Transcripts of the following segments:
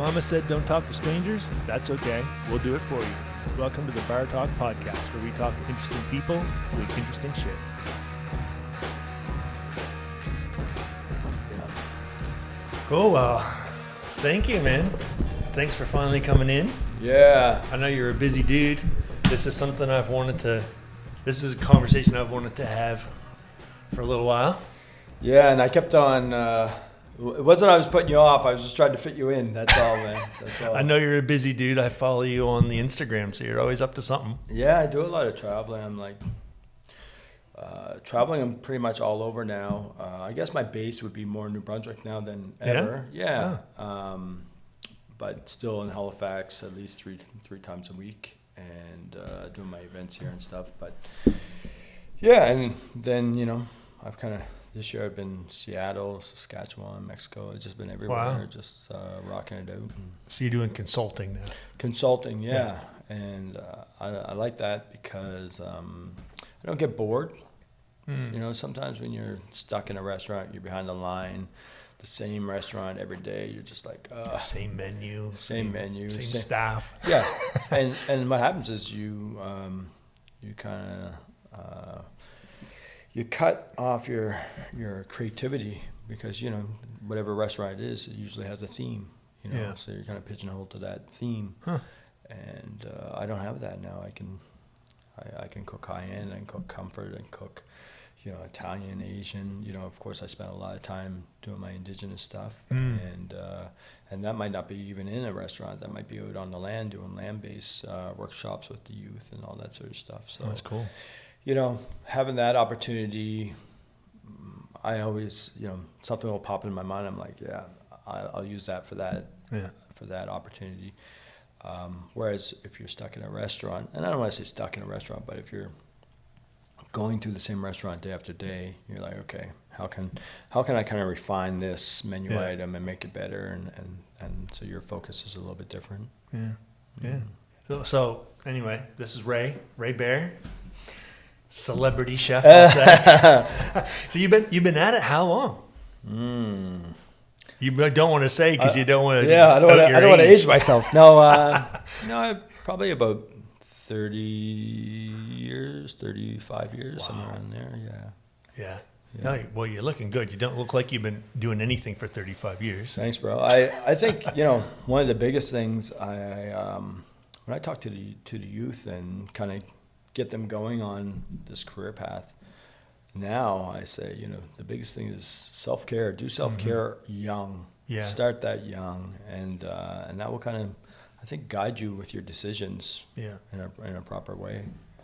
Mama said don't talk to strangers. That's okay. We'll do it for you. Welcome to the Bar Talk Podcast, where we talk to interesting people doing interesting shit. Cool. Well, thank you, man. Thanks for finally coming in. Yeah. I know you're a busy dude. This is something this is a conversation I've wanted to have for a little while. Yeah, and I kept on, it wasn't I was putting you off, I was just trying to fit you in, that's all, man. That's all. I know you're a busy dude. I follow you on the Instagram, so you're always up to something. Yeah, I do a lot of traveling. I'm like, traveling, I'm pretty much all over now. I guess my base would be more New Brunswick now than ever. Yeah. But still in Halifax at least three times a week, and doing my events here and stuff. But yeah, and then, I've kind of, this year I've been Seattle, Saskatchewan, Mexico. I've just been everywhere, Wow. just rocking it out. So you're doing consulting now. Consulting, yeah. And I like that because I don't get bored. Sometimes when you're stuck in a restaurant, you're behind the line, the same restaurant every day, you're just like, Same menu. Same menu. Same staff. Yeah. and what happens is you kind of, you cut off your creativity because, whatever restaurant it is, it usually has a theme, Yeah. so you're kind of pigeonholed to that theme. Huh. And I don't have that now. I can cook high-end, I can cook comfort, and cook, Italian, Asian. Of course, I spent a lot of time doing my indigenous stuff, and that might not be even in a restaurant. That might be out on the land doing land-based workshops with the youth and all that sort of stuff. So That's cool. Having that opportunity, I always, something will pop in my mind. I'm like, yeah, I'll use that for that, for that opportunity. Whereas if you're stuck in a restaurant, and I don't want to say stuck in a restaurant, but if you're going to the same restaurant day after day, you're like, okay, how can I kind of refine this menu item and make it better, and so your focus is a little bit different. Yeah. So anyway, this is Ray Bear, celebrity chef. I'll say. So you've been at it how long? You don't want to say because you don't want to. Yeah, I don't want to age myself. No, probably about 30 years, 35 years, somewhere around there. Yeah. No, well, you're looking good. You don't look like you've been doing anything for 35 years. Thanks, bro. I think one of the biggest things when I talk to the youth and kind of get them going on this career path. Now I say, the biggest thing is self-care. Do self-care young. Yeah. Start that young, and that will kind of, I think, guide you with your decisions. Yeah. In a proper way.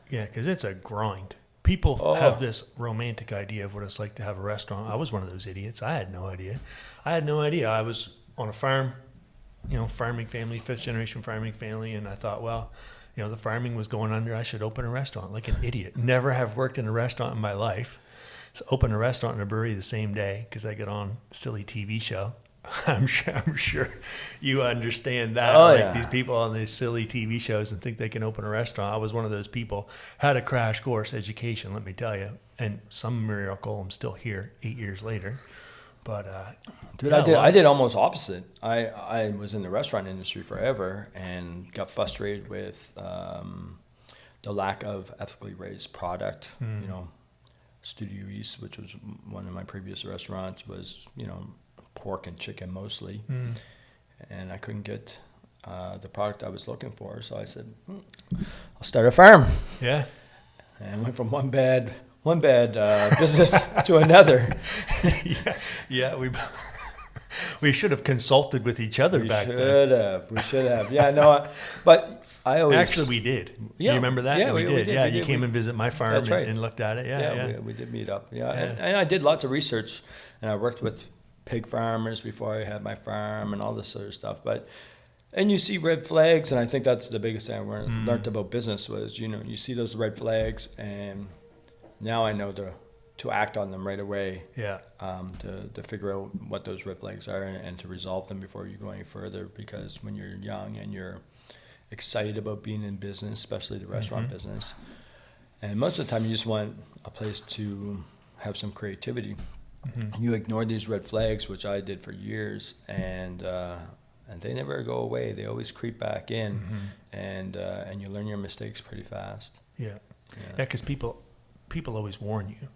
Yeah, because it's a grind. People have this romantic idea of what it's like to have a restaurant. I was one of those idiots. I had no idea. I was on a farm, farming family, 5th generation farming family, and I thought, well, the farming was going under. I should open a restaurant like an idiot. Never have worked in a restaurant in my life. So open a restaurant and a brewery the same day because I get on a silly TV show. I'm sure you understand that. These people on these silly TV shows and think they can open a restaurant. I was one of those people. Had a crash course education, let me tell you. And some miracle, I'm still here 8 years later. But dude, I did almost opposite. I was in the restaurant industry forever and got frustrated with the lack of ethically raised product. Studio East, which was one of my previous restaurants, was pork and chicken mostly, and I couldn't get the product I was looking for. So I said, I'll start a farm. Yeah, and went from one bad business to another. Yeah, we should have consulted with each other back then. We should have. Yeah, no, but I always... Actually, we did. Yeah. You remember that? Yeah, we did. Yeah, We you did. came and visit my farm right. and looked at it. Yeah. We did meet up. Yeah, and I did lots of research, and I worked with pig farmers before I had my farm and all this sort of stuff. And you see red flags, and I think that's the biggest thing I learned about business was, you see those red flags, and now I know to act on them right away. Yeah. To figure out what those red flags are and to resolve them before you go any further. Because when you're young and you're excited about being in business, especially the restaurant business, and most of the time you just want a place to have some creativity. You ignore these red flags, which I did for years, and and they never go away. They always creep back in, and you learn your mistakes pretty fast. Yeah, because people always warn you.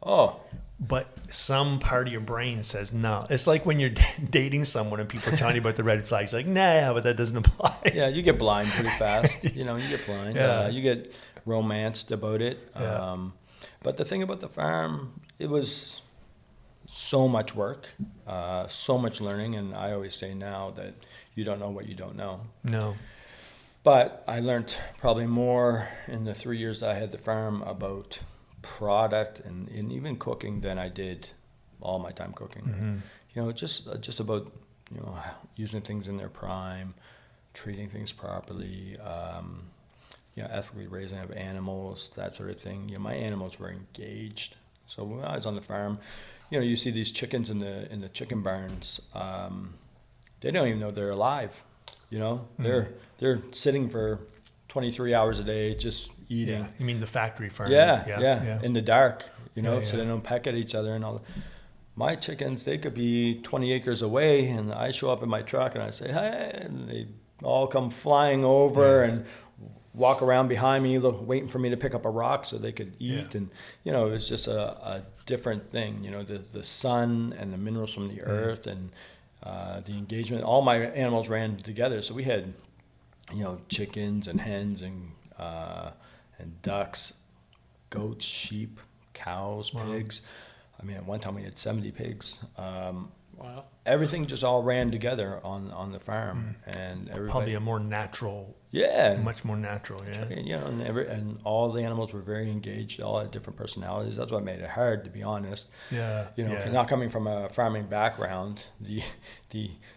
Oh, but some part of your brain says no. It's like when you're dating someone and people tell you about the red flags. Like, nah, but that doesn't apply. Yeah, you get blind pretty fast. You get blind. Yeah. You get romanced about it. Yeah. But the thing about the farm, it was so much work, so much learning, and I always say now that you don't know what you don't know. No. But I learned probably more in the 3 years that I had the farm about product and even cooking than I did all my time cooking. Just about using things in their prime, treating things properly, ethically raising of animals, that sort of thing. My animals were engaged. So when I was on the farm, you see these chickens in the chicken barns. They don't even know they're alive. They're sitting for 23 hours a day just eating. Yeah. You mean the factory farm? Yeah. In the dark, Yeah. so they don't peck at each other and all. My chickens, they could be 20 acres away, and I show up in my truck and I say, hey, and they all come flying over and walk around behind me, waiting for me to pick up a rock so they could eat. And, it was just a different thing, the sun and the minerals from the earth and the engagement. All my animals ran together. So we had, chickens and hens and ducks, goats, sheep, cows, pigs. I mean, at one time we had 70 pigs. Wow. Everything just all ran together on the farm, and everybody, probably a more natural. Much more natural. Yeah. And all the animals were very engaged. All had different personalities. That's what made it hard, to be honest. Yeah. Not coming from a farming background, they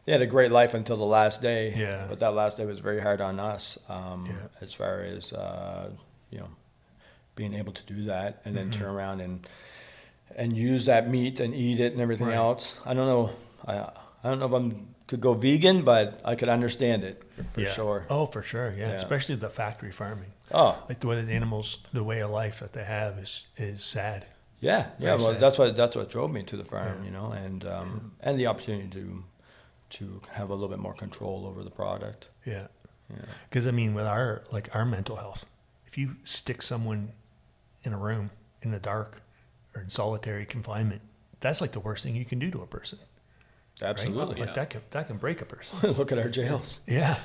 had a great life until the last day. Yeah. But that last day was very hard on us, as far as being able to do that and then turn around and use that meat and eat it and everything else. I don't know. I don't know if I could go vegan, but I could understand it for sure. Oh, for sure. Yeah. Especially the factory farming. Oh, like the way the animals, the way of life that they have is sad. Yeah. Very Well, sad. that's what drove me to the farm, and the opportunity to have a little bit more control over the product. Yeah. Because I mean, with our mental health, if you stick someone in a room in the dark or in solitary confinement, that's like the worst thing you can do to a person. Absolutely. Right? Like that can break a person. Look at our jails. Yeah.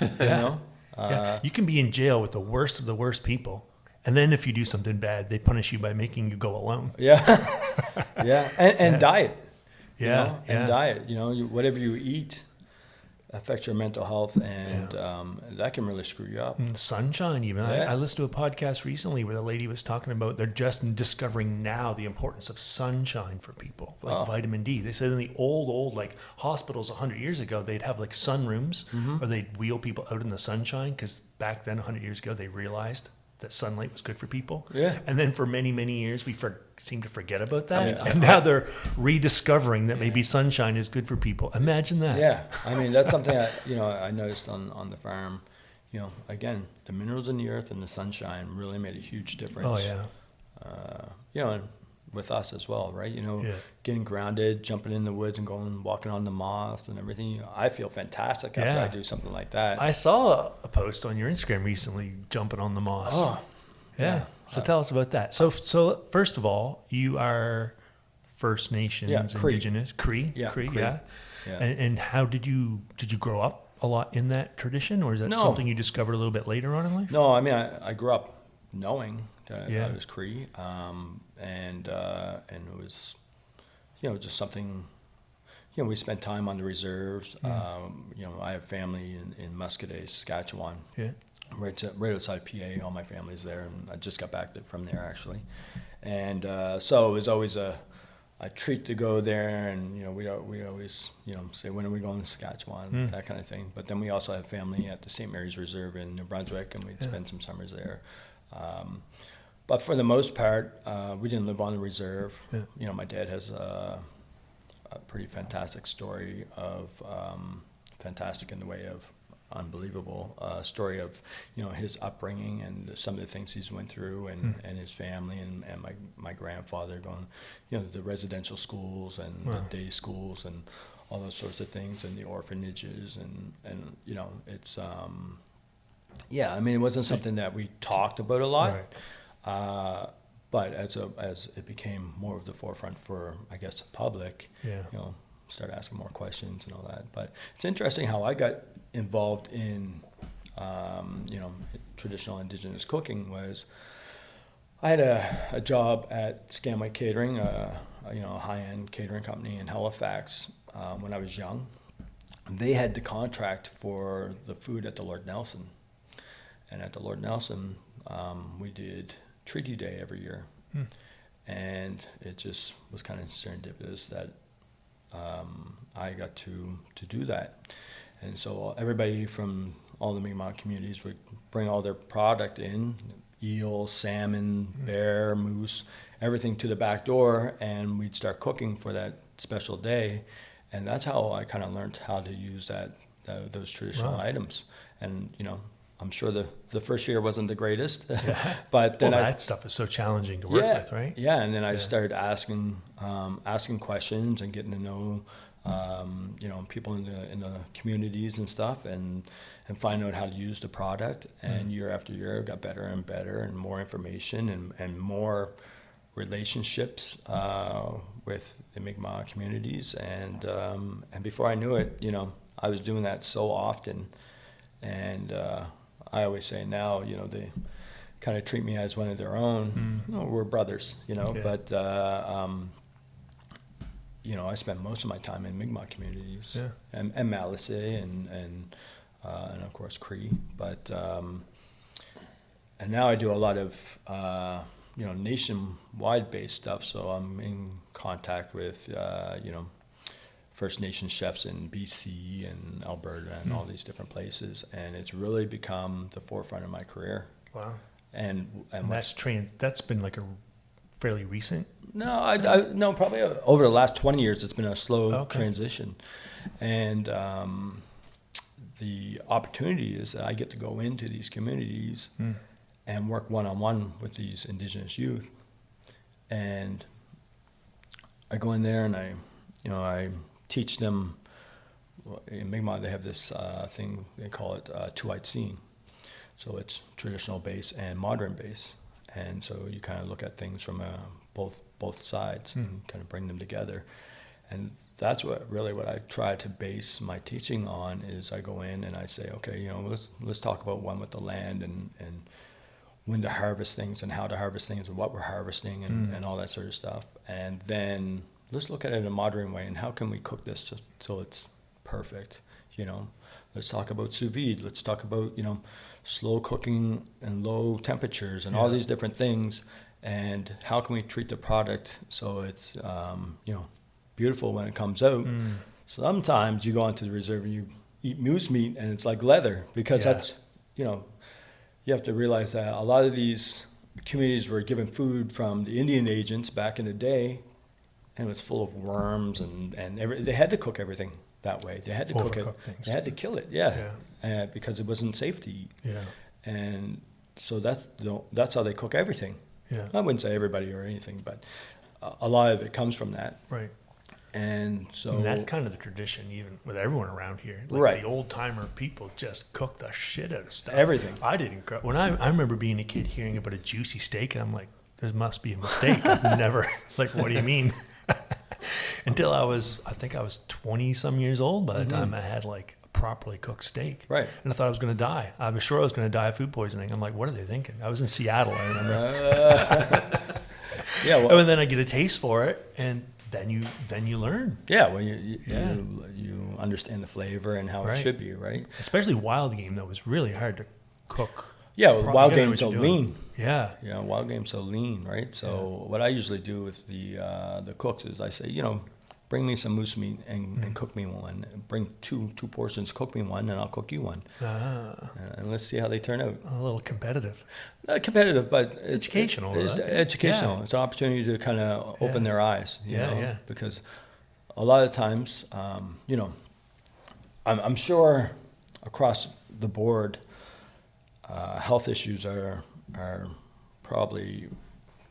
You can be in jail with the worst of the worst people, and then if you do something bad, they punish you by making you go alone. Yeah. And diet. And diet. Whatever you eat affects your mental health, and that can really screw you up. And sunshine, even. I listened to a podcast recently where the lady was talking about they're just discovering now the importance of sunshine for people, like vitamin D. They said in the old like hospitals 100 years ago, they'd have like sunrooms, or they'd wheel people out in the sunshine, because back then 100 years ago they realized that sunlight was good for people. Yeah. And then for many, many years, we seem to forget about that. And now they're rediscovering that maybe sunshine is good for people. Imagine that. Yeah. I mean, that's something I noticed on the farm. Again, the minerals in the earth and the sunshine really made a huge difference. Oh, yeah. And with us as well, right? Getting grounded, jumping in the woods and walking on the moss and everything. I feel fantastic after I do something like that. I saw a post on your Instagram recently, jumping on the moss. Oh, yeah. So tell us about that. So first of all, you are First Nations, Cree. indigenous, Cree. Yeah, Cree. Cree. Yeah. And how did you grow up a lot in that tradition, or is that No. something you discovered a little bit later on in life? No, I mean, I grew up knowing that I was Cree, and it was, just something. We spent time on the reserves. I have family in Muscadet, Saskatchewan. Yeah. Right outside PA. All my family's there, and I just got back from there actually. And so it was always a treat to go there, and we always say, when are we going to Saskatchewan, that kind of thing. But then we also have family at the St. Mary's Reserve in New Brunswick, and we'd spend some summers there. But for the most part, we didn't live on the reserve. Yeah. My dad has a pretty fantastic story of fantastic in the way of unbelievable story of his upbringing and some of the things he's went through, and his family and my grandfather going the residential schools and the day schools and all those sorts of things, and the orphanages, and you know, it's yeah. I mean, it wasn't something that we talked about a lot, Right. but as it became more of the forefront for, I guess, the public, Yeah. you know, start asking more questions and all that. But it's interesting how I got involved in you know, traditional indigenous cooking was I had a job at Scanway Catering, you know, a high-end catering company in Halifax when I was young. They had the contract for the food at the Lord Nelson. And at the Lord Nelson, we did Treaty Day every year. And it just was kind of serendipitous that I got to do that. And so everybody from all the Mi'kmaq communities would bring all their product in, eel, salmon, bear, moose, everything to the back door, and we'd start cooking for that special day. And that's how I kind of learned how to use those traditional items. And, you know, I'm sure the first year wasn't the greatest, but then that stuff is so challenging to work with, right? Yeah, and then I started asking questions and getting to know, you know, people in the communities and stuff, and find out how to use the product. And year after year, it got better and better, and more information and more relationships with the Mi'kmaq communities. And before I knew it, you know, I was doing that so often, and I always say now, you know, they kind of treat me as one of their own. You know, we're brothers, you know, but you know, I spend most of my time in Mi'kmaq communities, and Maliseet and of course Cree, but and now I do a lot of you know, nationwide based stuff. So I'm in contact with you know, First Nation chefs in BC and Alberta and all these different places, and it's really become the forefront of my career. Wow. And that's been like a fairly recent. No, no, probably over the last 20 years, it's been a slow transition. And the opportunity is that I get to go into these communities and work one-on-one with these Indigenous youth. And I go in there and I teach them. In Mi'kmaq, they have this thing, they call it two-eyed seeing. So it's traditional base and modern base. And so you kind of look at things from both sides and kind of bring them together. And that's what I try to base my teaching on. Is I go in and I say, okay, you know, let's talk about one with the land and when to harvest things and how to harvest things and what we're harvesting and all that sort of stuff. And then let's look at it in a modern way and how can we cook this till it's perfect, you know. Let's talk about sous vide. Let's talk about, you know, slow cooking and low temperatures and all these different things. And how can we treat the product so it's, you know, beautiful when it comes out. Sometimes you go onto the reserve and you eat moose meat and it's like leather, because that's, you know, you have to realize that a lot of these communities were given food from the Indian agents back in the day, and it was full of worms and they had to cook everything that way. They had to cook it. They had to kill it, because it wasn't safe to eat. And so that's how they cook everything. I wouldn't say everybody or anything, but a lot of it comes from that. Right. And so that's kind of the tradition, even with everyone around here. Like the old timer people just cook the shit out of stuff. Everything. I didn't. When I remember being a kid hearing about a juicy steak, and I'm like, there must be a mistake. I've never, like, what do you mean? Until I think I was 20 some years old by the time I had like a properly cooked steak. Right. And I thought I was going to die. I was sure I was going to die of food poisoning. I'm like, what are they thinking? I was in Seattle, I remember. And then I get a taste for it, and then you learn. Yeah, well, you understand the flavor and how it should be, right? Especially wild game, though, was really hard to cook. Yeah, well, wild game's so lean. Yeah, wild game's so lean, right? So what I usually do with the cooks is I say, you know, bring me some moose meat and cook me one. Bring two portions, cook me one, and I'll cook you one. And let's see how they turn out. A little competitive. Not competitive, but educational. It's educational. Yeah. It's an opportunity to kind of open their eyes. You know? Because a lot of times, you know, I'm sure across the board, health issues are probably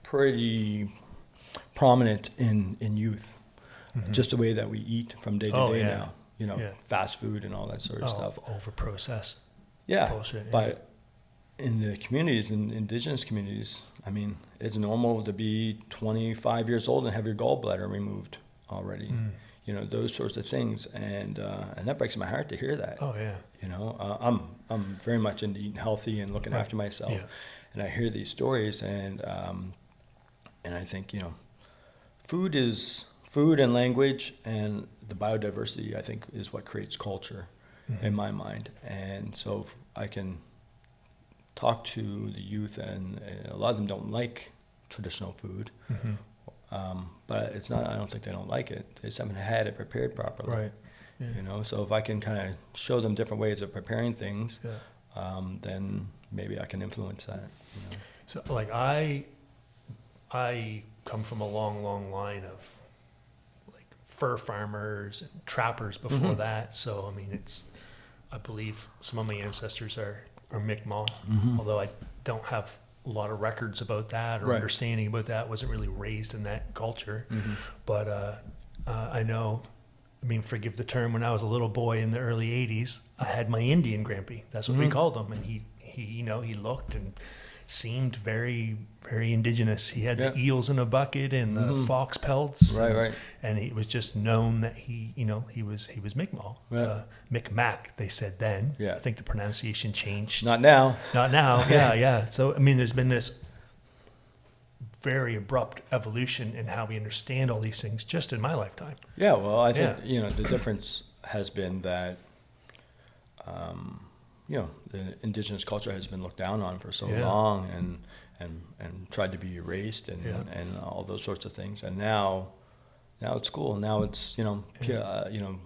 pretty prominent in youth. just the way that we eat from day to day now. You know, fast food and all that sort of stuff. Over processed. Yeah, bullshit, yeah. But in the communities, in indigenous communities, I mean, it's normal to be 25 years old and have your gallbladder removed already. You know, those sorts of things, and that breaks my heart to hear that. Oh yeah. You know, I'm very much into eating healthy and looking after myself, and I hear these stories, and I think, you know, food and language and the biodiversity, I think, is what creates culture in my mind. And so if I can talk to the youth, and a lot of them don't like traditional food, but it's not, I don't think they don't like it. They just haven't had it prepared properly. Right. Yeah. You know, so if I can kind of show them different ways of preparing things, then maybe I can influence that. You know? So like I come from a long line of like fur farmers and trappers before that. So I mean, I believe some of my ancestors are Mi'kmaq, although I don't have a lot of records about that or understanding about that. Wasn't really raised in that culture, but I know. I mean, forgive the term. When I was a little boy in the early '80s, I had my Indian grandpa. That's what we called him, and he you know, he looked and seemed very, very indigenous. He had the eels in a bucket and the fox pelts. Right. And it was just known that he, you know, he was Mi'kmaq. Micmac, they said then. Yeah. I think the pronunciation changed. Not now. Not now. Yeah. So, I mean, there's been this very abrupt evolution in how we understand all these things just in my lifetime. Yeah, well, I think, you know, the difference has been that, you know, the indigenous culture has been looked down on for so long and tried to be erased and all those sorts of things. And now it's cool. Now it's, you know,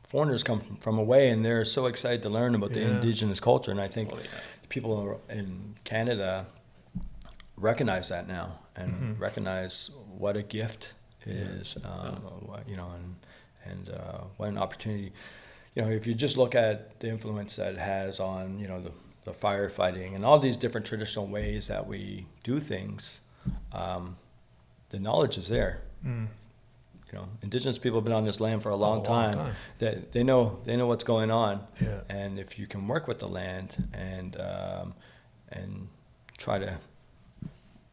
foreigners come from away and they're so excited to learn about the indigenous culture. And I think people in Canada recognize that now and recognize what a gift it is, you know, and what an opportunity. You know, if you just look at the influence that it has on, you know, the firefighting and all these different traditional ways that we do things, the knowledge is there. You know, indigenous people have been on this land for a long time. They know what's going on, and if you can work with the land and try to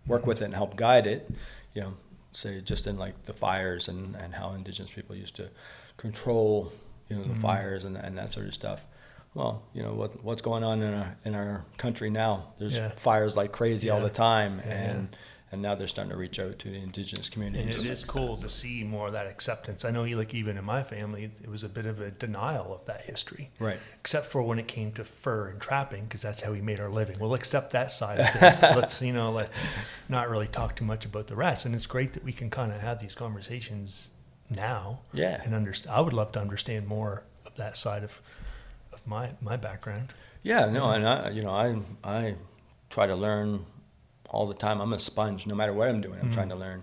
work with it and help guide it, you know, say just in like the fires and how indigenous people used to control, you know, the fires and that sort of stuff. Well, you know, what's going on in our country now? There's fires like crazy all the time, and now they're starting to reach out to the indigenous communities. And it is cool to see more of that acceptance. I know, like, even in my family, it was a bit of a denial of that history. Right. Except for when it came to fur and trapping, because that's how we made our living. We'll accept that side of things, but let's not really talk too much about the rest. And it's great that we can kind of have these conversations now. Yeah. And I would love to understand more of that side of my background. Yeah, no, and I try to learn all the time. I'm a sponge. No matter what I'm doing, I'm trying to learn.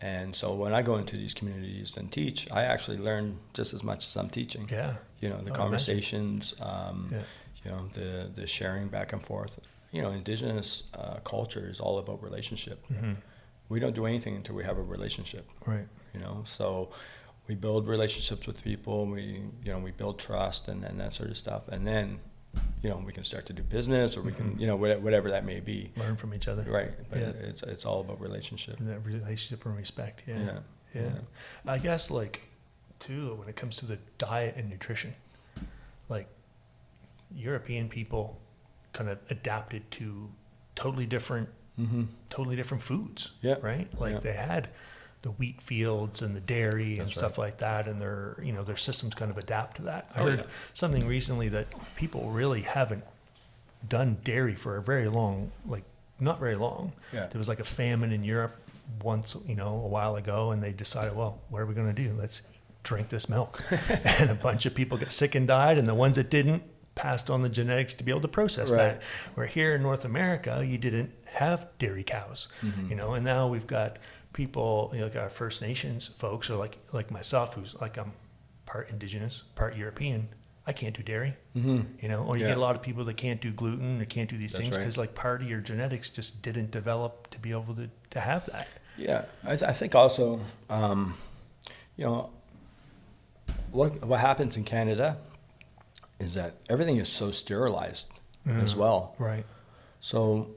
And so when I go into these communities and teach, I actually learn just as much as I'm teaching. Yeah. You know, the conversations, you know, the sharing back and forth. You know, indigenous culture is all about relationship. We don't do anything until we have a relationship. Right. You know, so we build relationships with people. We build trust and that sort of stuff. And then, you know, we can start to do business, or we can, you know, whatever that may be. Learn from each other. Right. But it's all about relationship. And that relationship and respect. Yeah. I guess, like, too, when it comes to the diet and nutrition, like, European people kind of adapted to totally different foods. Yeah. Right. Like they had the wheat fields and the dairy and stuff like that, and their systems kind of adapt to that. I heard something recently that people really haven't done dairy for a very long, like not very long. Yeah. There was like a famine in Europe once, you know, a while ago, and they decided, well, what are we going to do? Let's drink this milk. And a bunch of people got sick and died, and the ones that didn't passed on the genetics to be able to process that. Where here in North America, you didn't have dairy cows, you know, and now we've got people, you know, like our First Nations folks, or like myself, who's like, I'm part indigenous, part European. I can't do dairy, you know, or you get a lot of people that can't do gluten or can't do these things because like part of your genetics just didn't develop to be able to have that. Yeah. I think also, you know, what happens in Canada is that everything is so sterilized as well. Right. So,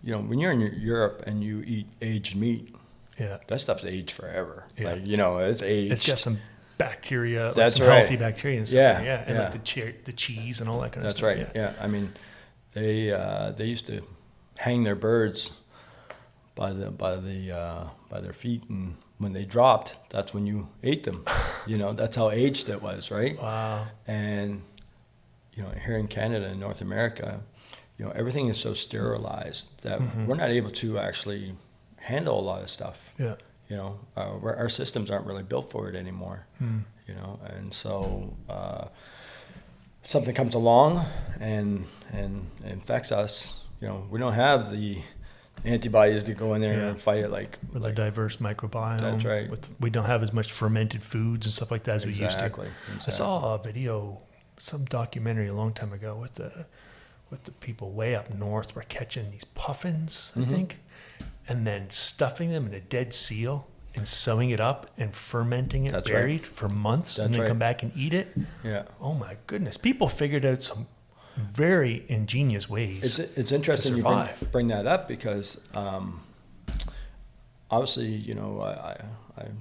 when you're in Europe and you eat aged meat, that stuff's aged forever. Yeah. Like, it's aged. It's got some bacteria, like That's some right. healthy bacteria and stuff. And like the cheese and all that kind of That's stuff. right. Yeah. I mean, they used to hang their birds by their feet, and when they dropped, that's when you ate them. That's how aged it was, right? Wow. And here in Canada and North America, everything is so sterilized that we're not able to actually handle a lot of stuff. Yeah. Our systems aren't really built for it anymore. And so something comes along and infects us. We don't have the antibodies to go in there and fight it like with a diverse microbiome. That's right. We don't have as much fermented foods and stuff like that as we used to. Exactly. I saw a video, some documentary a long time ago with the people way up north were catching these puffins, I think, and then stuffing them in a dead seal and sewing it up and fermenting it buried for months and then come back and eat it. Yeah. Oh my goodness. People figured out some very ingenious ways. It's interesting you bring that up because obviously, I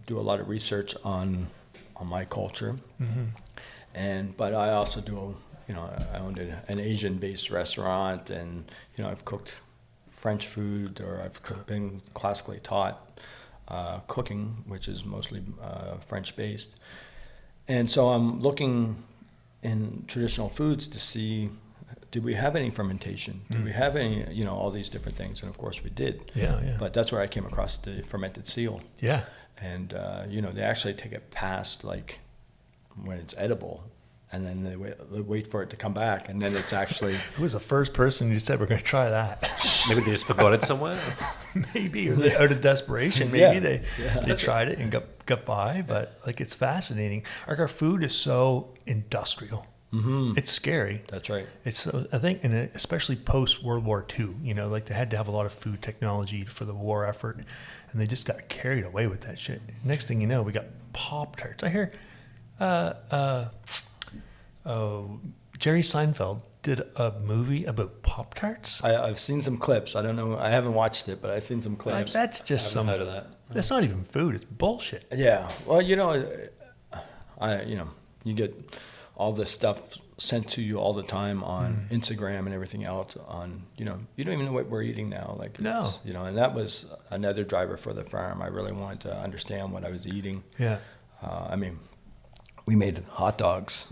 do a lot of research on my culture, but I also do, I owned an Asian-based restaurant, and I've cooked French food, or I've been classically taught cooking, which is mostly French-based, and so I'm looking in traditional foods to see, did we have any fermentation? Did we have any, all these different things? And of course we did. Yeah. But that's where I came across the fermented seal. Yeah. And, they actually take it past, like, when it's edible, and then they wait for it to come back, and then it's actually... Who was the first person who said, we're going to try that? Maybe they just forgot it somewhere? Maybe, or out of desperation, maybe they tried it and got by, but, like, it's fascinating. Like, our food is so industrial. It's scary. That's right. It's I think, especially post World War II, like they had to have a lot of food technology for the war effort, and they just got carried away with that shit. Next thing you know, we got Pop-Tarts. I hear Jerry Seinfeld did a movie about Pop-Tarts. I've seen some clips. I don't know. I haven't watched it, but I've seen some clips. Like, that's just I haven't heard of that. That's not even food. It's bullshit. Yeah. Well, you get all this stuff sent to you all the time on Instagram and everything else you don't even know what we're eating now. Like, no. And that was another driver for the farm. I really wanted to understand what I was eating. Yeah. We made hot dogs,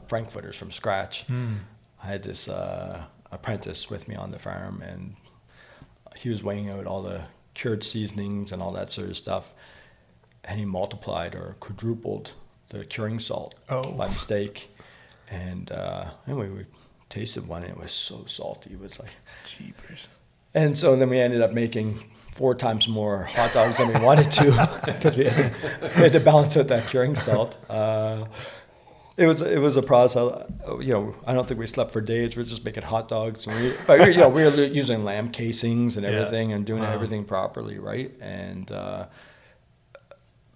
frankfurters from scratch. I had this apprentice with me on the farm, and he was weighing out all the cured seasonings and all that sort of stuff, and he multiplied or quadrupled the curing salt by mistake. And anyway, we tasted one, and it was so salty. It was like Jeepers. And so then we ended up making 4 times more hot dogs than we wanted to, because we had to balance out that curing salt. It was a process. I don't think we slept for days. We were just making hot dogs, and we were using lamb casings and everything, and doing everything properly, right? And but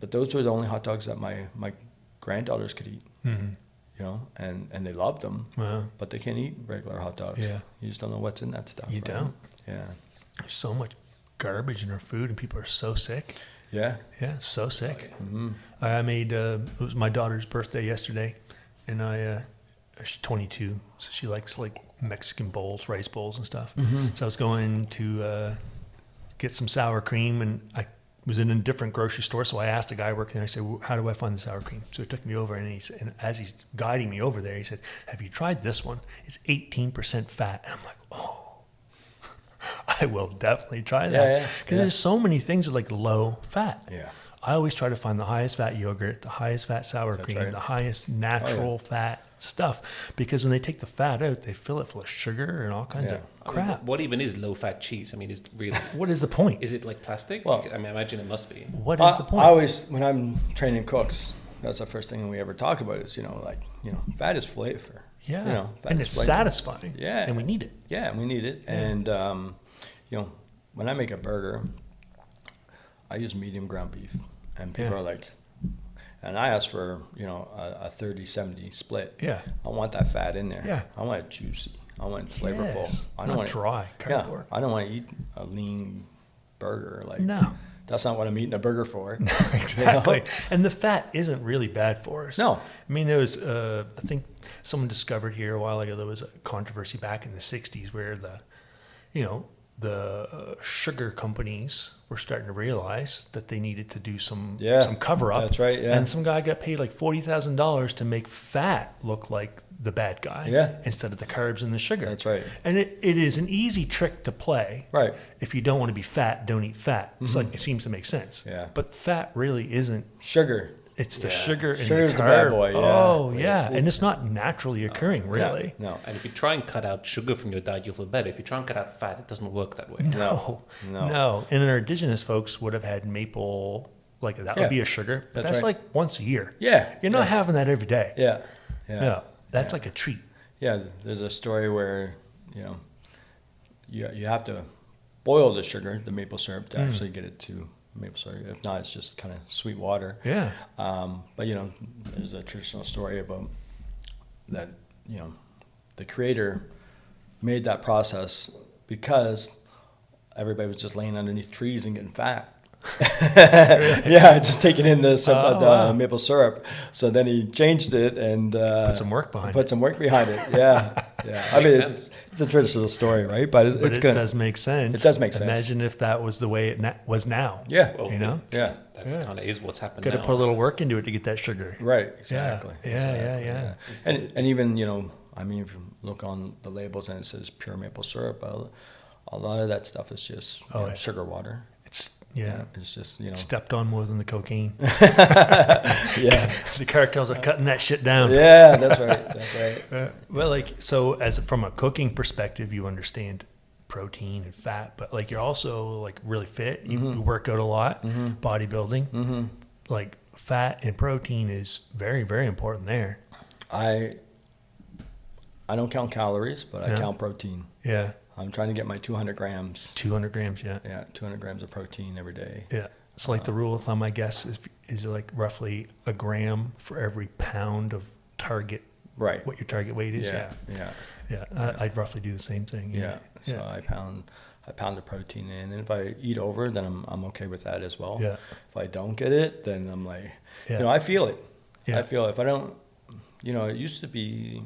those were the only hot dogs that my granddaughters could eat. And they loved them. But they can't eat regular hot dogs. Yeah. You just don't know what's in that stuff. You right? don't. Yeah. There's so much garbage in our food, and people are so sick. Yeah. Yeah, so sick. I made it was my daughter's birthday yesterday, and she's 22, so she likes like Mexican bowls, rice bowls and stuff. So I was going to get some sour cream, and I was in a different grocery store, so I asked the guy working there, I said, well, how do I find the sour cream? So he took me over, and as he's guiding me over there, he said, have you tried this one? It's 18% fat. And I'm like, oh, I will definitely try that. Because there's so many things that are like low fat. Yeah. I always try to find the highest fat yogurt, the highest fat sour cream, the highest natural fat stuff. Because when they take the fat out, they fill it full of sugar and all kinds of crap. I mean, what even is low-fat cheese? I mean, is really... What is the point? Is it like plastic? Well, I mean, I imagine it must be. What is the point? I always, when I'm training cooks, that's the first thing we ever talk about is, fat is flavor. Yeah. Fat And is it's flavor. satisfying. Yeah. And we need it. Yeah, we need it. Yeah. And, when I make a burger, I use medium ground beef. And people are like, and I ask for, a 30-70 split. Yeah. I want that fat in there. Yeah. I want it juicy. I want it flavorful. Yes. I don't Not want dry cardboard. Yeah, I don't want to eat a lean burger. Like, No. that's not what I'm eating a burger for. No, exactly. And the fat isn't really bad for us. No. I mean, there was, I think someone discovered here a while ago, there was a controversy back in the 60s where the sugar companies were starting to realize that they needed to do some cover up. That's right. Yeah. And some guy got paid like $40,000 to make fat look like the bad guy. Yeah. Instead of the carbs and the sugar. That's right. And it is an easy trick to play. Right. If you don't want to be fat, don't eat fat. It's like, it seems to make sense. Yeah. But fat really isn't. Sugar. It's the sugar and Sugar's the the carb. bad boy, yeah. Oh, yeah. And it's not naturally occurring, really. Yeah. No. And if you try and cut out sugar from your diet, you'll feel better. If you try and cut out fat, it doesn't work that way. No. And our indigenous folks would have had maple, like that would be a sugar. But that's right. like once a year. Yeah. You're not having that every day. Yeah. Yeah. That's like a treat. Yeah. There's a story where, you have to boil the sugar, the maple syrup, to actually get it to maple syrup. If not, it's just kind of sweet water. Yeah. But there's a traditional story about that. The creator made that process because everybody was just laying underneath trees and getting fat. Yeah, just taking in the maple syrup. So then he changed it and put some work behind it. Yeah, yeah. I mean, it's a traditional story, right? But it does make sense. It does make sense. Imagine if that was the way it was now. Yeah, Well, yeah. That's kind of is what's happened Got to now. put a little work into it to get that sugar. Right. Exactly. Yeah. And even if you look on the labels and it says pure maple syrup, a lot of that stuff is just sugar water. It's it's just stepped on more than the cocaine. Yeah, The cartels are cutting that shit down. yeah, that's right. Well, so from a cooking perspective, you understand protein and fat, but like you're also like really fit. You work out a lot, bodybuilding. Like fat and protein is very, very important there. I don't count calories, but I count protein. Yeah. I'm trying to get my 200 grams. 200 grams, yeah. Yeah, 200 grams of protein every day. Yeah. So like the rule of thumb, I guess, is like roughly a gram for every pound of target. Right. What your target weight is. Yeah. I'd roughly do the same thing. Yeah. So I pound the protein in, and if I eat over, then I'm okay with that as well. Yeah. If I don't get it, then I'm like, I feel it. Yeah. I feel it. If I don't, it used to be,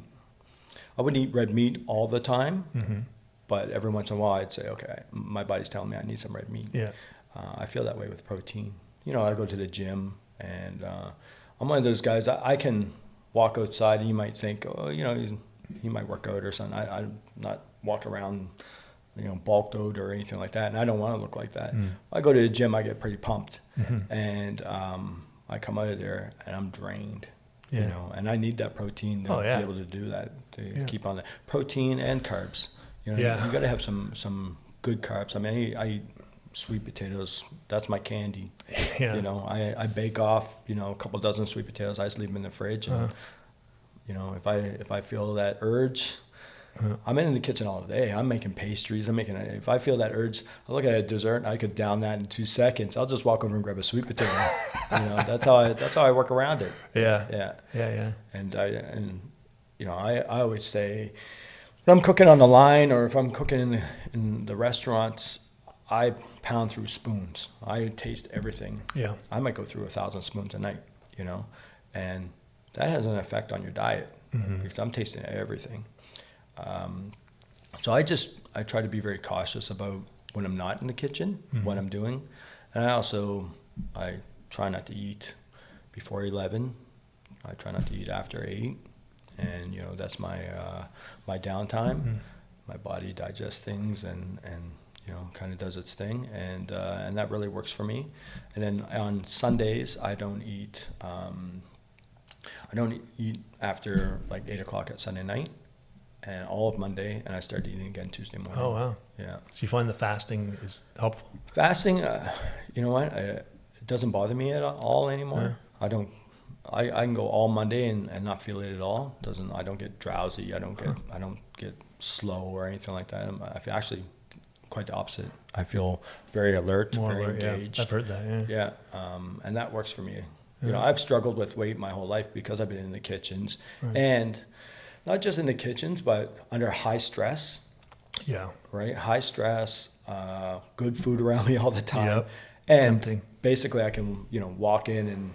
I wouldn't eat red meat all the time, but every once in a while I'd say, okay, my body's telling me I need some red meat. Yeah. I feel that way with protein. I go to the gym, and I'm one of those guys. I can walk outside, and you might think, he might work out or something. I'm not walk around, bulked out or anything like that, and I don't want to look like that. I go to the gym, I get pretty pumped, and I come out of there and I'm drained. And I need that protein to be able to do that, to keep on that protein and carbs. You got to have some good carbs. I mean, I eat sweet potatoes. That's my candy. Yeah. I bake off, a couple dozen sweet potatoes. I just leave them in the fridge, and if I feel that urge, I'm in the kitchen all day. I'm making pastries. If I feel that urge, I look at a dessert and I could down that in 2 seconds. I'll just walk over and grab a sweet potato. That's how I work around it. Yeah. Yeah. And I always say, when I'm cooking on the line or if I'm cooking in the restaurants, I pound through spoons. I taste everything. Yeah. I might go through 1,000 spoons a night, and that has an effect on your diet because I'm tasting everything. So I try to be very cautious about when I'm not in the kitchen, what I'm doing. And I try not to eat before 11. I try not to eat after 8. And, that's my downtime. My body digests things and kind of does its thing. And that really works for me. And then on Sundays, I don't eat after like 8 o'clock at Sunday night. And all of Monday, and I start eating again Tuesday morning. Oh, wow. Yeah. So you find the fasting is helpful? Fasting, you know what? It doesn't bother me at all anymore. I can go all Monday and not feel it at all. I don't get drowsy. I don't get slow or anything like that. I feel actually quite the opposite. I feel very alert, very engaged. Yeah. I've heard that. Yeah. And that works for me. You know, I've struggled with weight my whole life because I've been in the kitchens, Right. and not just in the kitchens, but under high stress. Yeah. Right, high stress, good food around me all the time, Yep. and Tempting. basically I can, you know, walk in and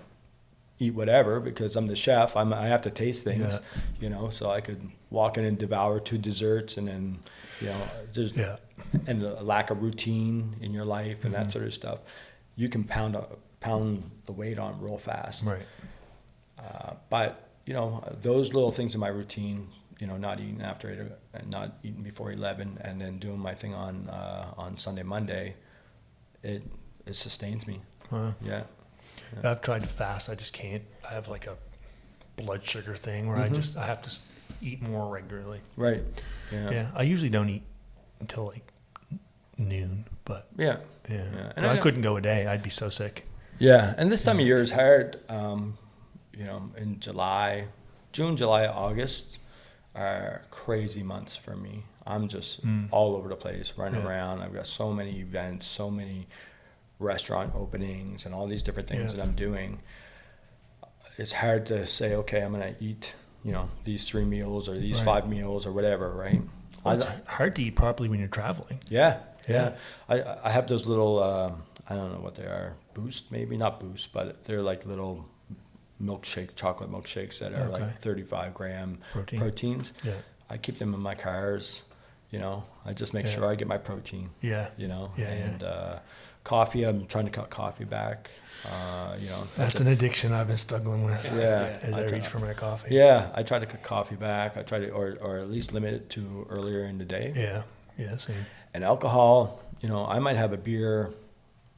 eat whatever because I'm the chef. I have to taste things, Yeah. you know, so I could walk in and devour 2 desserts, and then, you know, there's Yeah. and a lack of routine in your life and Mm-hmm. that sort of stuff. You can pound the weight on real fast. Right. But you know, those little things in my routine, you know, not eating after 8 and not eating before 11, and then doing my thing on Sunday, Monday, it sustains me. Wow. Yeah. I've tried to fast. I just can't. I have like a blood sugar thing where Mm-hmm. I have to eat more regularly. Right. Yeah. Yeah. I usually don't eat until like noon, but Yeah. yeah. Yeah. But And I couldn't go a day. I'd be so sick. Yeah. And this time of year is hard. You know, in June, July, August are crazy months for me. I'm just all over the place, running Yeah. around. I've got so many events, so many restaurant openings, and all these different things Yeah. that I'm doing. It's hard to say, okay, I'm going to eat, you know, these 3 meals or these Right. 5 meals or whatever, right? Well, it's hard to eat properly when you're traveling. Yeah, Yeah. yeah. I have those little, I don't know what they are, Boost, maybe not Boost, but they're like little chocolate milkshakes that are Okay. like 35 gram Protein. proteins. Yeah. I keep them in my cars, you know, I just make Yeah. sure I get my protein, Yeah. you know, Yeah, and coffee, I'm trying to cut coffee back, you know. That's an addiction I've been struggling with. Yeah. As I I try- reach for my coffee. Yeah, I try to cut coffee back. I try to, or at least limit it to earlier in the day. Yeah. Yeah. Same. And alcohol, you know, I might have a beer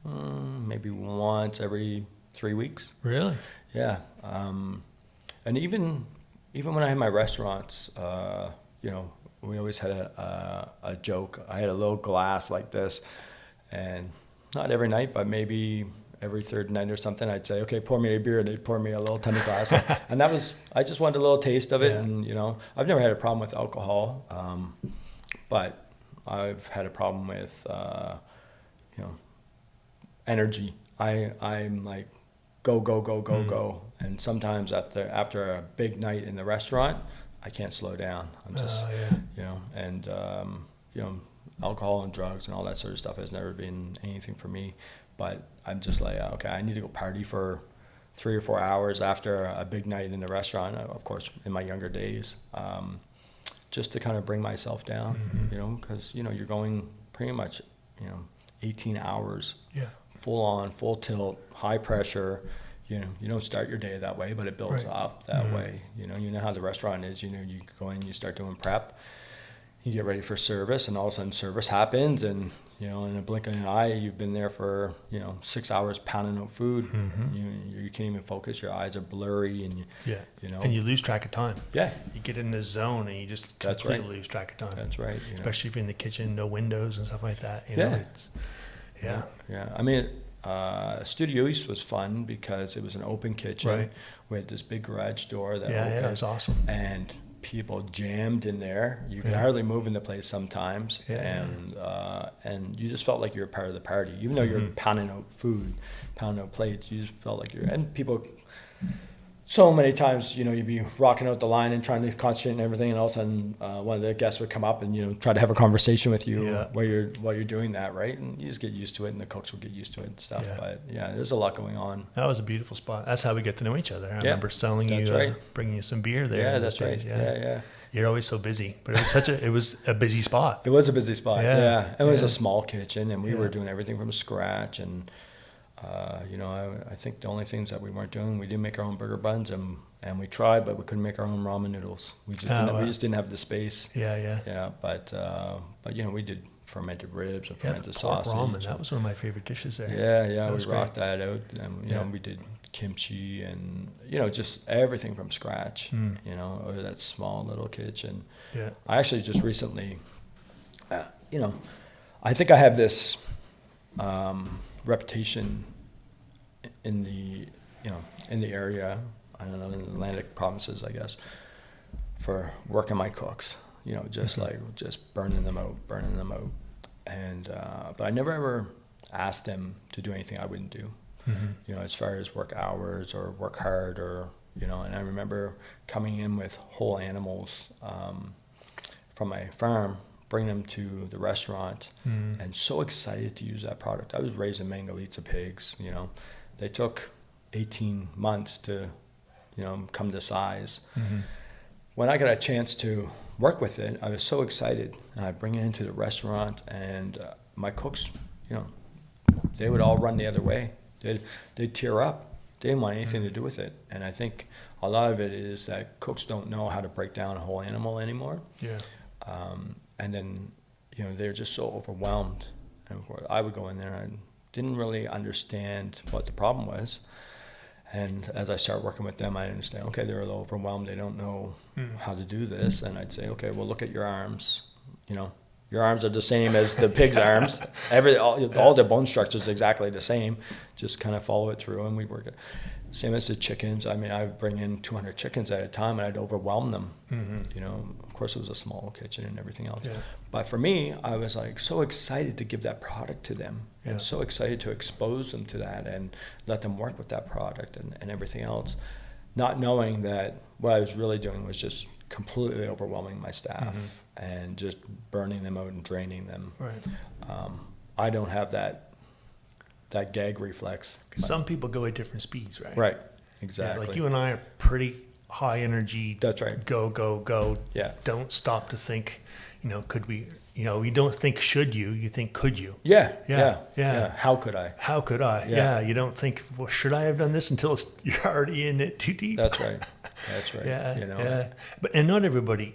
maybe once every 3 weeks. Really? Yeah. And even when I had my restaurants, you know, we always had a joke. I had a little glass like this, and not every night, but maybe every third night or something, I'd say, okay, pour me a beer, and they'd pour me a little tiny glass. And that was, I just wanted a little taste of it. Yeah. And, you know, I've never had a problem with alcohol, but I've had a problem with, you know, energy. I'm like, go, go. And sometimes after a big night in the restaurant, I can't slow down. I'm just, yeah. you know, and, you know, alcohol and drugs and all that sort of stuff has never been anything for me. But I'm just like, okay, I need to go party for 3 or 4 hours after a big night in the restaurant, of course, in my younger days, just to kind of bring myself down, Mm-hmm. you know, because, you know, you're going pretty much, you know, 18 hours Yeah. full on, full tilt, high pressure. You know, you don't start your day that way, but it builds Right. up that Mhm. way. You know how the restaurant is. You know, you go in, you start doing prep, you get ready for service, and all of a sudden service happens, and you know, in a blink of an eye, you've been there for 6 hours pounding out food. Mhm. You can't even focus. Your eyes are blurry, and Yeah. you know, And you lose track of time. yeah, You get in this zone and you just That's completely right. lose track of time. that's right. You know. Especially if you're in the kitchen, no windows and stuff like that. You know, Yeah. it's, yeah. Yeah. I mean, Studio East was fun because it was an open kitchen. Right. We had this big garage door that Yeah, opened, it was awesome. and people jammed in there. You could Yeah. hardly move in the place sometimes, Yeah. and you just felt like you were part of the party, even though you're Mhm. pounding out food, pounding out plates. You just felt like and people. So many times, you know, you'd be rocking out the line and trying to concentrate and everything, and all of a sudden, one of the guests would come up and try to have a conversation with you Yeah. while you're doing that, right? And you just get used to it, and the cooks will get used to it and stuff. Yeah. But yeah, there's a lot going on. That was a beautiful spot. That's how we get to know each other. I Yeah, remember selling that's you, right. bringing you some beer there. Yeah, in that's those right. days, Yeah. You're always so busy, but it was a busy spot. It was a busy spot. Yeah. Yeah, it was Yeah. a small kitchen, and we were Yeah. doing everything from scratch. And I think the only things that we weren't doing, we did make our own burger buns, and we tried, but we couldn't make our own ramen noodles. We just didn't. wow. We just didn't have the space. Yeah. Yeah, but we did fermented ribs and Yeah, the fermented pork sausage. ramen. That was one of my favorite dishes there. Yeah, That we was great. rocked that out. And, Yeah. we did kimchi and, just everything from scratch, Mm. out of that small little kitchen. Yeah. I actually just recently, I think I have this reputation in the area, I don't know, in the Atlantic provinces, I guess, for working my cooks, just Mm-hmm. just burning them out. And, but I never ever asked them to do anything I wouldn't do. you know, as far as work hours or work hard or, you know, and I remember coming in with whole animals from my farm, bringing them to the restaurant and so excited to use that product. I was raising Mangalitsa pigs, you know, they took 18 months to, you know, come to size. When I got a chance to work with it, I was so excited. And I bring it into the restaurant, and my cooks, you know, they would all run the other way. They'd tear up. They didn't want anything to do with it. And I think a lot of it is that cooks don't know how to break down a whole animal anymore. Yeah. And then, you know, they're just so overwhelmed. And of course, I would go in there and didn't really understand what the problem was. And as I start working with them, I understand, okay, they're a little overwhelmed. They don't know how to do this. And I'd say, okay, well, look at your arms. You know, your arms are the same as the pig's arms. All the bone structure is exactly the same. Just kind of follow it through, and we work it. Same as the chickens. I mean, I would bring in 200 chickens at a time, and I'd overwhelm them. You know, of course, it was a small kitchen and everything else. Yeah. But for me, I was like so excited to give that product to them, and so excited to expose them to that and let them work with that product and everything else, not knowing that what I was really doing was just completely overwhelming my staff and just burning them out and draining them. Right. I don't have that gag reflex. Some people go at different speeds, right? Right. Exactly. Yeah, like you and I are pretty high energy. That's right. Go, go, go. Yeah. Don't stop to think, you know, could we, you know, you don't think should you think could you? Yeah. Yeah. How could I? How could I? Yeah. You don't think, well, should I have done this until you're already in it too deep? That's right. That's right. Yeah. You know? Yeah. But, and not everybody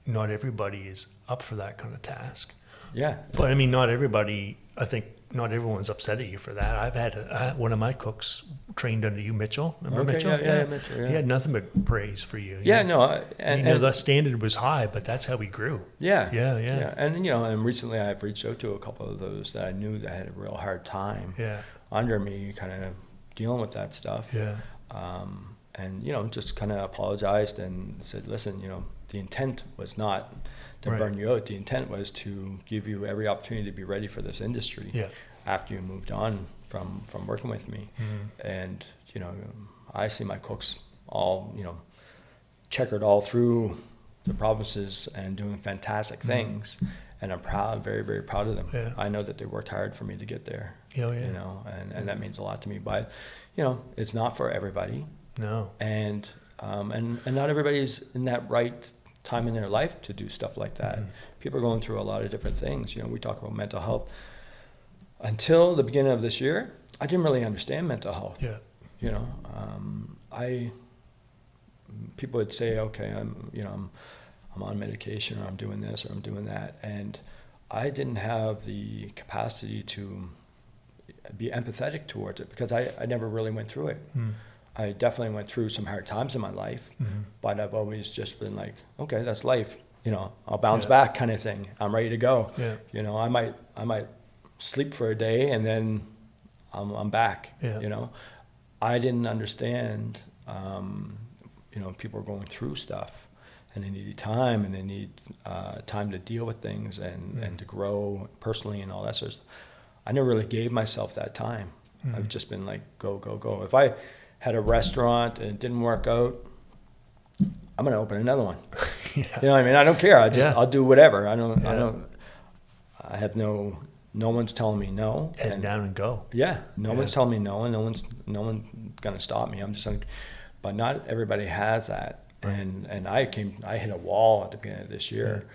is up for that kind of task. Yeah. But I mean, not everyone's upset at you for that. I've had one of my cooks trained under you, Mitchell. Remember Mitchell? Yeah, Mitchell. Yeah. He had nothing but praise for you. Yeah, you know? no, the standard was high, but that's how we grew. Yeah. And you know, and recently I've reached out to a couple of those that I knew that had a real hard time under me, kind of dealing with that stuff. Yeah. And you know, just kind of apologized and said, listen, you know, the intent was not to burn you out. The intent was to give you every opportunity to be ready for this industry after you moved on from working with me. And, you know, I see my cooks all, you know, checkered all through the provinces and doing fantastic things. And I'm proud, very, very proud of them. Yeah. I know that they worked hard for me to get there, you know, and that means a lot to me. But, you know, it's not for everybody. No. And not everybody's in that right time in their life to do stuff like that. People are going through a lot of different things. You know, we talk about mental health. Until the beginning of this year, I didn't really understand mental health. Yeah. You know, people would say, okay, I'm on medication, or I'm doing this, or I'm doing that, and I didn't have the capacity to be empathetic towards it because I never really went through it. I definitely went through some hard times in my life, but I've always just been like, okay, that's life. You know, I'll bounce back, kind of thing. I'm ready to go. Yeah. You know, I might sleep for a day and then I'm back. Yeah. You know, I didn't understand. You know, people are going through stuff, and they need time, and they need time to deal with things and to grow personally and all that sort of stuff. I never really gave myself that time. I've just been like, go, go, go. If I had a restaurant and it didn't work out, I'm going to open another one. You know what I mean? I don't care. I'll do whatever. I have no one's telling me no. Head down and go. Yeah. No one's telling me no, and no one's going to stop me. I'm just like, but not everybody has that. Right. And I hit a wall at the beginning of this year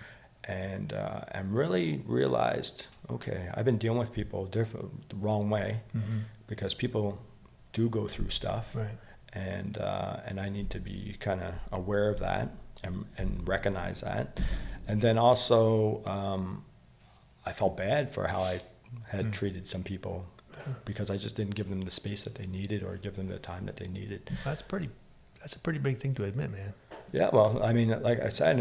and really realized, okay, I've been dealing with people the wrong way because people do go through stuff, right? And I need to be kind of aware of that and recognize that. And then also, I felt bad for how I had treated some people because I just didn't give them the space that they needed or give them the time that they needed. That's a pretty big thing to admit, man. Yeah, well, I mean, like I said,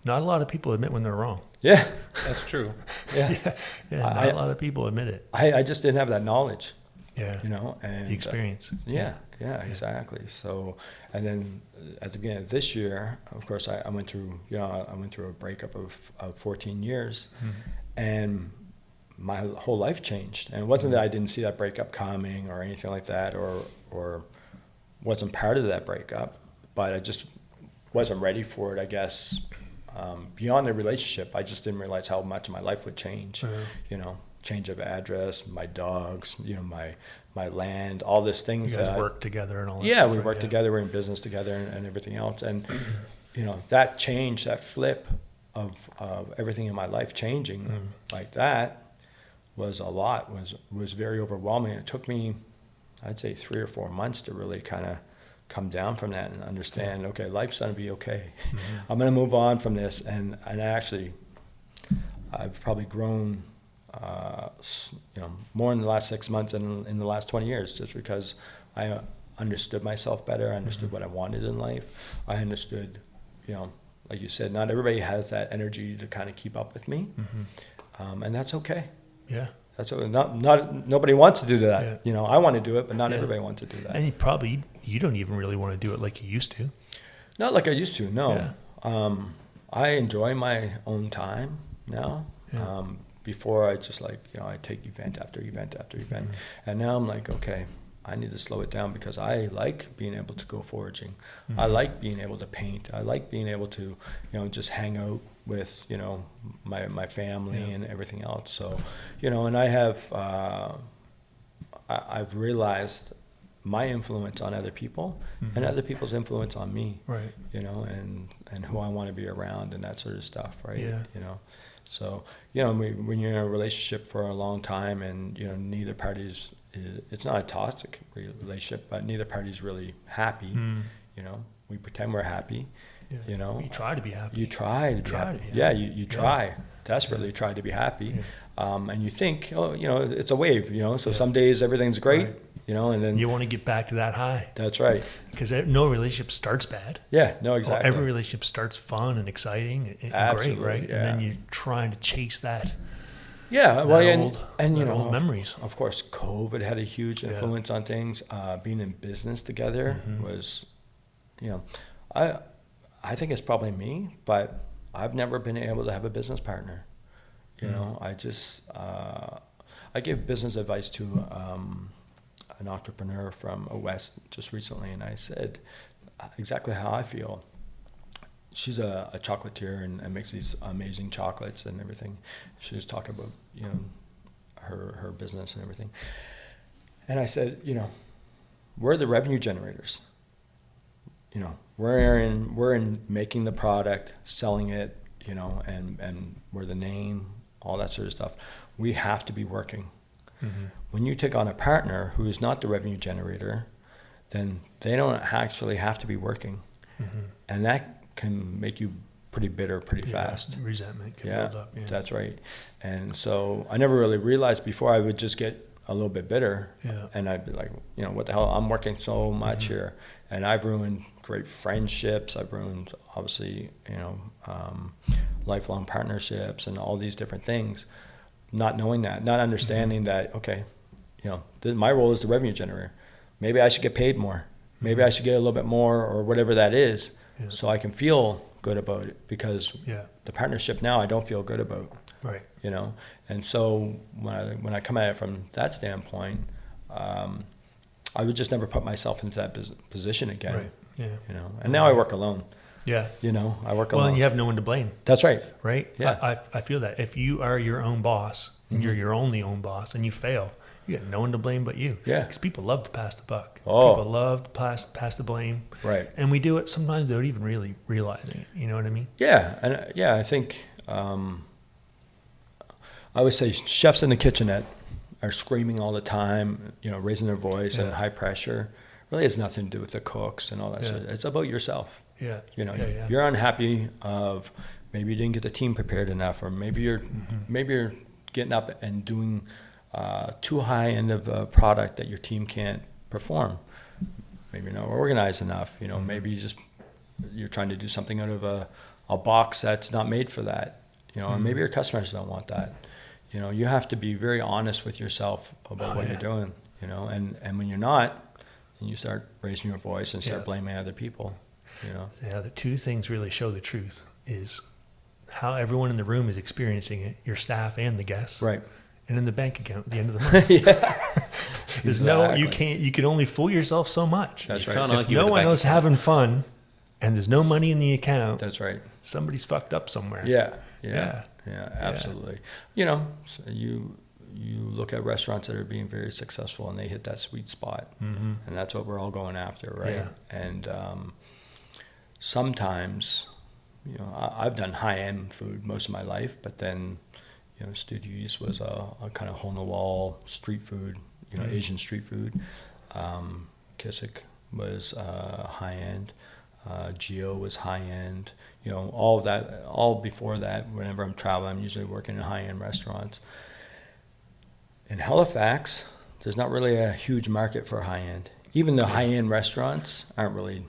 not a lot of people admit when they're wrong. Yeah, that's true. Yeah, not a lot of people admit it. I just didn't have that knowledge. Yeah, you know, and the experience. Yeah, exactly. So, and then at the beginning of this year, of course, I went through a breakup of 14 years, and my whole life changed. And it wasn't that I didn't see that breakup coming or anything like that, or wasn't part of that breakup, but I just wasn't ready for it, I guess. Beyond the relationship, I just didn't realize how much my life would change. You know, change of address, my dogs, you know, my land, all these things. You guys work together and all that yeah, stuff. we work together, we're in business together and everything else. And, you know, that change, that flip of everything in my life changing like that was a lot, was very overwhelming. It took me, I'd say 3 or 4 months to really kind of come down from that and understand, okay, life's going to be okay. I'm going to move on from this. And actually, I've probably grown, you know, more in the last 6 months than in the last 20 years, just because I understood myself better. I understood what I wanted in life. I understood, you know, like you said, not everybody has that energy to kind of keep up with me. And that's okay. Yeah. That's what, nobody wants to do that. Yeah. You know, I want to do it, but not everybody wants to do that. And you don't even really want to do it like you used to. Not like I used to, no. Yeah. I enjoy my own time now. Yeah. Before I just like, you know, I take event after event after event. And now I'm like, okay, I need to slow it down because I like being able to go foraging. I like being able to paint. I like being able to, you know, just hang out with, you know, my family and everything else. So, you know, and I have, I've realized my influence on other people and other people's influence on me, right? You know, and who I want to be around and that sort of stuff, right? Yeah. You know, so, you know, when you're in a relationship for a long time and, you know, neither party's, it's not a toxic relationship, but neither party's really happy. You know, we pretend we're happy. Yeah. You know, you try to be happy. You try to be happy. Yeah, you try desperately try to be happy, and you think, oh, you know, it's a wave. You know, so some days everything's great. Right. You know, and then you want to get back to that high. That's right. Because no relationship starts bad. Yeah, no, exactly. Every relationship starts fun and exciting and great, right? Yeah. And then you're trying to chase that. Yeah, well, and you know, old memories. Of course, COVID had a huge influence on things. Being in business together was, you know, I think it's probably me, but I've never been able to have a business partner. You know, I just I gave business advice to an entrepreneur from West just recently, and I said exactly how I feel. She's a chocolatier and makes these amazing chocolates and everything. She was talking about, you know, her business and everything. And I said, you know, we're the revenue generators. You know, we're in making the product, selling it, you know, and we're the name, all that sort of stuff. We have to be working. When you take on a partner who is not the revenue generator, then they don't actually have to be working. And that can make you pretty bitter pretty fast. Resentment can build up. Yeah, that's right. And so I never really realized before. I would just get a little bit bitter, and I'd be like, you know, what the hell? I'm working so much here, and I've ruined great friendships. I've ruined, obviously, you know, lifelong partnerships and all these different things. Not knowing that, not understanding that, okay, you know, my role is the revenue generator. Maybe I should get paid more. Maybe I should get a little bit more or whatever that is, so I can feel good about it, because the partnership now I don't feel good about. Right. You know, and so when I come at it from that standpoint, I would just never put myself into that position again. Right. Yeah. You know, and now I work alone. Yeah. You know, I work alone. Well, and you have no one to blame. That's right. Right? Yeah. I feel that. If you are your own boss and you're your only own boss and you fail, you got no one to blame but you. Yeah. Because people love to pass the buck. Oh. People love to pass the blame. Right. And we do it sometimes without even really realizing it. You know what I mean? Yeah. And I think I always say chefs in the kitchenette are screaming all the time, you know, raising their voice and high pressure. Really has nothing to do with the cooks and all that stuff. It's about yourself. Yeah. You know, you're unhappy of maybe you didn't get the team prepared enough, or maybe you're getting up and doing too high end of a product that your team can't perform. Maybe you're not organized enough. You know, maybe you're trying to do something out of a box that's not made for that. You know, or maybe your customers don't want that. You know, you have to be very honest with yourself about what you're doing. You know, and when you're not, and you start raising your voice and start blaming other people. You know. Yeah, the two things really show the truth is how everyone in the room is experiencing it, your staff and the guests. Right. and in the bank account at the end of the month. There's you can only fool yourself so much. That's right. Can't if no one else having fun and there's no money in the account, that's right. Somebody's fucked up somewhere. Yeah, absolutely. You know, so you look at restaurants that are being very successful and they hit that sweet spot, and that's what we're all going after, right? Yeah. And sometimes, you know, I've done high-end food most of my life, but then, you know, Studio East was a kind of hole-in-the-wall street food, you know, Asian street food. Kissick was high-end. Geo was high-end. You know, all of that, all before that, whenever I'm traveling, I'm usually working in high-end restaurants. In Halifax, there's not really a huge market for high-end. Even the high-end restaurants aren't really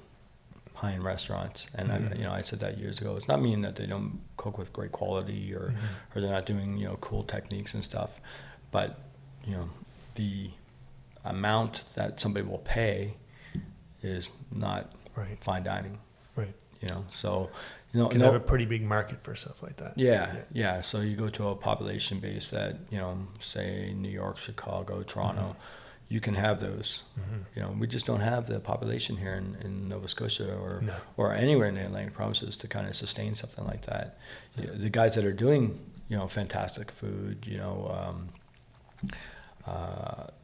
high-end restaurants. And I said that years ago. It's not meaning that they don't cook with great quality or they're not doing, you know, cool techniques and stuff. But, you know, the amount that somebody will pay is not fine dining. Right. You know, so, you know, can have a pretty big market for stuff like that. Yeah. So you go to a population base that, you know, say New York, Chicago, Toronto, you can have those. You know, we just don't have the population here in Nova Scotia or anywhere in the Atlantic provinces to kind of sustain something like that. The guys that are doing, you know, fantastic food, you know,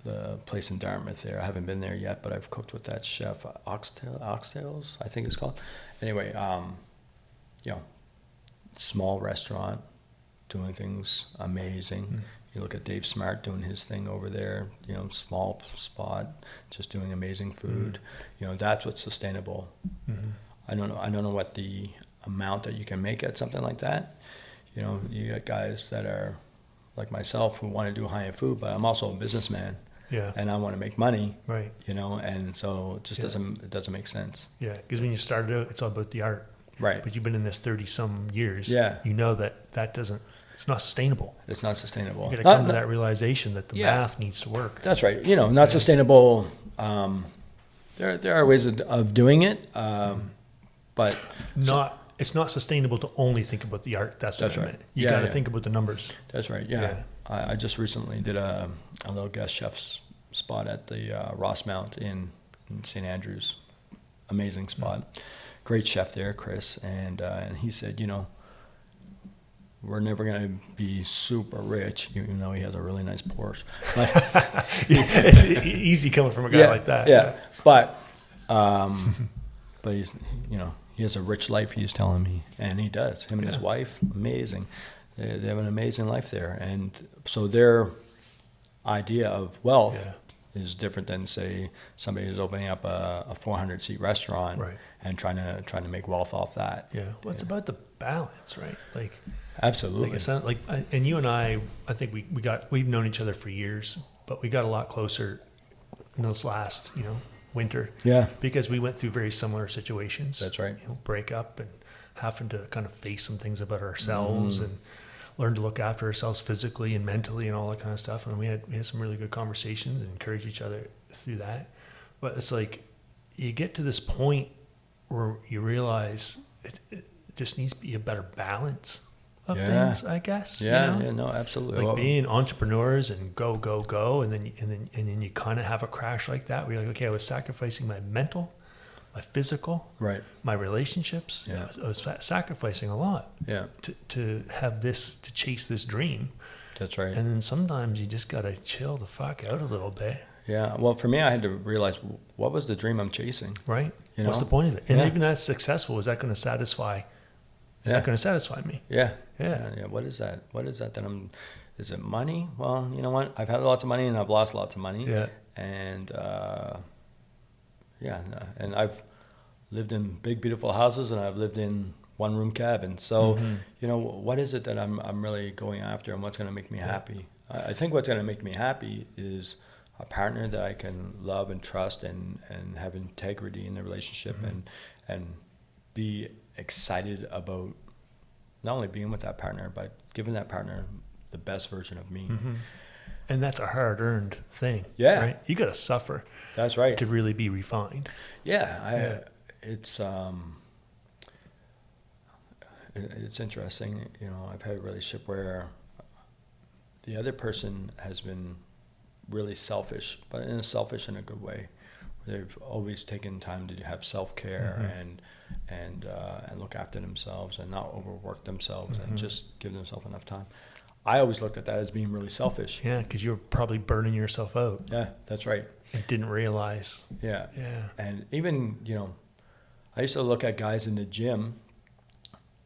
the place in Dartmouth there, I haven't been there yet, but I've cooked with that chef, Oxtails, I think it's called. Anyway, you know, small restaurant, doing things amazing. You look at Dave Smart doing his thing over there, you know, small spot, just doing amazing food. You know, that's what's sustainable. I don't know what the amount that you can make at something like that. You know, you got guys that are like myself who want to do high-end food, but I'm also a businessman. Yeah. And I want to make money. Right. You know, and so it just doesn't make sense. Yeah, because when you started out, it's all about the art. Right. But you've been in this 30-some years. Yeah. You know that doesn't. It's not sustainable. It's not sustainable. You got to come to that realization that the math needs to work. That's right. You know, not sustainable. There are ways of doing it, but it's not sustainable to only think about the art. That's what I meant. You got to think about the numbers. That's right. Yeah. I just recently did a little guest chef's spot at the Rossmount in St. Andrews. Amazing spot. Great chef there, Chris, and he said, you know, we're never going to be super rich, even though he has a really nice Porsche. But it's easy coming from a guy like that. Yeah, but he's, you know, he has a rich life, he's telling me, and he does. Him and his wife, amazing. They have an amazing life there, and so their idea of wealth is different than, say, somebody who's opening up a 400-seat restaurant and trying to make wealth off that. Yeah, well, it's about the balance, right? Like, absolutely. Like and you and I think we've known each other for years, but we got a lot closer in this last, you know, winter. Yeah. Because we went through very similar situations. That's right. You know, break up and having to kind of face some things about ourselves and learn to look after ourselves physically and mentally and all that kind of stuff. And we had some really good conversations and encouraged each other through that. But it's like you get to this point where you realize it just needs to be a better balance of things, I guess. Yeah, you know? yeah, no, absolutely. Like being entrepreneurs and go, and then you kind of have a crash like that where you're like, okay, I was sacrificing my mental, my physical, my relationships. Yeah. I was sacrificing a lot. Yeah. To have this, to chase this dream. That's right. And then sometimes you just gotta chill the fuck out a little bit. Yeah. Well, for me, I had to realize, what was the dream I'm chasing? Right. You know? What's the point of it? And even that's successful, is that going to satisfy? Is that going to satisfy me? Yeah. What is that? Is it money? Well, you know what? I've had lots of money and I've lost lots of money. Yeah. And and I've lived in big, beautiful houses and I've lived in one-room cabins. So, you know, what is it that I'm really going after and what's going to make me happy? I think what's going to make me happy is a partner that I can love and trust and have integrity in the relationship and be excited about not only being with that partner, but giving that partner the best version of me. And that's a hard-earned thing. Yeah. Right? You got to suffer. That's right. To really be refined. Yeah. It's interesting. You know, I've had a relationship where the other person has been really selfish, but selfish in a good way. They've always taken time to have self-care and look after themselves and not overwork themselves and just give themselves enough time. I always looked at that as being really selfish. Yeah, because you're probably burning yourself out. Yeah, that's right. And didn't realize. Yeah. Yeah. And even, I used to look at guys in the gym,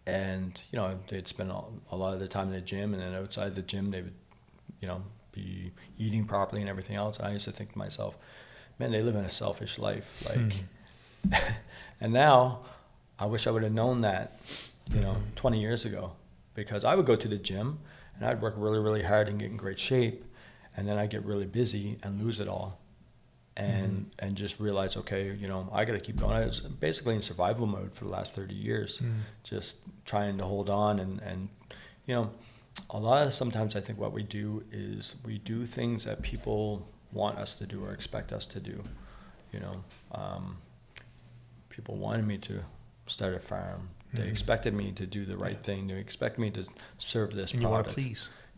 and, they'd spend a lot of their time in the gym, and then outside the gym they would, be eating properly and everything else. And I used to think to myself, man, they live in a selfish life. Like, and now I wish I would have known that, 20 years ago, because I would go to the gym and I'd work really, really hard and get in great shape. And then I'd get really busy and lose it all. And just realize, okay, I got to keep going. I was basically in survival mode for the last 30 years, just trying to hold on. And sometimes I think what we do is we do things that people want us to do or expect us to do. People wanted me to start a farm. They expected me to do the right thing. They expect me to serve this and product.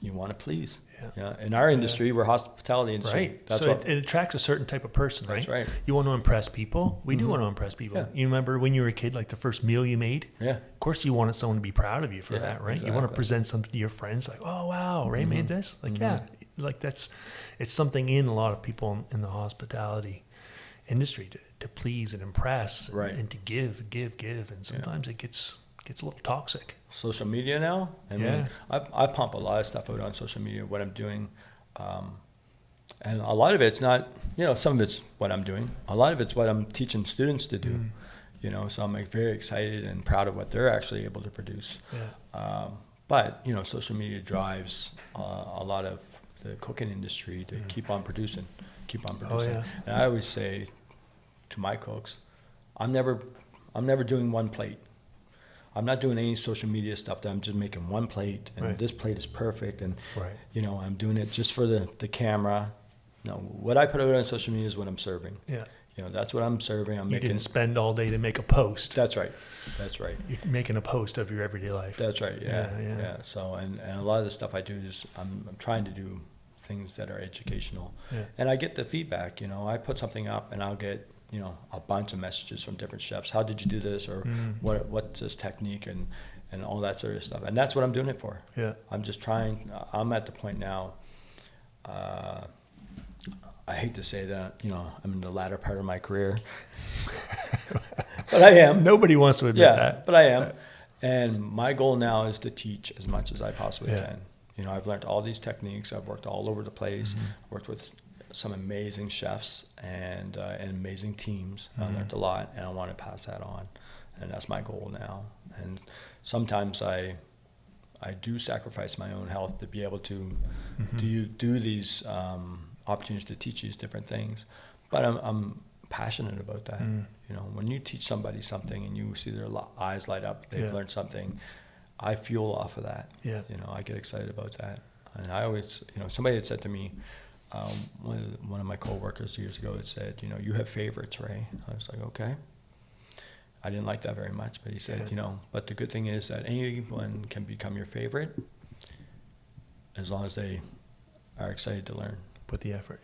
You want to please. Yeah. In our industry, we're hospitality industry. Right. That's so it attracts a certain type of person, right? That's right. You want to impress people. We do want to impress people. Yeah. You remember when you were a kid, like the first meal you made? Yeah. Of course you wanted someone to be proud of you for that, right? Exactly. You want to present something to your friends like, oh, wow, Ray made this? Like, like it's something in a lot of people in the hospitality industry to please and impress and to give. And sometimes it gets a little toxic. Social media now, I pump a lot of stuff out on social media, what I'm doing, and a lot of it's not, some of it's what I'm doing, a lot of it's what I'm teaching students to do, so I'm very excited and proud of what they're actually able to produce. But social media drives a lot of the cooking industry to keep on producing. And I always say to my cooks, I'm never doing one plate. I'm not doing any social media stuff. That I'm just making one plate, and this plate is perfect, and I'm doing it just for the camera. No, what I put out on social media is what I'm serving. Yeah, that's what I'm serving. You didn't spend all day to make a post. That's right. You're making a post of your everyday life. That's right. Yeah. So and a lot of the stuff I do is I'm trying to do things that are educational, and I get the feedback. I put something up, and I'll get a bunch of messages from different chefs. How did you do this? Or what's this technique and all that sort of stuff. And that's what I'm doing it for. Yeah. I'm just trying. I'm at the point now. I hate to say that, I'm in the latter part of my career, but I am. Nobody wants to admit that. But I am. And my goal now is to teach as much as I possibly can. I've learned all these techniques. I've worked all over the place. Worked with some amazing chefs and amazing teams. I learned a lot, and I want to pass that on, and that's my goal now. And sometimes I do sacrifice my own health to be able to do these opportunities to teach these different things, but I'm passionate about that. When you teach somebody something and you see their eyes light up, they've learned something, I fuel off of that. I get excited about that. And I always, somebody had said to me, one of my coworkers years ago had said, you have favorites, Ray. I was like, okay. I didn't like that very much, but he said, but the good thing is that anyone can become your favorite as long as they are excited to learn. Put the effort.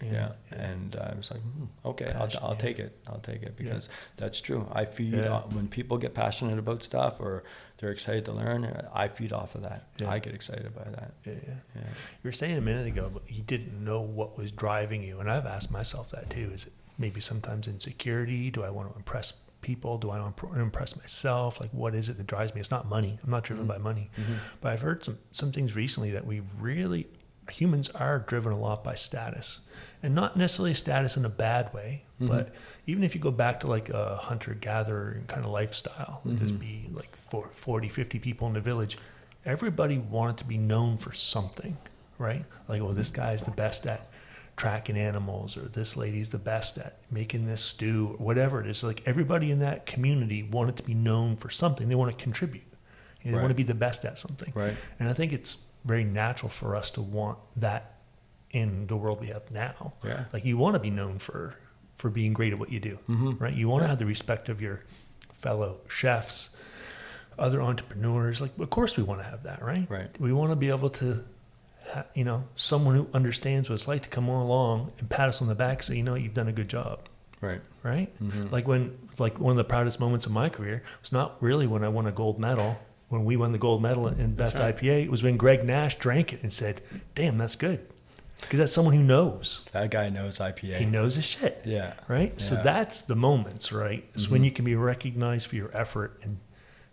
And I was like, okay, I'll take it. I'll take it because that's true. I feed when people get passionate about stuff or they're excited to learn, I feed off of that. I get excited by that. You were saying a minute ago, but you didn't know what was driving you. And I've asked myself that too. Is it maybe sometimes insecurity? Do I want to impress people? Do I want to impress myself? Like, what is it that drives me? It's not money. I'm not driven by money. But I've heard some things recently that humans are driven a lot by status, and not necessarily status in a bad way, but even if you go back to like a hunter-gatherer kind of lifestyle, there'd be like 40, 50 people in the village, everybody wanted to be known for something, right? Like, oh, this guy's the best at tracking animals, or this lady's the best at making this stew, or whatever it is. Like, everybody in that community wanted to be known for something. They want to contribute. They want to be the best at something. Right. And I think it's very natural for us to want that in the world we have now. Like, you want to be known for being great at what you do, right? You want to have the respect of your fellow chefs, other entrepreneurs. Like, of course we want to have that, right? We want to be able to someone who understands what it's like to come along and pat us on the back, so you've done a good job. Right. Right. Mm-hmm. Like one of the proudest moments of my career was not really when I won a gold medal. When we won the gold medal in Best IPA, it was when Greg Nash drank it and said, "Damn, that's good," because that's someone who knows. That guy knows IPA. He knows his shit. Yeah. Right. Yeah. So that's the moments, right? It's when you can be recognized for your effort, and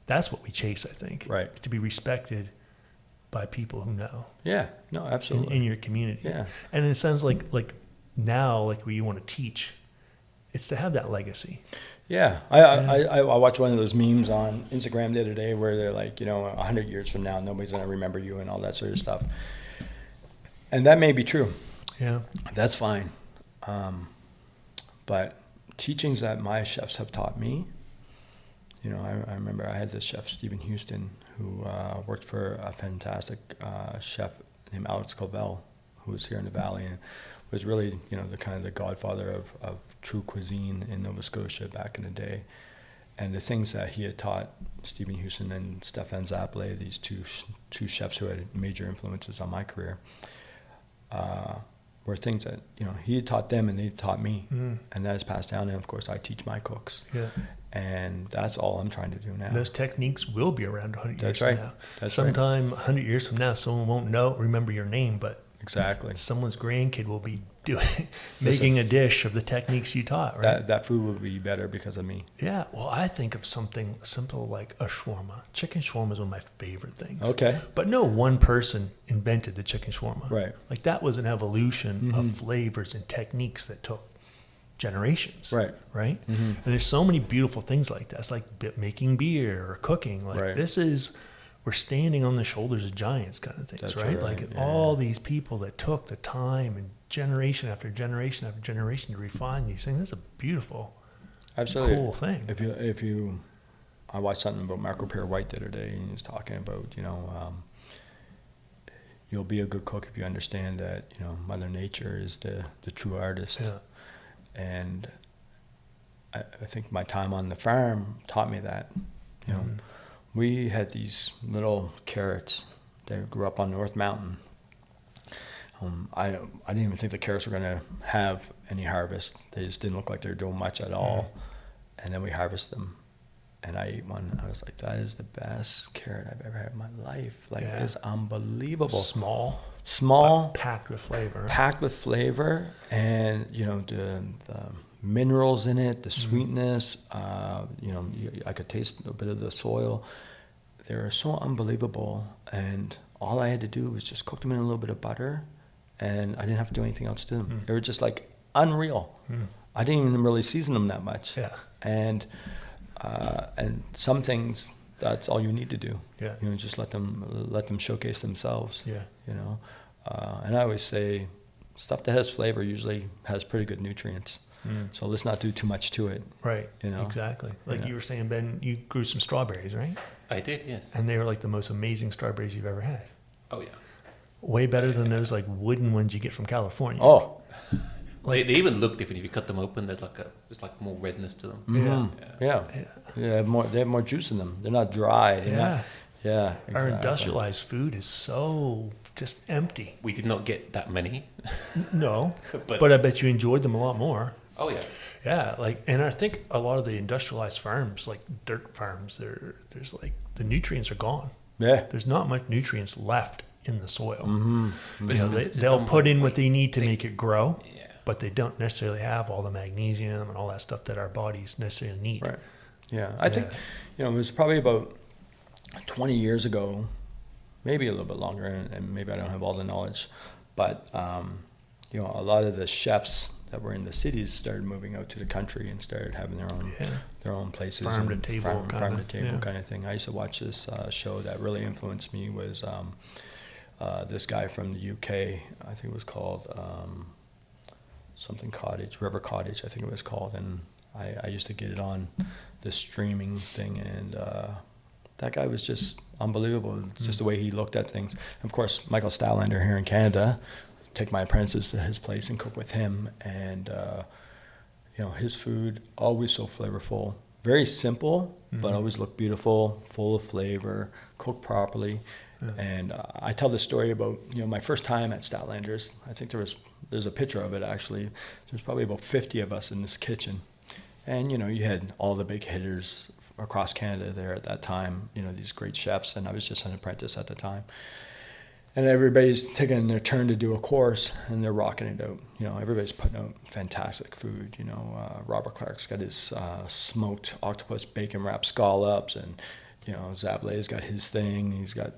that's what we chase, I think. Right. To be respected by people who know. Yeah. No, absolutely. In your community. Yeah. And it sounds like now, like where you want to teach, it's to have that legacy. Yeah. I watched one of those memes on Instagram the other day where they're like, 100 years from now, nobody's going to remember you and all that sort of stuff. And that may be true. Yeah. That's fine. But teachings that my chefs have taught me, I remember I had this chef, Stephen Houston, who worked for a fantastic chef named Alex Covell, who was here in the Valley and was really, the kind of the godfather of true cuisine in Nova Scotia back in the day. And the things that he had taught Stephen Houston and Stéphane Zapplet, these two chefs who had major influences on my career, were things that, he had taught them and they taught me. Mm. And that is passed down. And of course, I teach my cooks. Yeah. And that's all I'm trying to do now. Those techniques will be around 100 years right. from now. That's Sometime 100 years from now, someone won't remember your name, but exactly, someone's grandkid will be making a dish of the techniques you taught, right? That food will be better because of me. Yeah. Well, I think of something simple like a shawarma. Chicken shawarma is one of my favorite things. Okay. But no one person invented the chicken shawarma. Right. Like that was an evolution of flavors and techniques that took generations. Right. Right. Mm-hmm. And there's so many beautiful things like that. It's like making beer or cooking. Like this is, we're standing on the shoulders of giants kind of things. That's right. Like all these people that took the time and generation after generation after generation to refine these things. That's a beautiful, absolutely cool thing. If you, I watched something about Marco Pierre White the other day, and he was talking about, you'll be a good cook if you understand that, Mother Nature is the true artist. Yeah. And I think my time on the farm taught me that, we had these little carrots that grew up on North Mountain. I didn't even think the carrots were going to have any harvest. They just didn't look like they were doing much at all. And then we harvested them. And I ate one. I was like, that is the best carrot I've ever had in my life. Like, it's unbelievable. Small. But packed with flavor. And, the minerals in it, the sweetness, I could taste a bit of the soil. They were so unbelievable. And all I had to do was just cook them in a little bit of butter, and I didn't have to do anything else to them. They were just like unreal. I didn't even really season them that much. Yeah. And some things, that's all you need to do. Yeah. Just let them showcase themselves. Yeah. And I always say, stuff that has flavor usually has pretty good nutrients. So let's not do too much to it. Right. Exactly. Like you were saying, Ben, you grew some strawberries, right? I did, yes. And they were like the most amazing strawberries you've ever had. Oh, yeah. Way better than those like wooden ones you get from California. Oh. Like, they even look different if you cut them open. There's like more redness to them. Mm-hmm. Yeah. They have more juice in them. They're not dry. Exactly. Our industrialized food is so just empty. We did not get that many. No, but I bet you enjoyed them a lot more. Oh yeah. Yeah, and I think a lot of the industrialized farms, like dirt farms, there's like the nutrients are gone. Yeah. There's not much nutrients left in the soil. Mm-hmm. But they'll put in what they need to make it grow, but they don't necessarily have all the magnesium and all that stuff that our bodies necessarily need. Right. Yeah. I think, it was probably about 20 years ago, maybe a little bit longer, and maybe I don't have all the knowledge, but, a lot of the chefs that were in the cities started moving out to the country and started having their own places, farm to table kind of thing. I used to watch this show that really influenced me. Was this guy from the UK? I think it was called something Cottage, River Cottage, I think it was called. And I used to get it on the streaming thing, and that guy was just unbelievable. Just the way he looked at things. And of course, Michael Statlander here in Canada. Take my apprentices to his place and cook with him, and his food always so flavorful, very simple, but always looked beautiful, full of flavor, cooked properly, And I tell this story about, my first time at Statlanders. I think there's a picture of it, actually. There's probably about 50 of us in this kitchen. And, you had all the big hitters across Canada there at that time, these great chefs. And I was just an apprentice at the time. And everybody's taking their turn to do a course, and they're rocking it out. Everybody's putting out fantastic food. Robert Clark's got his smoked octopus bacon wrapped scallops, and Zablet's got his thing. He's got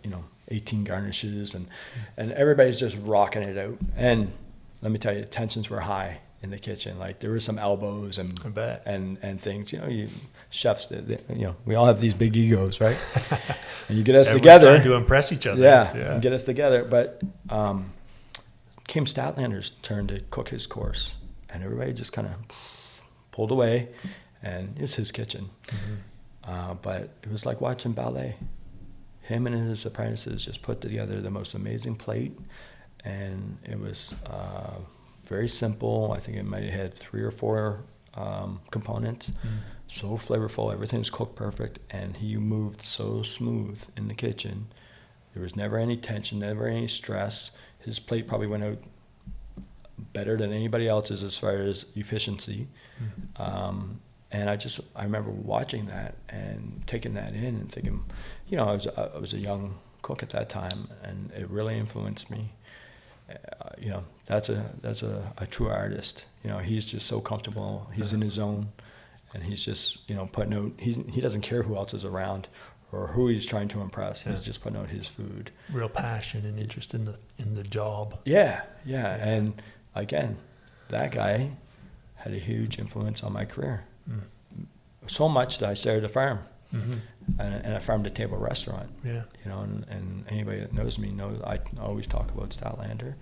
18 garnishes, and everybody's just rocking it out. And let me tell you, tensions were high in the kitchen. Like, there were some elbows and things. Chefs, we all have these big egos, right? And you get us together, trying to impress each other. And get us together. But came Statlander's turn to cook his course, and everybody just kind of pulled away, and it's his kitchen. But it was like watching ballet. Him and his apprentices just put together the most amazing plate, and it was very simple. I think it might have had 3 or 4 components. So flavorful, everything's cooked perfect, and he moved so smooth in the kitchen. There was never any tension, never any stress. His plate probably went out better than anybody else's as far as efficiency. And I remember watching that and taking that in and thinking, I was a young cook at that time, and it really influenced me. That's a true artist. He's just so comfortable. He's in his zone, and he's just putting out. He doesn't care who else is around or who he's trying to impress. He's just putting out his food. Real passion and interest in the job. Yeah. And again, that guy had a huge influence on my career. So much that I started a farm. And a farm-to-table restaurant. And anybody that knows me knows I always talk about Statlander.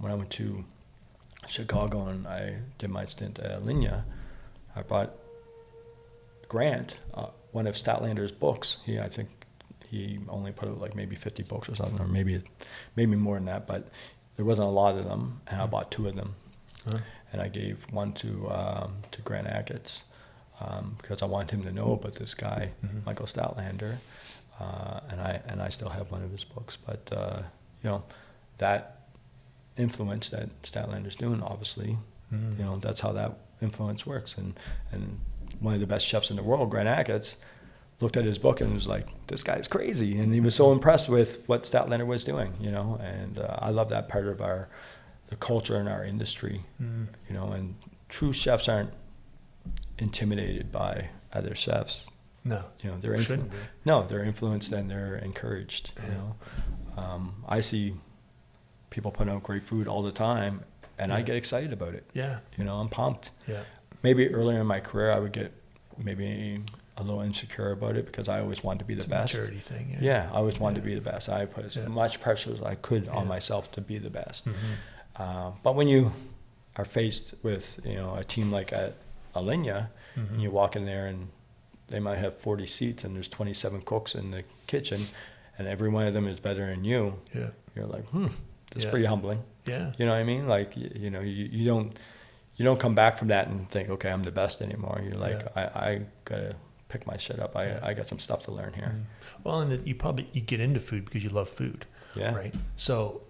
When I went to Chicago and I did my stint at Linya, I brought Grant one of Statlander's books. I think he only put out like maybe 50 books or something, or maybe more than that, but there wasn't a lot of them, and I bought 2 of them. And I gave one to Grant Achatz. Because I want him to know about this guy, Michael Statlander, and I still have one of his books. But that influence that Statlander's doing, obviously, that's how that influence works. And one of the best chefs in the world, Grant Achatz, looked at his book and was like, "This guy's crazy," and he was so impressed with what Statlander was doing. And I love that part of the culture in our industry. And true chefs aren't intimidated by other chefs. No, they're they're influenced and they're encouraged. I see people putting out great food all the time, and I get excited about it. I'm pumped. Maybe earlier in my career I would get maybe a little insecure about it because I always wanted to be the best. Maturity thing. I always wanted to be the best. I put as much pressure as I could on myself to be the best. But when you are faced with a team like Linya, and you walk in there and they might have 40 seats and there's 27 cooks in the kitchen, and every one of them is better than you. You're like, that's pretty humbling. You know what I mean? Like, you don't come back from that and think, okay, I'm the best anymore. You're like, I gotta pick my shit up. I got some stuff to learn here. Well, and you get into food because you love food. Right. So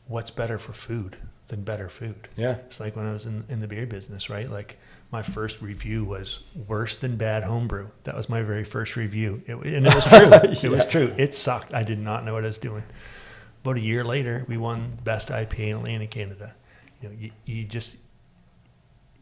what's better for food than better food? It's like when I was in the beer business, right? Like, my first review was worse than bad homebrew. That was my very first review. And it was true. It was true. It sucked. I did not know what I was doing. About a year later, we won Best IPA in Atlantic Canada.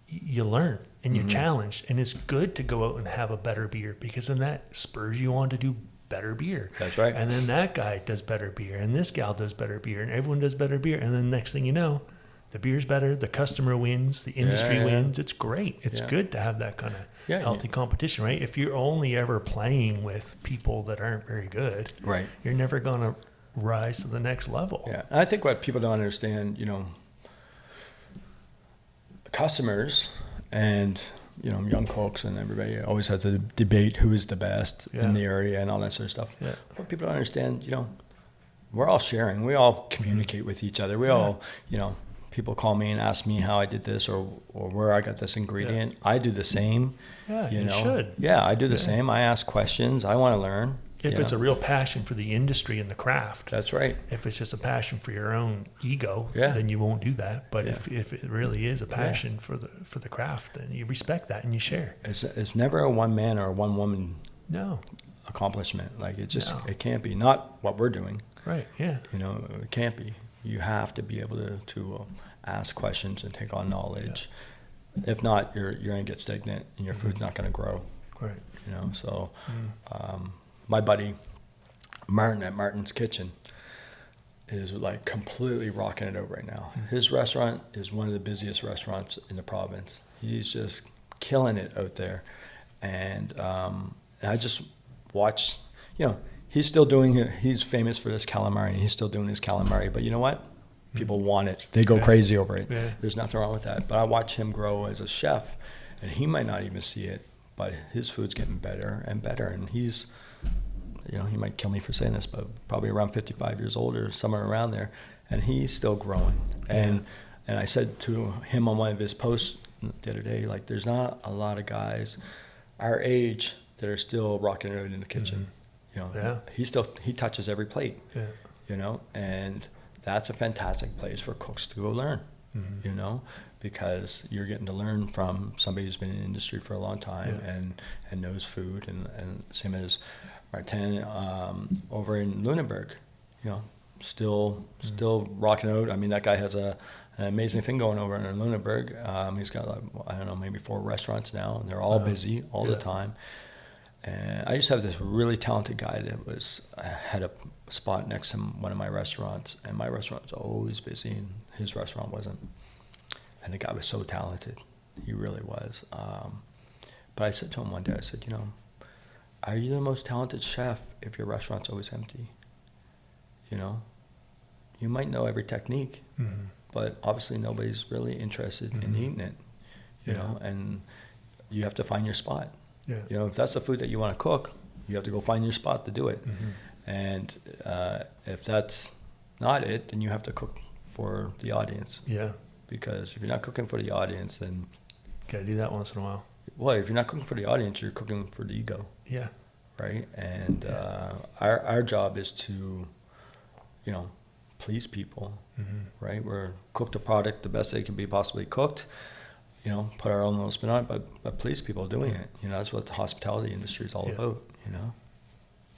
You learn and you're challenged. And it's good to go out and have a better beer, because then that spurs you on to do better beer. That's right. And then that guy does better beer, and this gal does better beer, and everyone does better beer. And then next thing you know, the beer's better, the customer wins, the industry wins. It's great. It's good to have that kind of healthy competition, right? If you're only ever playing with people that aren't very good, you're never going to rise to the next level. And I think what people don't understand, customers and young cooks and everybody always has a debate who is the best in the area and all that sort of stuff. What people don't understand, we're all sharing. We all communicate with each other. We all, people call me and ask me how I did this or where I got this ingredient. I do the same. You should. I do the same. I ask questions. I want to learn. If it's a real passion for the industry and the craft. That's right. If it's just a passion for your own ego, Yeah. then you won't do that. But Yeah. if it really is a passion for the craft, then you respect that and you share. It's never a one man or a one woman No. accomplishment. Like it just No. it can't be. Not what we're doing. Right. Yeah. You know, it can't be. You have to be able to ask questions and take on knowledge. If not, you're going to get stagnant and your food's not going to grow. Right. You know, so my buddy Martin at Martin's Kitchen is like completely rocking it out right now. His restaurant is one of the busiest restaurants in the province. He's just killing it out there, and I just watch. You know, he's still doing it. He's famous for this calamari, and he's still doing his calamari. But you know what? People want it. They go crazy over it. Yeah. There's nothing wrong with that. But I watch him grow as a chef, and he might not even see it, but his food's getting better and better. And he's, you know, he might kill me for saying this, but probably around 55 years old or somewhere around there, and he's still growing. And I said to him on one of his posts the other day, like, there's not a lot of guys our age that are still rocking it out in the kitchen. You know, he touches every plate. Yeah. You know, and that's a fantastic place for cooks to go learn, you know, because you're getting to learn from somebody who's been in the industry for a long time and knows food, and same as Martin over in Lunenburg, you know, still rocking out. I mean, that guy has an amazing thing going over in Lunenburg. He's got, like, I don't know, maybe 4 restaurants now, and they're all busy all the time. And I used to have this really talented guy that had a spot next to one of my restaurants, and my restaurant was always busy, and his restaurant wasn't. And the guy was so talented, he really was. But I said to him one day, I said, you know, are you the most talented chef if your restaurant's always empty? You know, you might know every technique, but obviously nobody's really interested in eating it. You know, and you have to find your spot. Yeah. You know, if that's the food that you want to cook, you have to go find your spot to do it. And if that's not it, then you have to cook for the audience. Yeah. Because if you're not cooking for the audience, then... Gotta do that once in a while. Well, if you're not cooking for the audience, you're cooking for the ego. Yeah. Right? And our job is to, you know, please people. Right? We're cook the product the best they can be possibly cooked. You know, put our own little spin on it, but please people doing it. You know, that's what the hospitality industry is all about, you know.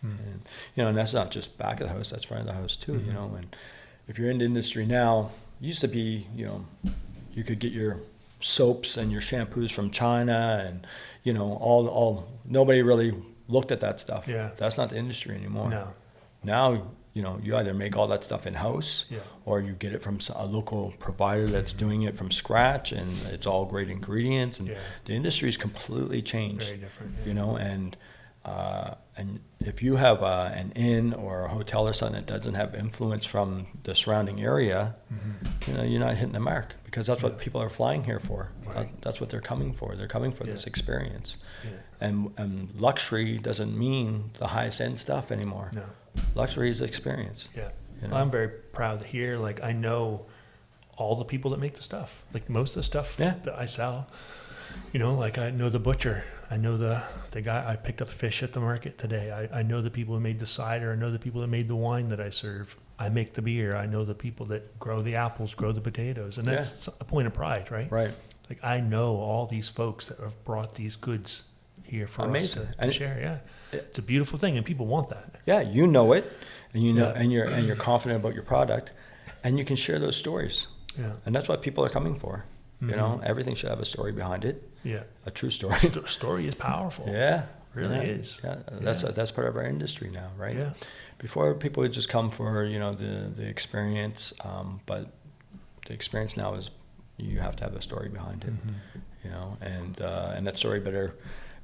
And, you know, and that's not just back of the house, that's front of the house too, you know. And if you're in the industry now, it used to be, you know, you could get your soaps and your shampoos from China, and, you know, all nobody really looked at that stuff. Yeah. That's not the industry anymore. No. Now, you know, you either make all that stuff in-house or you get it from a local provider that's doing it from scratch, and it's all great ingredients. And the industry's completely changed. Very different. You know, and if you have an inn or a hotel or something that doesn't have influence from the surrounding area, you know, you're not hitting the mark, because that's what people are flying here for. Right. That's what they're coming for. They're coming for this experience. Yeah. And luxury doesn't mean the highest end stuff anymore. No. Luxury is experience. Yeah. You know? I'm very proud here. Like, I know all the people that make the stuff. Like, most of the stuff that I sell, you know, like, I know the butcher. I know the guy. I picked up fish at the market today. I know the people who made the cider. I know the people that made the wine that I serve. I make the beer. I know the people that grow the apples, grow the potatoes. And that's a point of pride, right? Right. Like, I know all these folks that have brought these goods here for us to share. Yeah. It's a beautiful thing, and people want that. Yeah, you know it, and you know, and you're confident about your product, and you can share those stories. Yeah. And that's what people are coming for. You know, everything should have a story behind it. Yeah. A true story. Story is powerful. Yeah. Really is. Yeah. That's part of our industry now, right? Yeah. Before, people would just come for, you know, the experience, but the experience now is you have to have a story behind it. You know, and that story better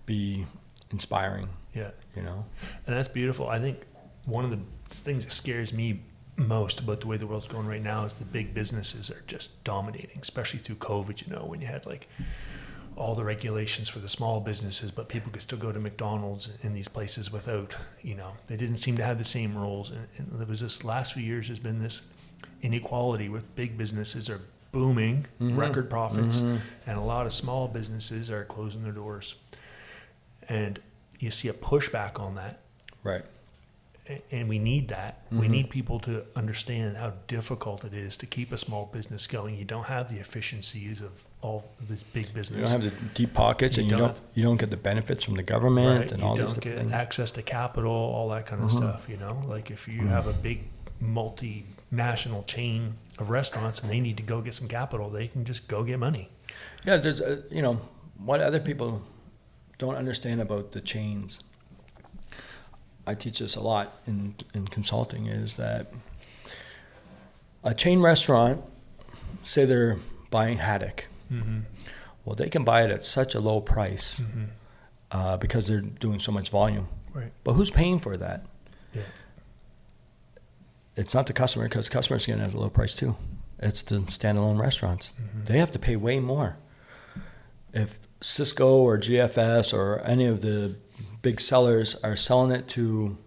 be inspiring. Yeah. You know? And that's beautiful. I think one of the things that scares me most about the way the world's going right now is the big businesses are just dominating, especially through COVID, you know, when you had like all the regulations for the small businesses, but people could still go to McDonald's in these places without, you know, they didn't seem to have the same rules. And there was this last few years, there's been this inequality with big businesses are booming, record profits, and a lot of small businesses are closing their doors. And you see a pushback on that. Right. And we need that. We need people to understand how difficult it is to keep a small business going. You don't have the efficiencies of all of this big business. You don't have the deep pockets, and you don't get the benefits from the government, right. and you all these don't different get things. access to capital, all that kind of stuff. You know, like if you have a big multinational chain of restaurants and they need to go get some capital, they can just go get money. Yeah, there's what other people don't understand about the chains. I teach this a lot in consulting, is that a chain restaurant, say they're buying haddock, well, they can buy it at such a low price because they're doing so much volume. Right. But who's paying for that? Yeah. It's not the customer, because customers getting it at a low price too. It's the standalone restaurants. They have to pay way more. If Cisco or GFS or any of the big sellers are selling it to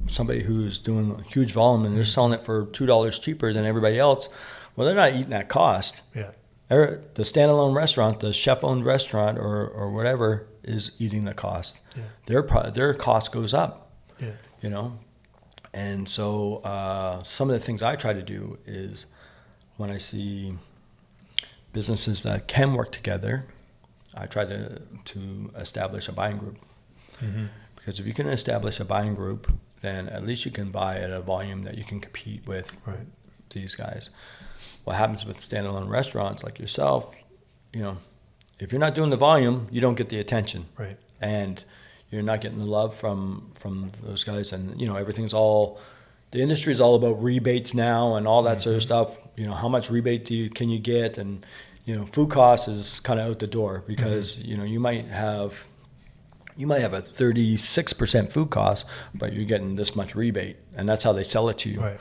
somebody who's doing huge volume and they're selling it for $2 cheaper than everybody else, well, they're not eating that cost. Yeah. The standalone restaurant, the chef-owned restaurant or whatever is eating the cost. Yeah. Their cost goes up. Yeah. You know? And so some of the things I try to do is when I see businesses that can work together, I try to establish a buying group. Because if you can establish a buying group, then at least you can buy at a volume that you can compete with these guys. What happens with standalone restaurants like yourself, if you're not doing the volume, you don't get the attention. Right. And you're not getting the love from those guys. And, everything's all, the industry is all about rebates now and all that sort of stuff. How much rebate can you get? And, food costs is kind of out the door because, you might have a 36% food cost, but you're getting this much rebate, and that's how they sell it to you. Right.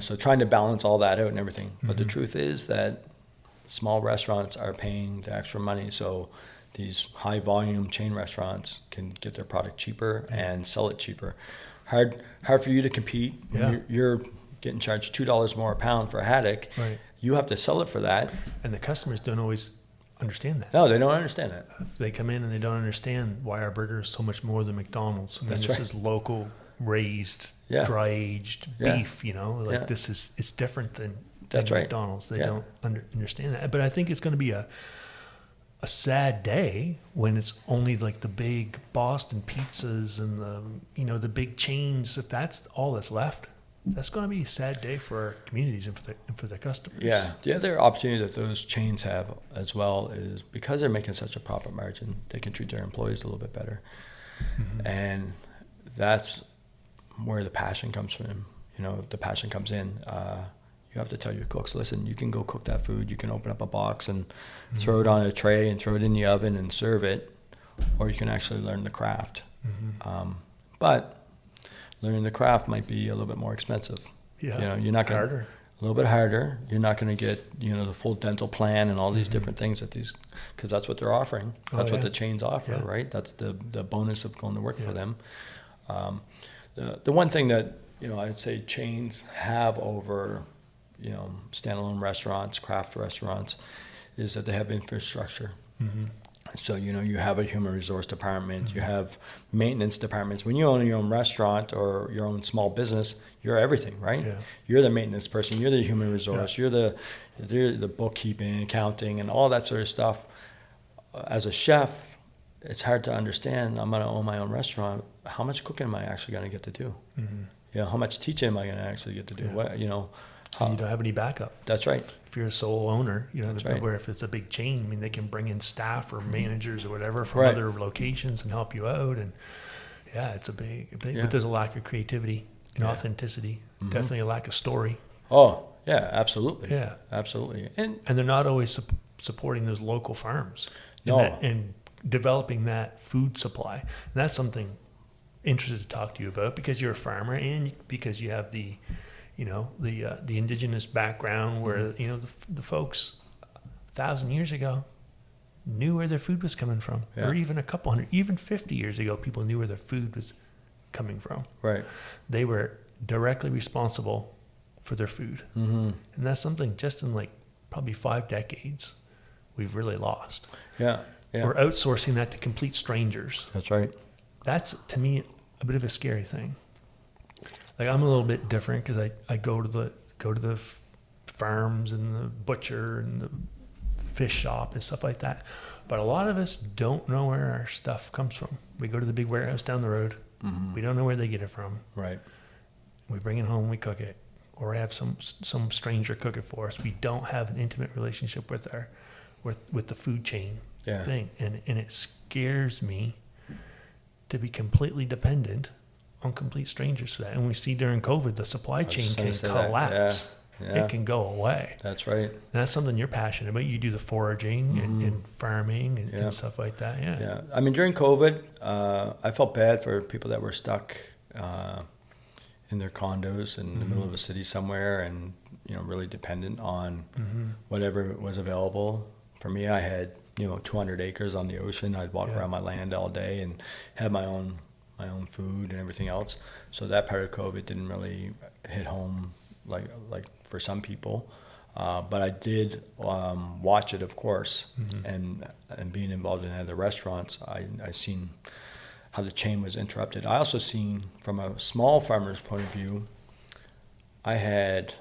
So trying to balance all that out and everything. But the truth is that small restaurants are paying the extra money, so these high volume chain restaurants can get their product cheaper and sell it cheaper. Hard for you to compete. When you're getting charged $2 more a pound for a haddock. Right. You have to sell it for that. And the customers don't always understand that. No, they don't understand that. They come in and they don't understand why our burger is so much more than McDonald's. I mean, That's this right. is local, raised, dry aged beef. This is, it's different than That's right. McDonald's. They don't understand that. But I think it's going to be a sad day when it's only like the big Boston pizzas and the big chains. If that's all that's left, that's going to be a sad day for our communities and for the customers. Yeah. The other opportunity that those chains have as well is because they're making such a profit margin, they can treat their employees a little bit better. And that's where the passion comes from. The passion comes in. You have to tell your cooks, listen, you can go cook that food. You can open up a box and throw it on a tray and throw it in the oven and serve it, or you can actually learn the craft. But learning the craft might be a little bit more expensive. Yeah, you're not going harder. A little bit harder. You're not going to get the full dental plan and all these different things because that's what they're offering. That's what the chains offer, right? That's the bonus of going to work for them. The one thing that I'd say chains have over standalone restaurants, craft restaurants, is that they have infrastructure. So, you have a human resource department, you have maintenance departments. When you own your own restaurant or your own small business, you're everything, right? Yeah. You're the maintenance person, you're the human resource, you're the bookkeeping and accounting and all that sort of stuff. As a chef, it's hard to understand, I'm going to own my own restaurant. How much cooking am I actually going to get to do? How much teaching am I going to actually get to do? What, you don't have any backup. That's right. If you're a sole owner, right. Where if it's a big chain, I mean, they can bring in staff or managers or whatever from other locations and help you out. And it's a big, but there's a lack of creativity and authenticity. Definitely a lack of story. Oh, yeah, absolutely. Yeah, absolutely. And they're not always supporting those local farms. No. And developing that food supply. And that's something interested to talk to you about because you're a farmer and because you have the indigenous background where the folks 1,000 years ago knew where their food was coming from, or even a couple hundred, even 50 years ago, people knew where their food was coming from. Right. They were directly responsible for their food, and that's something just in probably 5 decades we've really lost. Yeah. We're outsourcing that to complete strangers. That's right. That's, to me, a bit of a scary thing. Like I'm a little bit different because I go to the farms and the butcher and the fish shop and stuff like that. But a lot of us don't know where our stuff comes from. We go to the big warehouse down the road. Mm-hmm. We don't know where they get it from. Right. We bring it home, we cook it, or have some stranger cook it for us. We don't have an intimate relationship with the food chain thing, and it scares me to be completely dependent on complete strangers for that. And we see during COVID, the supply chain can collapse. Yeah. It can go away. That's right. And that's something you're passionate about. You do the foraging and farming and stuff like that. Yeah. Yeah. I mean, during COVID, I felt bad for people that were stuck in their condos in the middle of a city somewhere, and really dependent on whatever was available. For me, I had 200 acres on the ocean. I'd walk around my land all day and have my own food and everything else. So that part of COVID didn't really hit home like for some people, but I did watch it, of course, and being involved in other restaurants, I seen how the chain was interrupted. I also seen from a small farmer's point of view, I had,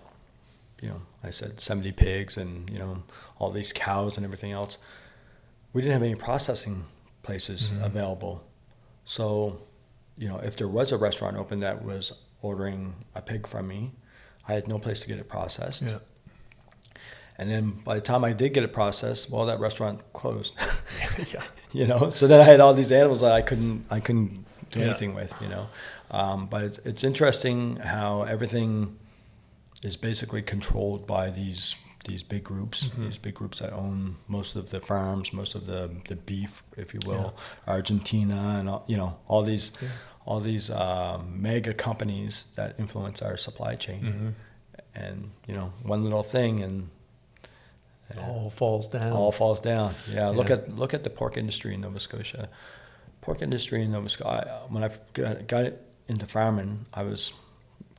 I said 70 pigs and all these cows and everything else. We didn't have any processing places available, so if there was a restaurant open that was ordering a pig from me, I had no place to get it processed. Yeah. And then by the time I did get it processed, well, that restaurant closed. So then I had all these animals that I couldn't do anything with. But it's interesting how everything is basically controlled by these big groups, these big groups that own most of the farms, most of the beef, if you will, Argentina, and all these. All these mega companies that influence our supply chain, and one little thing and all falls down. All falls down. Yeah. Look at the pork industry in Nova Scotia. Pork industry in Nova Scotia. When I got into farming, I was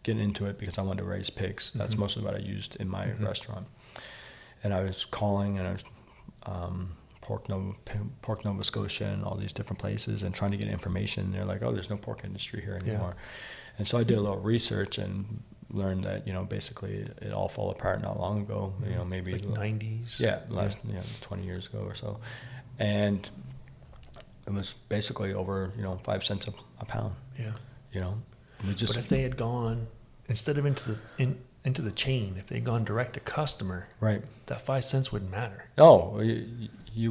getting into it because I wanted to raise pigs. That's mostly what I used in my restaurant. And I was calling and I was. Pork Nova Scotia and all these different places and trying to get information. They're like, oh, there's no pork industry here anymore. And so I did a little research and learned that basically it all fell apart not long ago. Maybe like 90s. Last 20 years ago or so, and it was basically over 5 cents a pound. But if they had gone instead of into the chain, if they'd gone direct to customer, right, that 5 cents wouldn't matter. No, you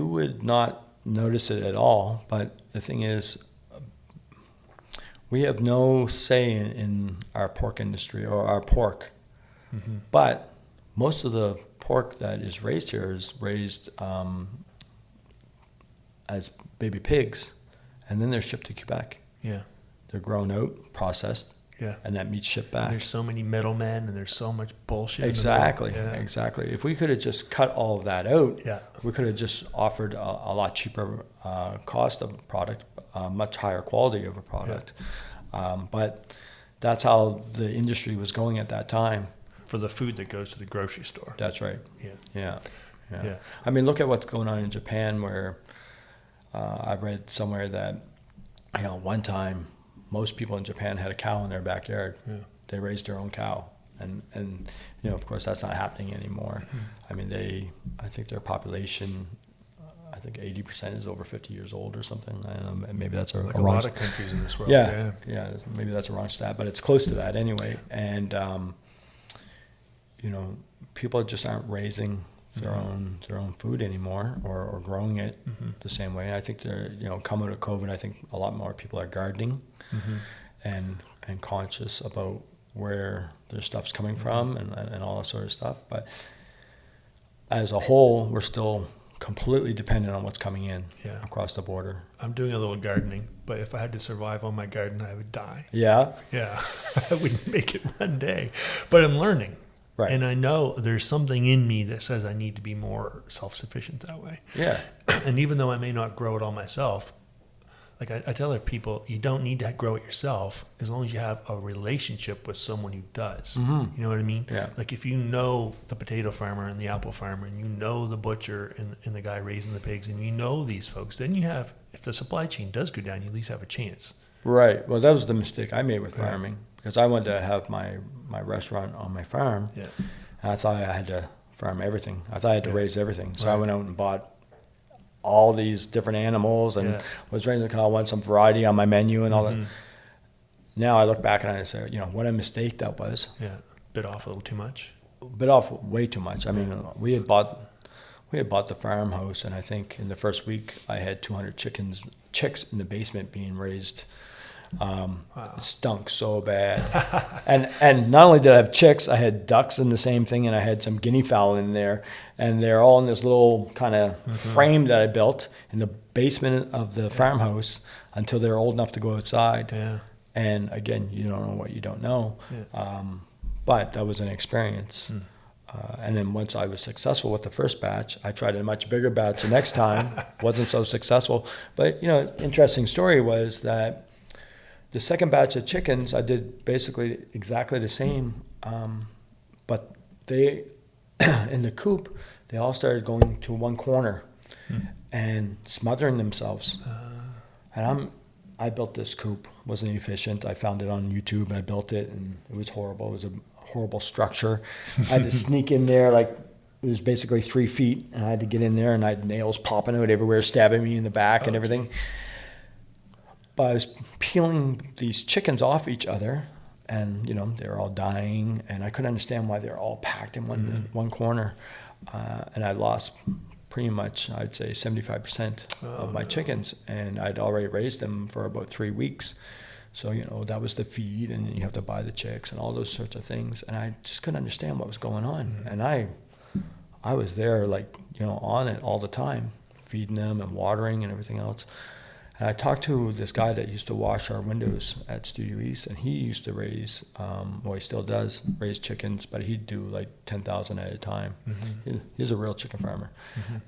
would not notice it at all. But the thing is, we have no say in our pork industry or our pork. But most of the pork that is raised here is raised as baby pigs, and then they're shipped to Quebec. Yeah, they're grown out, processed. Yeah, and that meat's shipped back. And there's so many middlemen, and there's so much bullshit. Exactly. If we could have just cut all of that out, we could have just offered a lot cheaper cost of a product, much higher quality of a product. But that's how the industry was going at that time. For the food that goes to the grocery store. That's right. Yeah. I mean, look at what's going on in Japan, where I read somewhere that one time, most people in Japan had a cow in their backyard. They raised their own cow, and of course that's not happening anymore. I mean, I think their population, I think 80% is over 50 years old or something. I don't know, maybe that's a wrong. A lot of countries in this world. Yeah, maybe that's a wrong stat, but it's close to that anyway. And people just aren't raising their own food anymore or growing it the same way. I think they're coming out of COVID, I think a lot more people are gardening and conscious about where their stuff's coming from and all that sort of stuff. But as a whole, we're still completely dependent on what's coming in across the border. I'm doing a little gardening, but if I had to survive on my garden, I would die. Yeah? Yeah. I wouldn't make it one day. But I'm learning. Right. And I know there's something in me that says I need to be more self-sufficient that way. Yeah. And even though I may not grow it all myself, like I tell other people, you don't need to grow it yourself as long as you have a relationship with someone who does. You know what I mean? Yeah. Like if you know the potato farmer and the apple farmer, and you know the butcher and the guy raising the pigs, and you know these folks, then you have, if the supply chain does go down, you at least have a chance. Right. Well, that was the mistake I made with farming, because I wanted to have my restaurant on my farm. Yeah. And I thought I had to farm everything. I thought I had to raise everything. So I Right. went out and bought all these different animals and was ready to want some variety on my menu and all that. Now I look back and I say, what a mistake that was. Yeah. Bit off a little too much. Bit off way too much. I mean, we had bought the farmhouse, and I think in the first week I had 200 chicks in the basement being raised. It stunk so bad. and not only did I have chicks, I had ducks in the same thing, and I had some guinea fowl in there, and they're all in this little kind of frame that I built in the basement of the farmhouse until they're old enough to go outside. Yeah. And again, you don't know what you don't know. Yeah. But that was an experience. And then once I was successful with the first batch, I tried a much bigger batch the next time. Wasn't so successful. But, interesting story was that the second batch of chickens, I did basically exactly the same. But they, in the coop, they all started going to one corner and smothering themselves. And I built this coop. Wasn't efficient. I found it on YouTube and I built it, and it was horrible. It was a horrible structure. I had to sneak in there, like it was basically 3 feet, and I had to get in there, and I had nails popping out everywhere, stabbing me in the back and everything. But I was peeling these chickens off each other, and they were all dying, and I couldn't understand why they were all packed in one corner. And I lost pretty much, I'd say 75% of my chickens, and I'd already raised them for about 3 weeks. So, that was the feed, and you have to buy the chicks and all those sorts of things. And I just couldn't understand what was going on. And I was there, on it all the time, feeding them and watering and everything else. And I talked to this guy that used to wash our windows at Studio East, and he used to raise, he still does, raise chickens, but he'd do like 10,000 at a time. He's a real chicken farmer.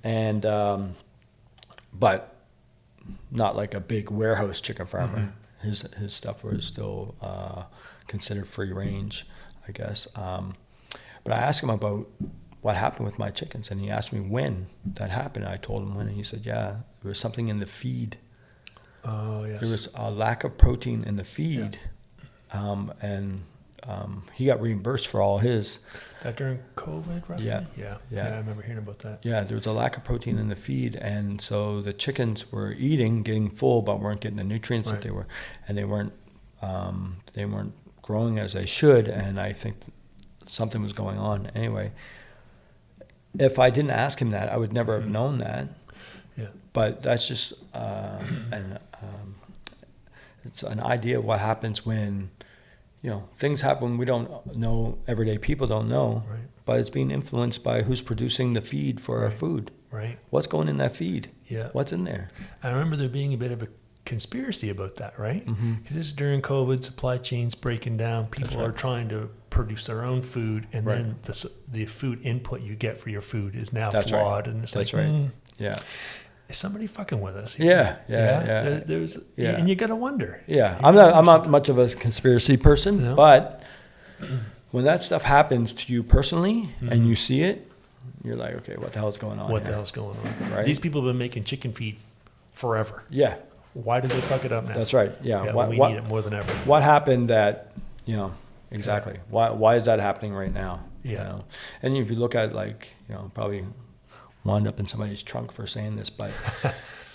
And, but not like a big warehouse chicken farmer. His stuff was still considered free range, I guess. But I asked him about what happened with my chickens, and he asked me when that happened. I told him when, and he said, there was something in the feed. Oh, yes. There was a lack of protein in the feed, and he got reimbursed for all his. That during COVID, roughly? Yeah. I remember hearing about that. Yeah, there was a lack of protein in the feed, and so the chickens were eating, getting full, but weren't getting the nutrients that they were, and they weren't growing as they should. And I think something was going on. Anyway, if I didn't ask him that, I would never have known that. Yeah. But that's just it's an idea of what happens when things happen we don't know, everyday people don't know, but it's being influenced by who's producing the feed for our food. Right. What's going in that feed? Yeah. What's in there? I remember there being a bit of a conspiracy about that, right? Because this is during COVID, supply chains breaking down. People are trying to produce their own food, and then the food input you get for your food is now flawed. And it's Yeah. Is somebody fucking with us? Yeah. There's and you gotta wonder. Yeah, I'm not much of a conspiracy person, but when that stuff happens to you personally and you see it, you're like, okay, what the hell's going on? What the hell's going on? Right? These people have been making chicken feed forever. Yeah. Why did they fuck it up now? That's right. Yeah. We need it more than ever. What happened that exactly? Why is that happening right now? Yeah. And if you look at probably wound up in somebody's trunk for saying this, but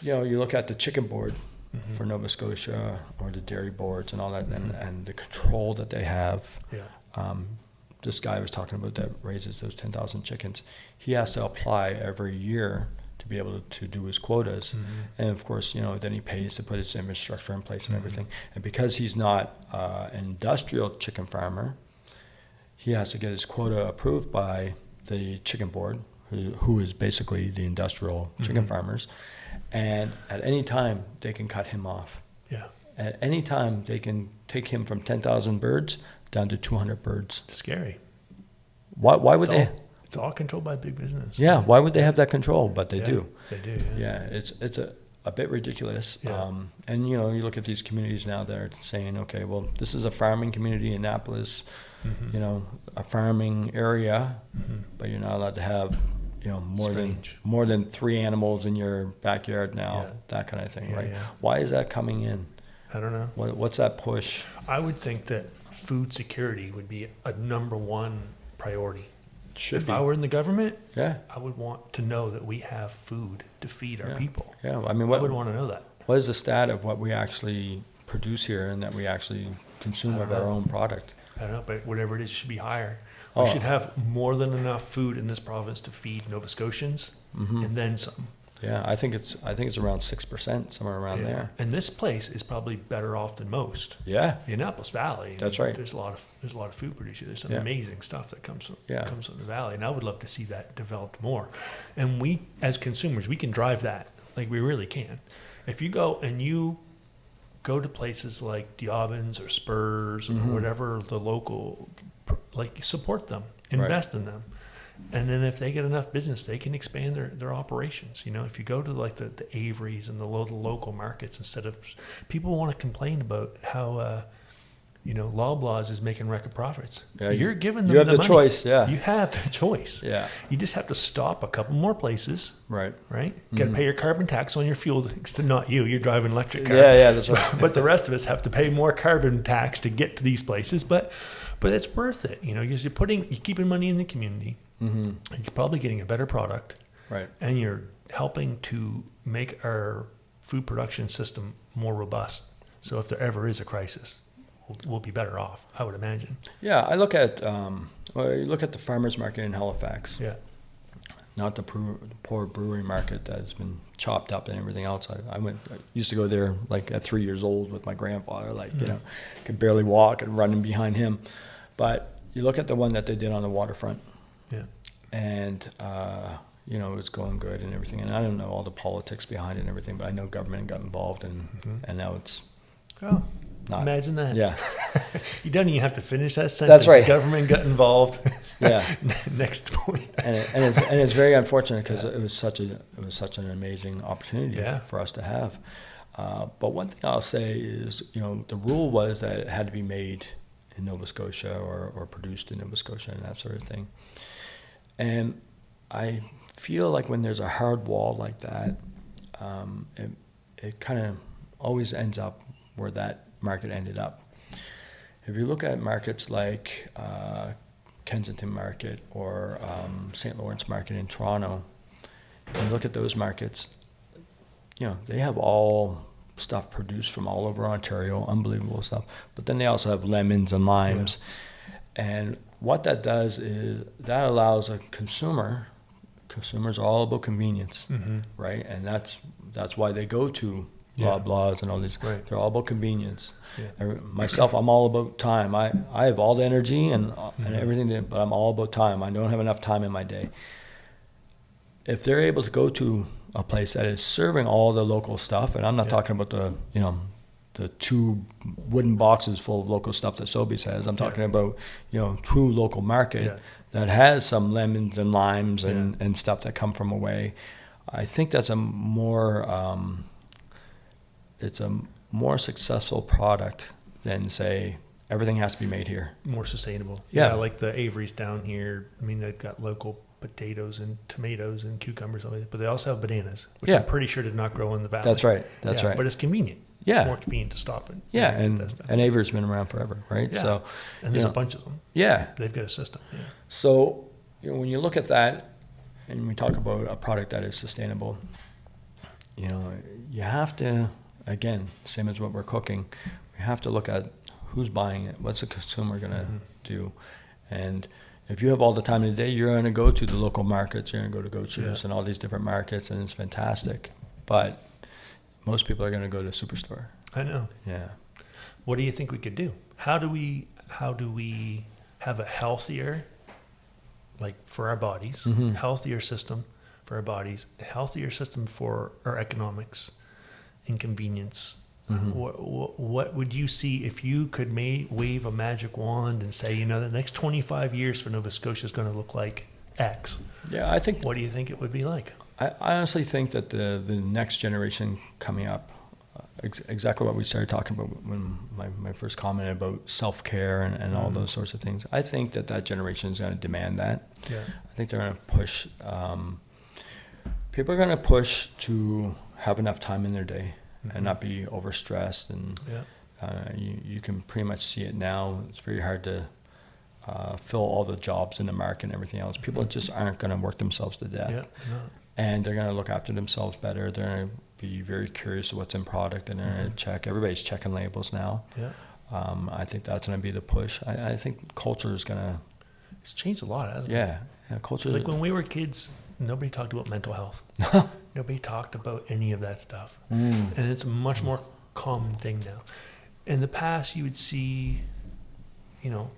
you look at the chicken board for Nova Scotia or the dairy boards and all that, and the control that they have. Yeah. This guy I was talking about that raises those 10,000 chickens, he has to apply every year to be able to do his quotas. And of course, then he pays to put his infrastructure in place and everything. And because he's not an industrial chicken farmer, he has to get his quota approved by the chicken board, who is basically the industrial chicken farmers. And at any time, they can cut him off. Yeah. At any time, they can take him from 10,000 birds down to 200 birds. Scary. Why would they? It's all controlled by big business. Yeah, why would they have that control? But they do. They do. Yeah, it's a bit ridiculous. Yeah. And you look at these communities now that are saying, okay, well, this is a farming community, Annapolis, a farming area, but you're not allowed to have more than 3 animals in your backyard now, that kind of thing, right? Yeah. Why is that coming in? I don't know. What's that push? I would think that food security would be a number one priority. If I were in the government, I would want to know that we have food to feed our people. Yeah, I mean, I would want to know that. What is the stat of what we actually produce here and that we actually consume of our own product? I don't know, but whatever it is, it should be higher. We should have more than enough food in this province to feed Nova Scotians, and then some. Yeah, I think it's around 6%, somewhere around there. And this place is probably better off than most. Yeah, the Annapolis Valley. That's right. There's a lot of food producers. There's some amazing stuff that comes from the valley, and I would love to see that developed more. And we, as consumers, we can drive that. Like we really can. If you go to places like Diabins or Spurs or whatever the local, like support them, invest in them. And then if they get enough business, they can expand their operations. You know, if you go to like the Averys and the local markets, instead of people want to complain about how, Loblaws is making record profits. Yeah, you're giving them you have the money. Choice. Yeah, you have the choice. Yeah, you just have to stop a couple more places. Right. You got to pay your carbon tax on your fuel. Not you. You're driving an electric car. Yeah, that's right. But the rest of us have to pay more carbon tax to get to these places. But it's worth it. You know, because you're keeping money in the community. And you're probably getting a better product, right? And you're helping to make our food production system more robust. So if there ever is a crisis, we'll be better off, I would imagine. Yeah, I look at you look at the farmers market in Halifax. Yeah, not the poor brewery market that's been chopped up and everything else. I used to go there like at 3 years old with my grandfather, could barely walk and running behind him. But you look at the one that they did on the waterfront. Yeah. And, it was going good and everything. And I don't know all the politics behind it and everything, but I know government got involved and now it's not. Imagine that. Yeah. You don't even have to finish that sentence. That's right. Government got involved. Yeah. Next point. and it's very unfortunate because it was such an amazing opportunity for us to have. But one thing I'll say is, the rule was that it had to be made in Nova Scotia or produced in Nova Scotia and that sort of thing. And I feel like when there's a hard wall like that, it kind of always ends up where that market ended up. If you look at markets like Kensington Market or St. Lawrence Market in Toronto, and you look at those markets, they have all stuff produced from all over Ontario, unbelievable stuff. But then they also have lemons and limes. Yeah. And what that does is that allows a consumers are all about convenience, right? And that's why they go to Loblaws and all these. Right. They're all about convenience. Yeah. Myself, I'm all about time. I have all the energy and everything, but I'm all about time. I don't have enough time in my day. If they're able to go to a place that is serving all the local stuff, and I'm not talking about the 2 wooden boxes full of local stuff that Sobeys has. I'm talking about, true local market that has some lemons and limes and stuff that come from away. I think that's a more successful product than, say, everything has to be made here. More sustainable. Yeah, like the Averys down here. I mean, they've got local potatoes and tomatoes and cucumbers, but they also have bananas, which I'm pretty sure did not grow in the valley. That's right. That's right. But it's convenient. Yeah. It's more convenient to stop it. Yeah, and Aver's been around forever, right? Yeah. So, and there's a bunch of them. Yeah. They've got a system. Yeah. So, when you look at that and we talk about a product that is sustainable, you have to, again, same as what we're cooking, we have to look at who's buying it, what's the consumer going to do. And if you have all the time in the day, you're going to go to the local markets, you're going to go to Goat Shoes and all these different markets, and it's fantastic. But most people are going to go to a superstore. I know. Yeah. What do you think we could do? How do we have a healthier, like for our bodies, healthier system for our bodies, a healthier system for our economics and convenience? What would you see if you could wave a magic wand and say, the next 25 years for Nova Scotia is going to look like X? Yeah, I think. What do you think it would be like? I honestly think that the next generation coming up, exactly what we started talking about when my first comment about self-care and all those sorts of things, I think that generation is going to demand that. Yeah. I think they're going to push. People are going to push to have enough time in their day. and not be overstressed. And you can pretty much see it now. It's very hard to fill all the jobs in the market and everything else. People just aren't going to work themselves to death. And they're going to look after themselves better. They're going to be very curious of what's in product, and they're going to check. Everybody's checking labels now. I think that's going to be the push. I think culture is going to... It's changed a lot, hasn't it? Yeah, culture. Like when we were kids, nobody talked about mental health. Nobody talked about any of that stuff. And it's a much more common thing now. In the past, you would see,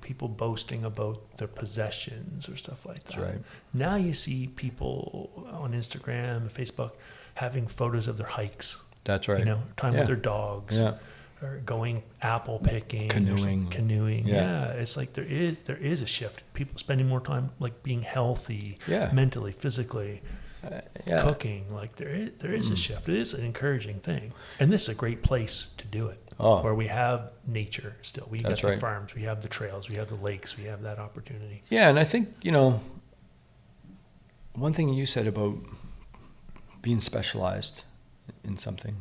people boasting about their possessions or stuff like that. That's right. Now you see people on Instagram and Facebook having photos of their hikes. That's right. Time with their dogs. Yeah. Or going apple picking, canoeing. Yeah, it's like there is a shift. People spending more time like being healthy, mentally, physically, cooking. Like there is a shift. It is an encouraging thing, and this is a great place to do it. Where we have nature still. We got the farms, we have the trails, we have the lakes, we have that opportunity. Yeah, and I think one thing you said about being specialized in something.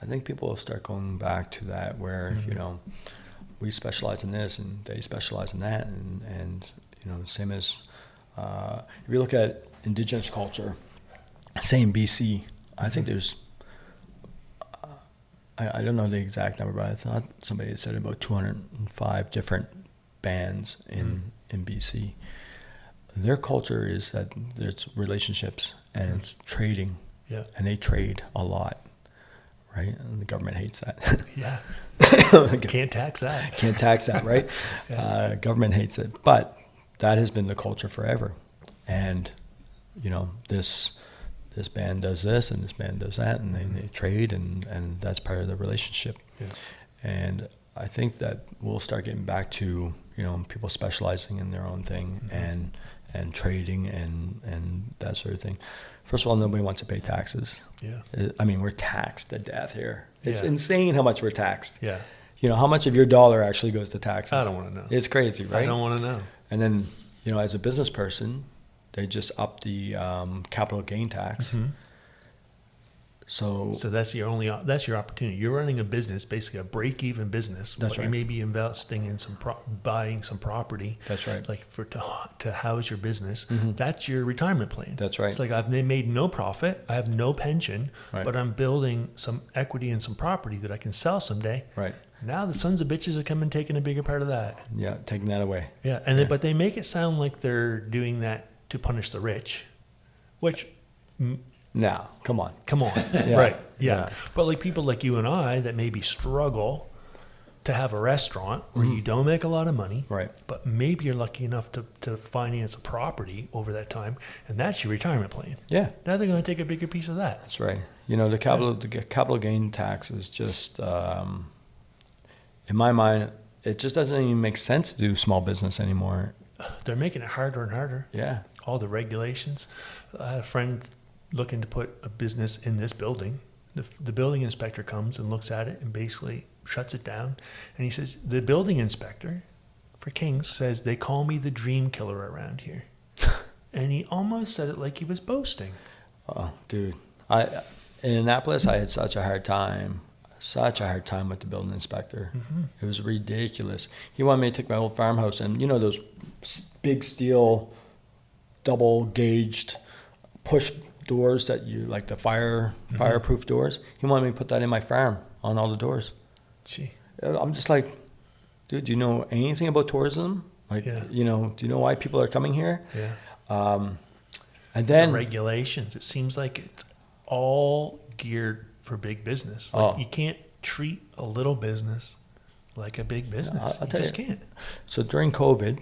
I think people will start going back to that where, we specialize in this and they specialize in that. And same as, if you look at indigenous culture, say in BC, I think there's, I don't know the exact number, but I thought somebody had said about 205 different bands in BC. Their culture is that it's relationships and it's trading. Yeah. And they trade a lot. Right, and the government hates that. Yeah, can't tax that. Can't tax that, right? Government hates it, but that has been the culture forever. And this band does this, and this band does that, and they trade, and that's part of the relationship. Yeah. And I think that we'll start getting back to people specializing in their own thing and trading and that sort of thing. First of all, nobody wants to pay taxes. Yeah. I mean, we're taxed to death here. It's insane how much we're taxed. Yeah. How much of your dollar actually goes to taxes? I don't want to know. It's crazy, right? I don't want to know. And then, as a business person, they just up the capital gain tax. Mm-hmm. So that's your opportunity. You're running a business, basically a break-even business. That's right. You may be investing in buying some property. That's right. Like to house your business. Mm-hmm. That's your retirement plan. That's right. It's like I've made no profit. I have no pension, but I'm building some equity in some property that I can sell someday. Right. Now the sons of bitches are coming taking a bigger part of that. Yeah, taking that away. Yeah, and but they make it sound like they're doing that to punish the rich, which. No, come on. Yeah. Right. Yeah. But like people like you and I that maybe struggle to have a restaurant where you don't make a lot of money, right? But maybe you're lucky enough to finance a property over that time, and that's your retirement plan. Yeah. Now they're going to take a bigger piece of that. That's right. The capital gain tax is just, in my mind, it just doesn't even make sense to do small business anymore. They're making it harder and harder. Yeah. All the regulations. I had a friend looking to put a business in this building. The building inspector comes and looks at it and basically shuts it down. And he says, the building inspector for Kings says, they call me the dream killer around here. And he almost said it like he was boasting. Oh, dude. In Annapolis, I had such a hard time with the building inspector. Mm-hmm. It was ridiculous. He wanted me to take my old farmhouse and, those big steel, double gauged push doors that you like, the fireproof doors. He wanted me to put that in my farm on all the doors. Gee. I'm just like, dude, do you know anything about tourism? Like, do you know why people are coming here? Yeah. And then the regulations, it seems like it's all geared for big business. Like you can't treat a little business like a big business. I'll you tell just you. Can't. So during COVID,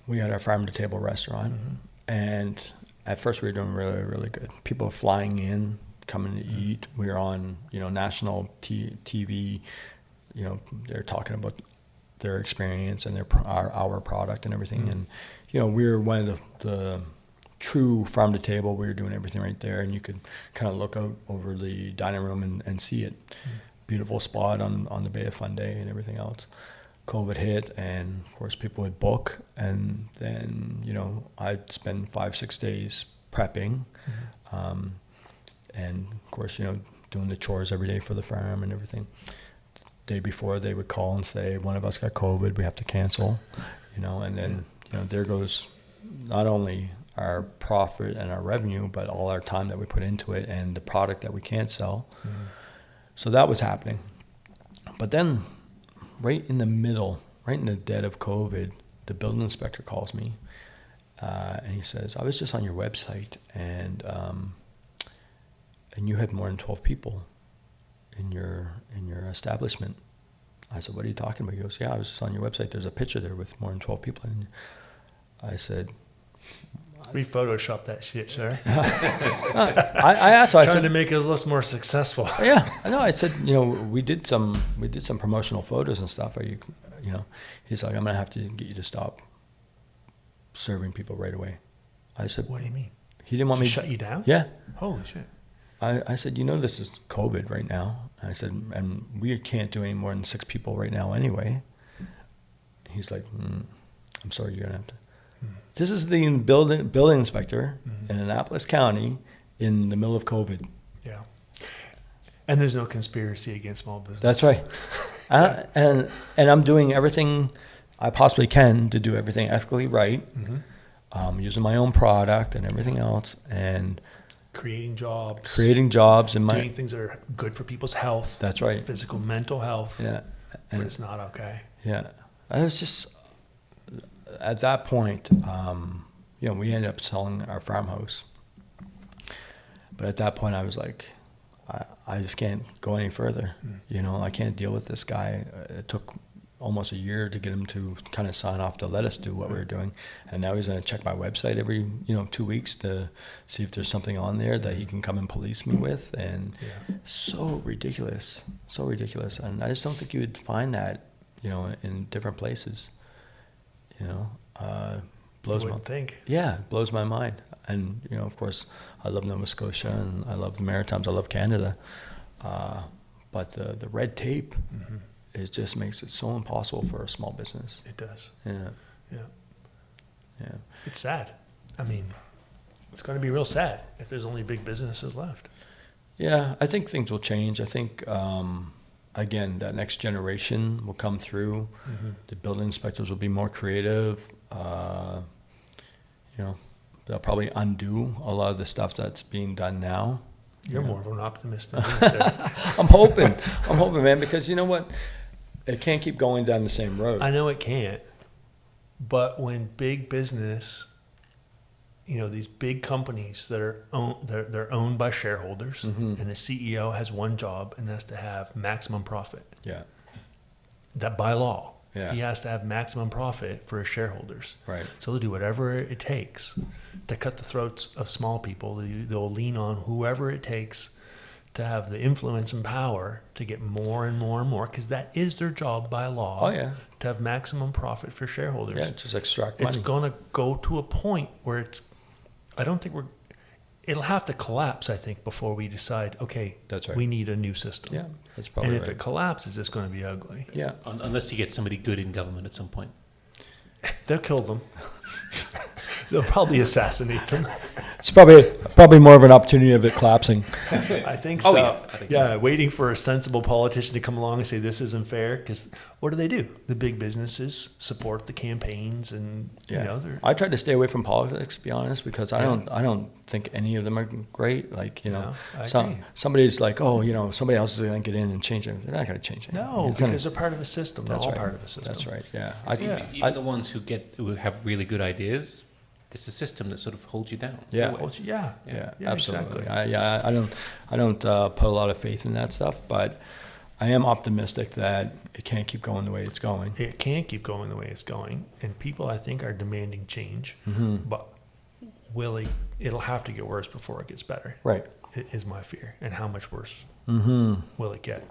we had our farm to table restaurant. Mm-hmm. And at first we were doing really, really good. People flying in, coming to eat. We were on, national TV. They're talking about their experience and our product and everything. Mm-hmm. And, we were one of the true farm to table. We were doing everything right there. And you could kind of look out over the dining room and see it. Mm-hmm. Beautiful spot on the Bay of Fundy and everything else. COVID hit, and of course people would book, and then I'd spend 5-6 days prepping, and of course, doing the chores every day for the farm and everything. The day before, they would call and say, one of us got COVID, we have to cancel, and then, there goes not only our profit and our revenue, but all our time that we put into it and the product that we can't sell. So that was happening. But then right in the dead of COVID, the building inspector calls me, and he says, I was just on your website, and you had more than 12 people in your establishment. I said, what are you talking about? He goes, yeah, I was just on your website. There's a picture there with more than 12 people. And I said, we photoshopped that shit, sir. I asked, so I trying said, to make us look more successful. Yeah, I know. I said, we did some promotional photos and stuff. Are you, he's like, I'm gonna have to get you to stop serving people right away. I said, what do you mean? He didn't want me to shut you down? Yeah. Holy shit. I said, this is COVID right now. I said, and we can't do any more than 6 people right now anyway. He's like, I'm sorry, you're gonna have to. This is the building inspector in Annapolis County in the middle of COVID. Yeah. And there's no conspiracy against small business. That's right. And I'm doing everything I possibly can to do everything ethically right, using my own product and everything else, and creating jobs and doing things that are good for people's health. That's right. Physical, mental health. Yeah. But it's not okay. Yeah. I was just, at that point, we ended up selling our farmhouse. But at that point, I was like, I just can't go any further. I can't deal with this guy. It took almost a year to get him to kind of sign off to let us do what we were doing. And now he's going to check my website every, 2 weeks to see if there's something on there that he can come and police me with. And so ridiculous. And I just don't think you would find that, in different places. Blows my mind. And, of course, I love Nova Scotia and I love the Maritimes. I love Canada. But the red tape, it just makes it so impossible for a small business. It does. Yeah. It's sad. I mean, it's going to be real sad if there's only big businesses left. Yeah, I think things will change. I think, again, that next generation will come through. The building inspectors will be more creative. They'll probably undo a lot of the stuff that's being done now. You're more of an optimist than me, sir. I'm hoping, man, because you know what? It can't keep going down the same road. I know it can't. But when big business, these big companies that are they're owned by shareholders, and the CEO has one job, and that's to have maximum profit. Yeah. That by law. Yeah. He has to have maximum profit for his shareholders. Right. So they'll do whatever it takes to cut the throats of small people. They'll lean on whoever it takes to have the influence and power to get more and more and more, because that is their job by law. Oh, yeah. To have maximum profit for shareholders. Yeah, just extract money. It's going to go to a point where it'll have to collapse, I think, before we decide, okay, that's right. We need a new system. Yeah, that's probably right. And if right. it collapses, it's going to be ugly. Yeah. Unless you get somebody good in government at some point. They'll kill them. They'll probably assassinate them. It's probably more of an opportunity of it collapsing. I think so. I think so. Waiting for a sensible politician to come along and say this isn't fair, because what do? The big businesses support the campaigns, and I try to stay away from politics, to be honest, because I don't think any of them are great. Like somebody's like, somebody else is going to get in and change it. They're not going to change it. No, because they're part of a system. They're all part of a system. That's right. Yeah. Even the ones who have really good ideas. It's a system that sort of holds you down. Yeah, absolutely. Exactly. I don't put a lot of faith in that stuff, but I am optimistic that it can't keep going the way it's going. It can't keep going the way it's going, and people, I think, are demanding change. But it'll have to get worse before it gets better. Right. It is my fear. And how much worse will it get?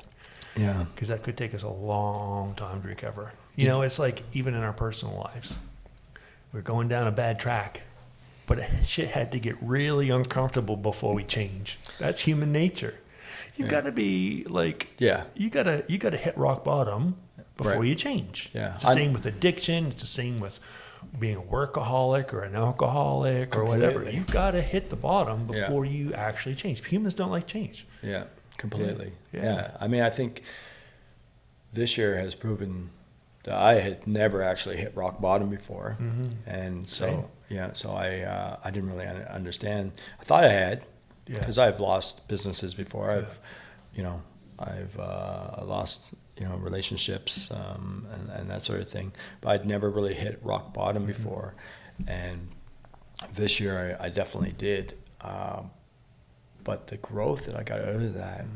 Yeah. Because that could take us a long time to recover. It's like even in our personal lives. We're going down a bad track, but shit had to get really uncomfortable before we change. That's human nature. You got to be like, you got to hit rock bottom before you change. Yeah. It's the same with addiction. It's the same with being a workaholic or an alcoholic or whatever. Completely. You've got to hit the bottom Yeah. before you actually change. Humans don't like change. Yeah, completely. Yeah. Yeah. I mean, I think this year has proven that I had never actually hit rock bottom before. And so, Same. yeah, so I didn't really understand. I thought I had, Yeah. because I've lost businesses before. I've lost, relationships, and that sort of thing. But I'd never really hit rock bottom before. And this year I definitely did. But the growth that I got out of that,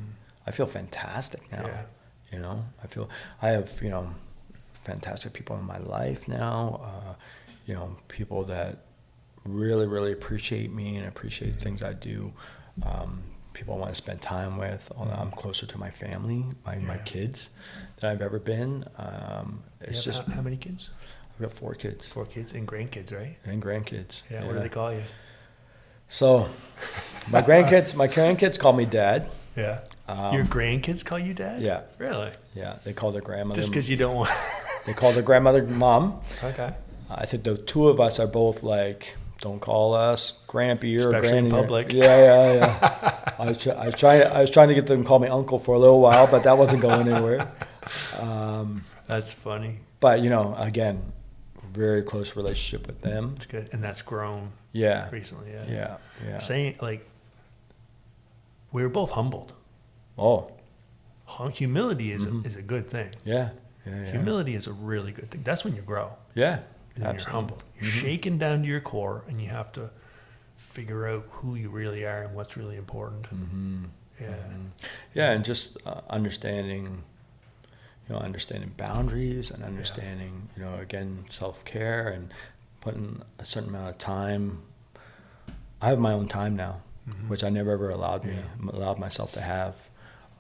I feel fantastic now. Yeah. I have, fantastic people in my life now, people that really, really appreciate me and appreciate things I do. People I want to spend time with. I'm closer to my family, my kids than I've ever been. It's just how many kids? I've got 4 kids. 4 kids and grandkids, right? And grandkids. Yeah. What do they call you? So my grandkids call me Dad. Yeah. Your grandkids call you Dad? Yeah. Really? Yeah, they call their grandmother. Just because you don't want. They call their grandmother Mom. Okay. I think the 2 of us are both like, don't call us Grampy or Especially Granny. in public. Yeah. I was trying to get them to call me Uncle for a little while, but that wasn't going anywhere. That's funny. But again, very close relationship with them. It's good, and that's grown. Yeah. Recently. Yeah. Saying we were both humbled. Oh. Humility is a good thing. Yeah. Humility is a really good thing. That's when you grow. Yeah. When you're humbled. You're shaken down to your core, and you have to figure out who you really are and what's really important. Yeah, and just understanding boundaries and understanding, again, self-care and putting a certain amount of time. I have my own time now, which I never ever allowed myself to have.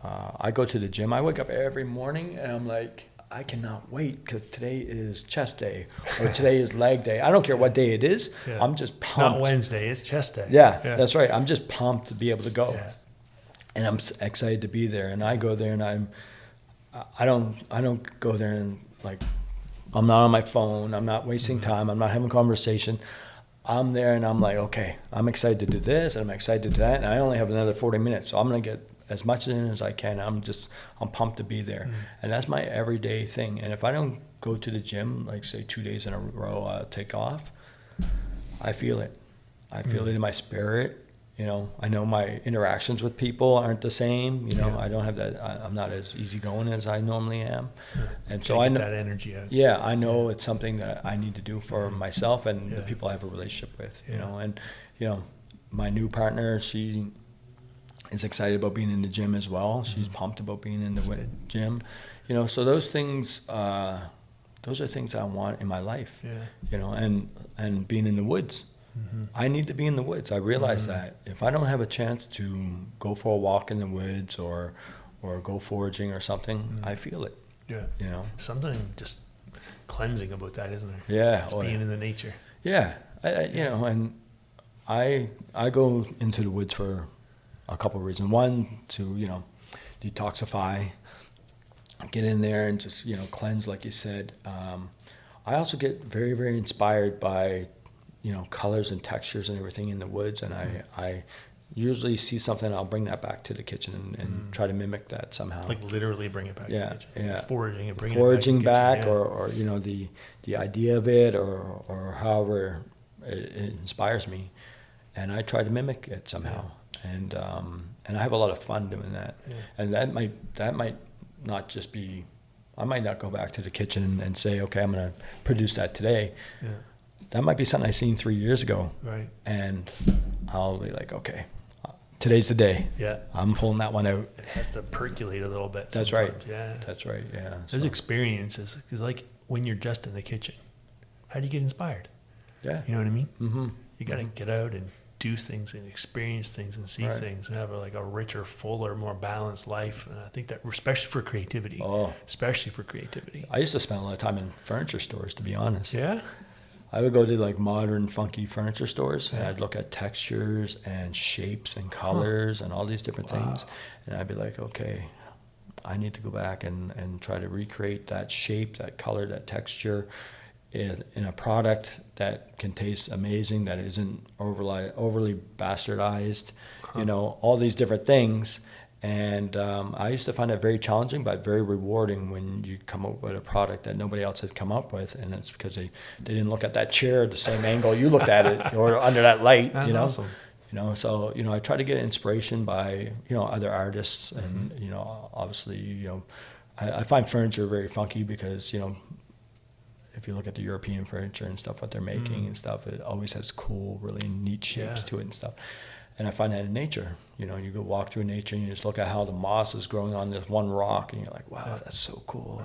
I go to the gym. I wake up every morning and I'm like, I cannot wait because today is chest day or today is leg day. I don't care what day it is. Yeah. I'm just pumped. It's not Wednesday, it's chest day. Yeah, that's right. I'm just pumped to be able to go. Yeah. And I'm excited to be there. And I go there and I don't go there and I'm not on my phone. I'm not wasting time. I'm not having conversation. I'm there and I'm like, okay, I'm excited to do this and I'm excited to do that. And I only have another 40 minutes. So I'm going to get as much in as I can. I'm pumped to be there. And that's my everyday thing. And if I don't go to the gym, like say 2 days in a row, I'll take off. I feel it. I feel it in my spirit. I know my interactions with people aren't the same. I don't have that. I'm not as easygoing as I normally am. And so I know that energy out. Yeah, I know it's something that I need to do for myself and the people I have a relationship with. And my new partner, she is excited about being in the gym as well. She's pumped about being in the gym. So those things, those are things I want in my life. And being in the woods. I need to be in the woods. I realize that if I don't have a chance to go for a walk in the woods or go foraging or something, I feel it. Yeah. Something just cleansing about that, isn't there? Yeah. Just being in the nature. Yeah. And I go into the woods for a couple of reasons. One, to, detoxify, get in there and just, cleanse, like you said. I also get very, very inspired by colors and textures and everything in the woods. And I usually see something, I'll bring that back to the kitchen and try to mimic that somehow. Like literally bring it back to the kitchen. Yeah. Foraging and bringing Foraging it back, to the or kitchen, the idea of it or however it inspires me. And I try to mimic it somehow. And I have a lot of fun doing that. And that might not just be, I might not go back to the kitchen and say, okay, I'm going to produce that today. That might be something I seen 3 years ago. Right. And I'll be like, okay, today's the day. Yeah. I'm pulling that one out. It has to percolate a little bit. That's sometimes. right. Yeah. That's right. Yeah. There's experiences. Because when you're just in the kitchen, how do you get inspired? Yeah. You know what I mean? Mm-hmm. You got to get out and do things and experience things and see things and have a richer, fuller, more balanced life. And I think that, especially for creativity. I used to spend a lot of time in furniture stores, to be honest. Yeah. I would go to modern, funky furniture stores and I'd look at textures and shapes and colors and all these different things. And I'd be like, okay, I need to go back and try to recreate that shape, that color, that texture in a product that can taste amazing, that isn't overly bastardized, all these different things. And I used to find that very challenging, but very rewarding when you come up with a product that nobody else had come up with. And it's because they didn't look at that chair the same angle you looked at it, or under that light. That's awesome. So I try to get inspiration by other artists, and obviously I find furniture very funky because if you look at the European furniture and stuff, what they're making and stuff, it always has cool, really neat shapes to it and stuff. And I find that in nature. You go walk through nature and you just look at how the moss is growing on this one rock, and you're like, wow, that's so cool.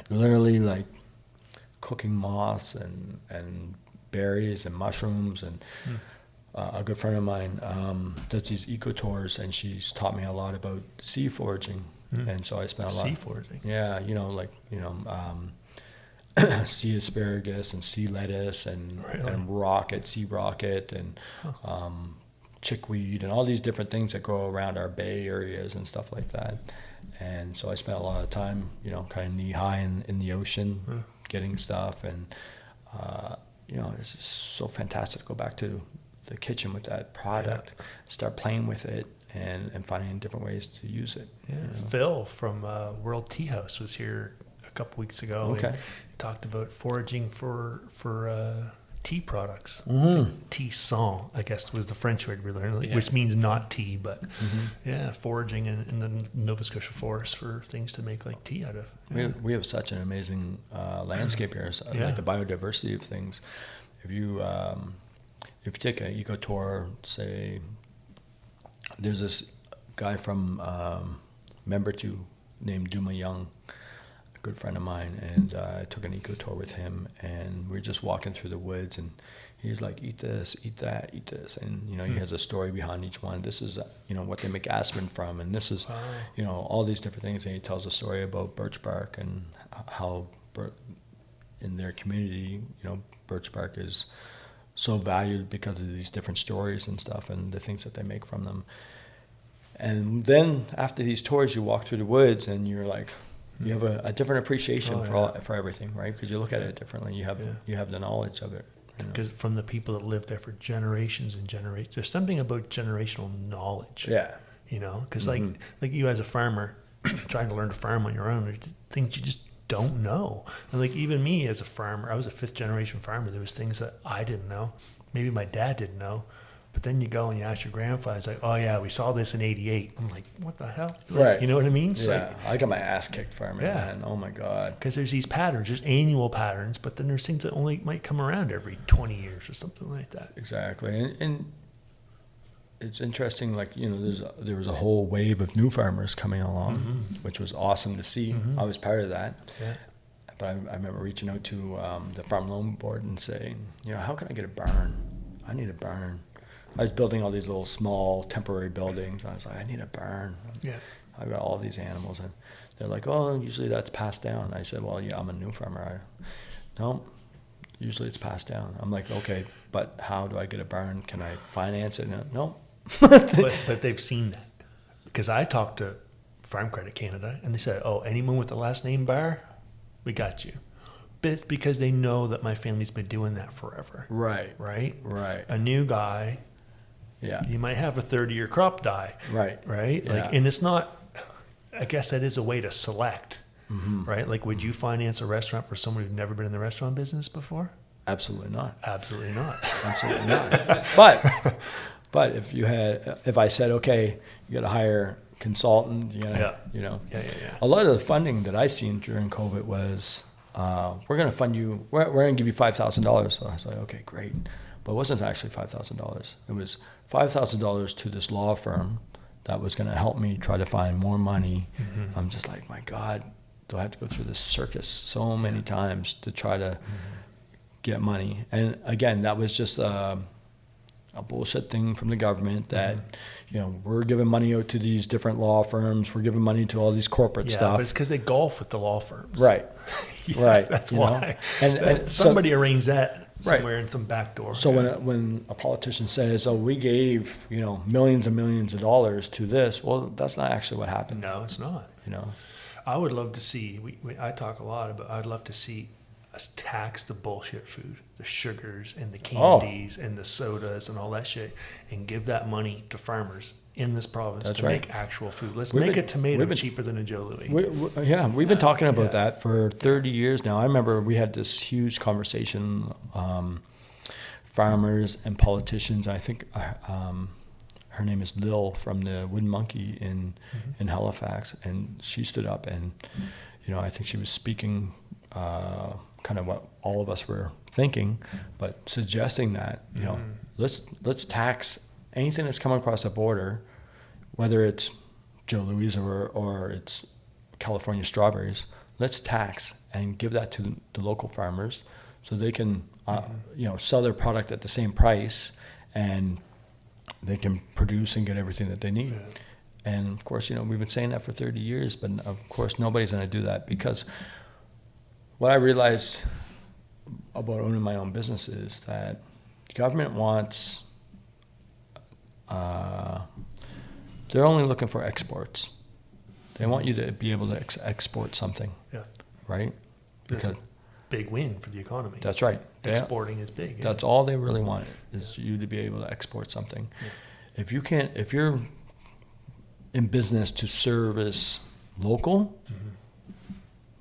Literally like cooking moss and berries and mushrooms, and a good friend of mine does these eco tours, and she's taught me a lot about sea foraging. And so I spent a lot. Sea foraging. Yeah, sea asparagus and sea lettuce and sea rocket and chickweed and all these different things that grow around our bay areas and stuff like that. And so I spent a lot of time, kind of knee high in the ocean, getting stuff, and it's just so fantastic to go back to the kitchen with that product, start playing with it, and finding different ways to use it. Yeah. Phil from World Tea House was here a couple weeks ago. Okay. He talked about foraging for tea products. Tea song, I guess, was the French word we learned, which means not tea, but foraging in the Nova Scotia forest for things to make like tea out of. We have such an amazing landscape here, like the biodiversity of things. If you take an eco tour, say, there's this guy from Membertou named Duma Young, a good friend of mine, and I took an eco tour with him, and we were just walking through the woods, and he's like, eat this, eat that, eat this, and he has a story behind each one. This is what they make aspirin from, and this is all these different things, and he tells a story about birch bark and how in their community birch bark is so valued because of these different stories and stuff and the things that they make from them. And then after these tours, you walk through the woods and you're like, you have a different appreciation for everything, right? Because you look at it differently. You have the knowledge of it. Because from the people that lived there for generations and generations, there's something about generational knowledge. Yeah. Because like you as a farmer, trying to learn to farm on your own, there's things you just don't know. And like even me as a farmer, I was a 5th generation farmer. There was things that I didn't know. Maybe my dad didn't know. But then you go and you ask your grandfather, it's like, oh yeah, we saw this in '88. I'm like, what the hell? Right. You know what I mean? It's I got my ass kicked farming, man. Oh my God. Because there's these patterns, there's annual patterns, but then there's things that only might come around every 20 years or something like that. Exactly. And it's interesting, like, there was a whole wave of new farmers coming along, which was awesome to see. I was part of that. Yeah. But I remember reaching out to the Farm Loan Board and saying, how can I get a barn? I need a barn. I was building all these little small temporary buildings. I was like, I need a barn. Yeah. I've got all these animals. And they're like, oh, usually that's passed down. I said, well, yeah, I'm a new farmer. No, usually it's passed down. I'm like, okay, but how do I get a barn? Can I finance it? No. but they've seen that. Because I talked to Farm Credit Canada, and they said, oh, anyone with the last name Bar, we got you. But it's because they know that my family's been doing that forever. Right. A new guy, you might have a 30-year crop die. Right. Yeah. And it's not, I guess that is a way to select, right? Like, would you finance a restaurant for someone who's never been in the restaurant business before? Absolutely not. Absolutely not. Absolutely not. But if I said, okay, you got to hire a consultant, a lot of the funding that I seen during COVID was, we're going to fund you, we're going to give you $5,000. So I was like, okay, great. But it wasn't actually $5,000. It was $5,000 to this law firm that was going to help me try to find more money. I'm just like, my God, do I have to go through this circus so many times to try to get money? And again, that was just a bullshit thing from the government that, we're giving money out to these different law firms. We're giving money to all these corporate stuff. But it's because they golf with the law firms. Right. Right. That's why. And somebody arranged that somewhere in some back door. So when a politician says, oh, we gave, millions and millions of dollars to this, well, that's not actually what happened. No, it's not. I would love to see, I talk a lot about, I'd love to see us tax the bullshit food, the sugars and the candies and the sodas and all that shit, and give that money to farmers in this province to make actual food. Let's make a tomato cheaper than a Joe Louis. We've been talking about that for 30 years now. I remember we had this huge conversation, farmers and politicians. I think her name is Lil from the Wooden Monkey in Halifax, and she stood up and, I think she was speaking kind of what all of us were thinking, but suggesting that, let's tax anything that's coming across the border, whether it's Joe Louis or it's California strawberries. Let's tax and give that to the local farmers so they can, sell their product at the same price, and they can produce and get everything that they need. Yeah. And of course, we've been saying that for 30 years, but of course nobody's going to do that, because what I realized about owning my own business is that the government wants, they're only looking for exports. They want you to be able to export something. Yeah. Right? That's a big win for the economy. That's right. Exporting is big. Yeah. That's all they really want, is you to be able to export something. Yeah. If you're in business to service local,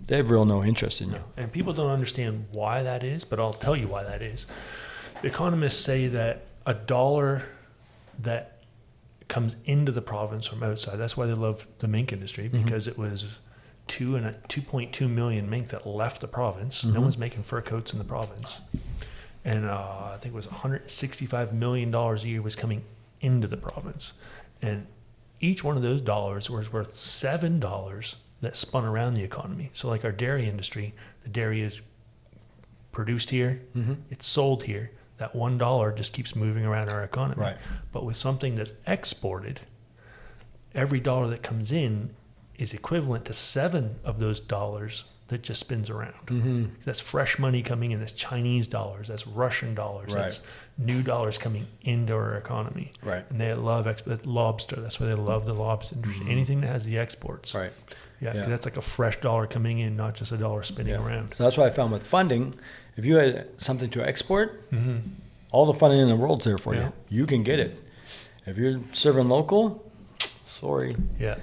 they have real no interest in you. And people don't understand why that is, but I'll tell you why that is. The economists say that a dollar that comes into the province from outside, that's why they love the mink industry, because it was 2.2 million mink that left the province. No one's making fur coats in the province. And I think it was $165 million a year was coming into the province. And each one of those dollars was worth $7 that spun around the economy. So like our dairy industry, the dairy is produced here, it's sold here. That $1 just keeps moving around our economy. Right. But with something that's exported, every dollar that comes in is equivalent to 7 of those dollars that just spins around. That's fresh money coming in. That's Chinese dollars. That's Russian dollars. Right. That's new dollars coming into our economy. Right. And they love lobster. That's why they love the lobster industry. Anything that has the exports. Right. Yeah, because that's like a fresh dollar coming in, not just a dollar spinning around. So that's what I found with funding. If you had something to export, all the funding in the world's there for you. You can get it. If you're serving local, sorry. Yeah.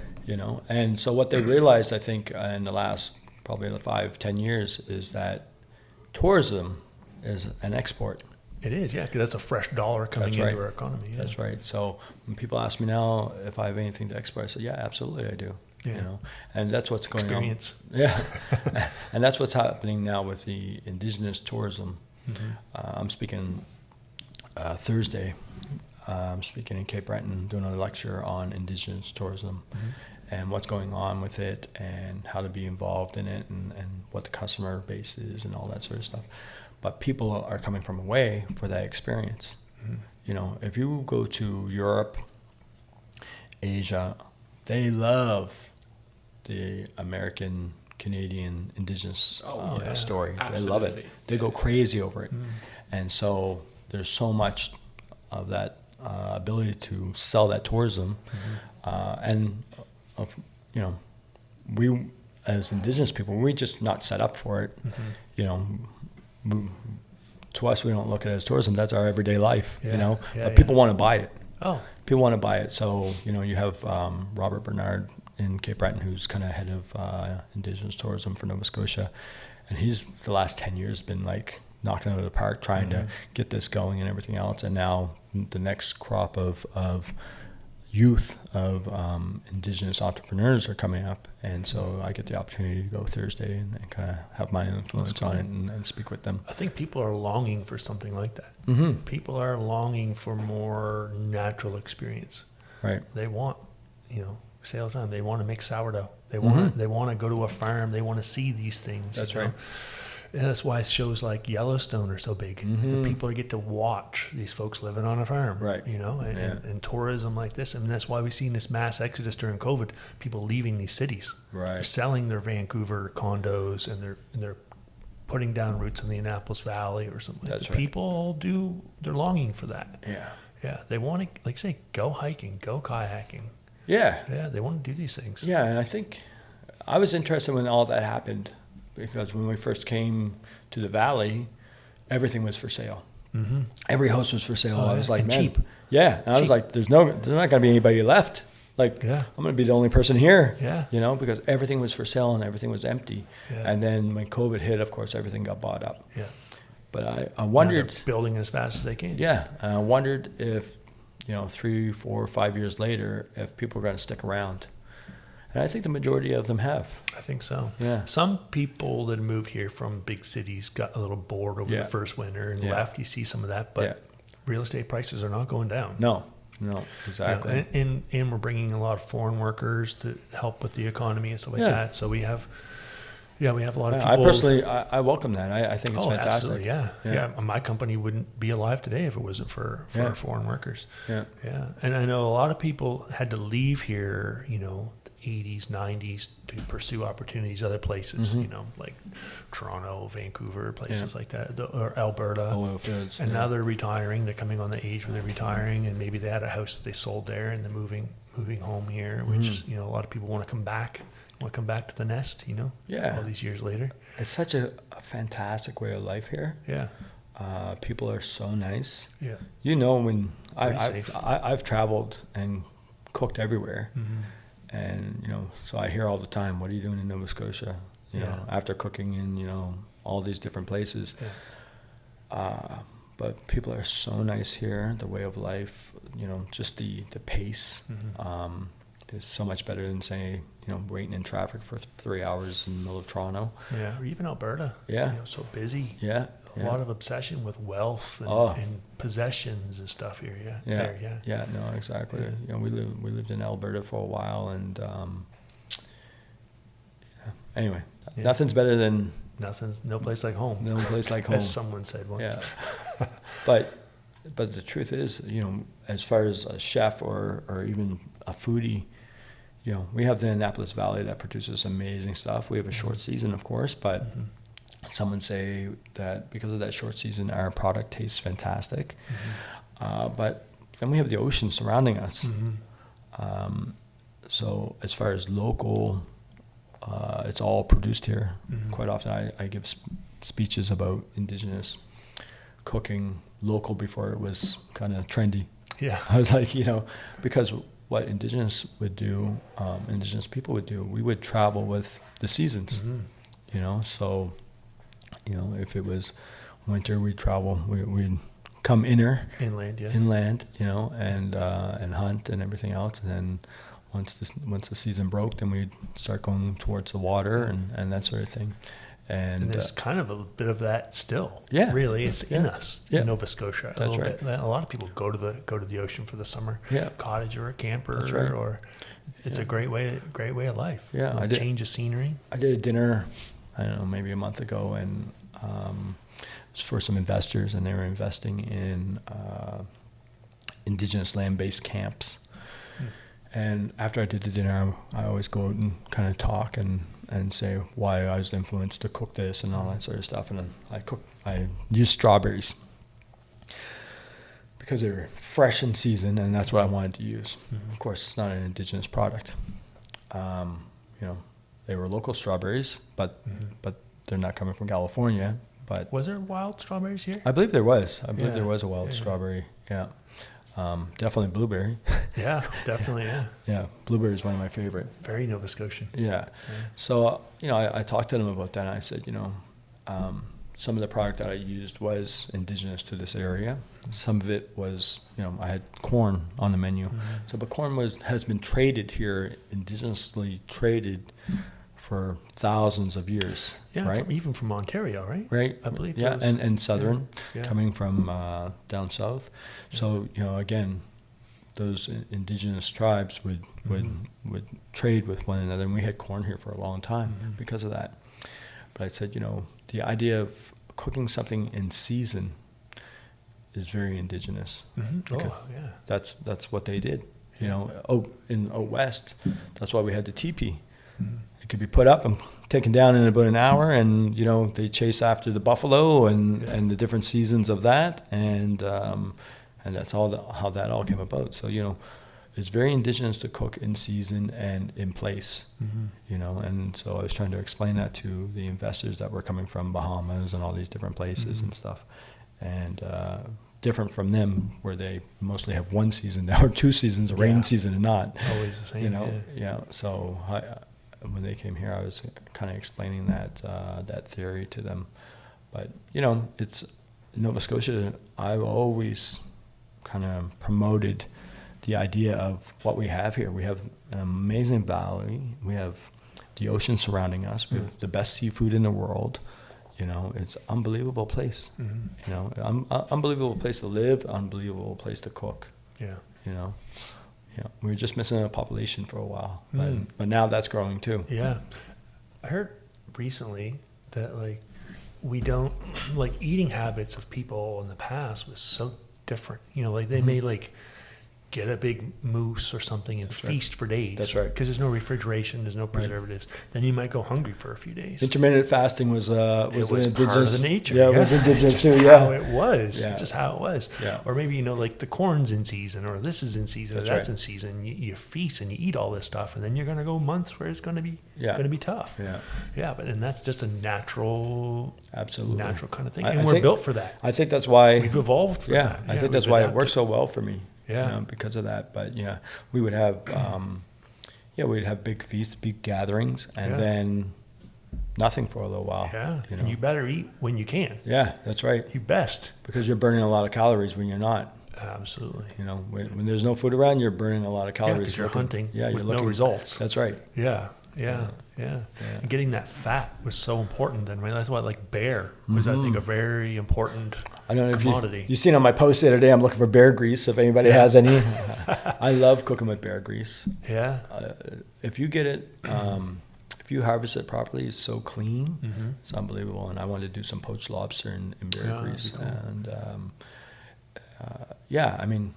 And so what they realized, I think, in the last probably 5-10 years, is that tourism is an export. It is, yeah, because that's a fresh dollar coming into our economy. Yeah. That's right. So when people ask me now if I have anything to export, I say, yeah, absolutely I do. Yeah. And that's what's going on. Yeah. And that's what's happening now with the indigenous tourism. I'm speaking Thursday. I'm speaking in Cape Breton, doing a lecture on indigenous tourism and what's going on with it and how to be involved in it and what the customer base is and all that sort of stuff. But people are coming from away for that experience. If you go to Europe, Asia, they love the American, Canadian, indigenous story. Absolutely. They love it. They go crazy over it. And so there's so much of that ability to sell that tourism. We as indigenous people, we're just not set up for it. To us, we don't look at it as tourism. That's our everyday life, but people want to buy it. People want to buy it. So, you have Robert Bernard in Cape Breton, who's kind of head of indigenous tourism for Nova Scotia. And he's, the last 10 years, been like knocking out of the park, trying to get this going and everything else. And now the next crop of youth, of indigenous entrepreneurs are coming up. And so I get the opportunity to go Thursday and kind of have my influence on it and speak with them. I think people are longing for something like that. People are longing for more natural experience. Right. They want, say all the time, they want to make sourdough. They want to go to a farm. They want to see these things. That's right. And that's why shows like Yellowstone are so big. The people get to watch these folks living on a farm, right? And tourism like this. And that's why we've seen this mass exodus during COVID. People leaving these cities, right? They're selling their Vancouver condos and they're putting down roots in the Annapolis Valley or something. That's right. People they're longing for that. Yeah. They want to, like say, go hiking, go kayaking. Yeah. They want to do these things. Yeah, and I think I was interested when all that happened, because when we first came to the valley, everything was for sale. Mm-hmm. Every house was for sale. Oh, I was like, and man, cheap. yeah. And I was like, there's not going to be anybody left. Like, Yeah. I'm going to be the only person here. Yeah. You know, because everything was for sale and everything was empty. Yeah. And then when COVID hit, of course, everything got bought up. Yeah. But I Now wondered, they're building as fast as they can. yeah, I wondered if, 3, 4, 5 years later, if people are going to stick around. And I think the majority of them have. I think so. Yeah. Some people that moved here from big cities got a little bored over Yeah. the first winter and Yeah. left. You see some of that, but Yeah. real estate prices are not going down. No, You exactly. know, and we're bringing a lot of foreign workers to help with the economy and stuff like Yeah. that. So we have a lot of Yeah, people. I personally, I welcome that. I think it's fantastic. Absolutely, yeah. My company wouldn't be alive today if it wasn't for Yeah. foreign workers. Yeah. Yeah, and I know a lot of people had to leave here, the 80s, 90s to pursue opportunities other places, Mhm. like Toronto, Vancouver, places Yeah. like that, or Alberta. Oil fields. And yeah. now they're retiring. They're coming on the age where they're retiring, and maybe they had a house that they sold there, and they're moving home here. Which Mhm. a lot of people want to come back to the nest. Yeah. all these years later. It's such a fantastic way of life here. Yeah, People are so nice. yeah. When Pretty I've safe. I've traveled and cooked everywhere, Mm-hmm. and so I hear all the time, "What are you doing in Nova Scotia?" Yeah. After cooking in all these different places. Yeah. But people are so nice here. The way of life, just the pace. Mm-hmm. Is so much better than, say, waiting in traffic for 3 hours in the middle of Toronto. Yeah, or even Alberta. Yeah. So busy. Yeah. A lot of obsession with wealth and, Oh. and possessions and stuff here. Yeah. Yeah. There, yeah. Yeah, no, exactly. Yeah. We lived in Alberta for a while, and anyway, Yeah. nothing's better than No place like home. no place like home. As someone said once. Yeah. But the truth is, as far as a chef or even a foodie, we have the Annapolis Valley that produces amazing stuff. We have a short season, of course, but Mhm. some would say that because of that short season, our product tastes fantastic. Mhm. But then we have the ocean surrounding us. Mhm. So as far as local, it's all produced here. Mhm. Quite often I give speeches about indigenous cooking local before it was kind of trendy. Yeah. I was like, because what indigenous people would do, we would travel with the seasons, Mhm. So, if it was winter, we'd travel, we'd come Inland, yeah. inland, and hunt and everything else. And then once the season broke, then we'd start going towards the water and that sort of thing. And there's kind of a bit of that still. Yeah. Really, it's in Yeah. us Yeah. in Nova Scotia. That's right. Bit. A lot of people go to the ocean for the summer. Yeah. Cottage or a camper. That's right. Or it's Yeah. a great way of life. Yeah, A I did. change of scenery. I did a dinner, I don't know, maybe a month ago, and it was for some investors, and they were investing in indigenous land-based camps. And after I did the dinner, I always go out and kind of talk and say why I was influenced to cook this and all that sort of stuff. And then I used strawberries because they're fresh in season, and that's what I wanted to use. Mhm. Of course, it's not an indigenous product. They were local strawberries, but they're not coming from California. But Was there wild strawberries here? I believe there was. I believe Yeah. there was a wild Yeah. strawberry. Yeah. Definitely blueberry. Yeah, definitely. Yeah, Yeah, blueberry is one of my favorite. very Nova Scotian. Yeah. Yeah. So, I talked to them about that, and I said, some of the product that I used was indigenous to this area. Some of it was, I had corn on the menu. Mhm. So, but corn has been traded here, indigenously traded for thousands of years. Yeah, right? even from Ontario, right? Right. I believe Yeah, those- and southern, Yeah. coming from down south. So, again, those indigenous tribes would trade with one another, and we had corn here for a long time Mhm. because of that. But I said, the idea of cooking something in season is very indigenous. Mhm. Because Oh, yeah. that's what they did. Yeah. In out west, that's why we had the teepee. Mhm. It could be put up and taken down in about an hour, and they chase after the buffalo and the different seasons of that, and that's how that all came about. So it's very indigenous to cook in season and in place, you know. And so I was trying to explain that to the investors that were coming from Bahamas and all these different places and stuff, and different from them where they mostly have one season now or two seasons, a rain season and not always the same. You know, So when they came here, I was kind of explaining that theory to them. But you know, it's Nova Scotia. I've always kind of promoted the idea of what we have here. We have an amazing valley. We have the ocean surrounding us. We have the best seafood in the world. You know, it's an unbelievable place. You know, unbelievable place to live, unbelievable place to cook. Yeah. You know, we were just missing a population for a while, but now that's growing too. Yeah. I heard recently that like we don't like eating habits of people in the past was so different. You know, like they may like get a big moose or something and feast for days. That's right. Because there's no refrigeration, there's no preservatives. Then you might go hungry for a few days. Intermittent fasting was it was part of the nature. Yeah, it was indigenous too. How it was. Yeah. Just how it was. Yeah. Or maybe, you know, like the corn's in season, or this is in season, That's or that's right. in season. You feast and you eat all this stuff, and then you're going to go months where it's going to be tough. Yeah. Yeah, and that's just a natural kind of thing. And we're built for that. I think that's why We've evolved for that. I think that's why it works so well for me. Yeah. You know, because of that. But yeah, we would have we'd have big feasts, big gatherings, and then nothing for a little while. Yeah. You know? And you better eat when you can. Yeah, that's right. You best. Because you're burning a lot of calories when you're not. Absolutely. You know, when there's no food around, you're burning a lot of calories. Because you're hunting you're with no results. That's right. Yeah. And getting that fat was so important then, right? That's why like bear was, I think, a very important commodity. You've seen on my post the other day, I'm looking for bear grease, if anybody has any. I love cooking with bear grease. Yeah. If you get it, if you harvest it properly, it's so clean. It's unbelievable. And I wanted to do some poached lobster in bear grease. Cool. And I mean,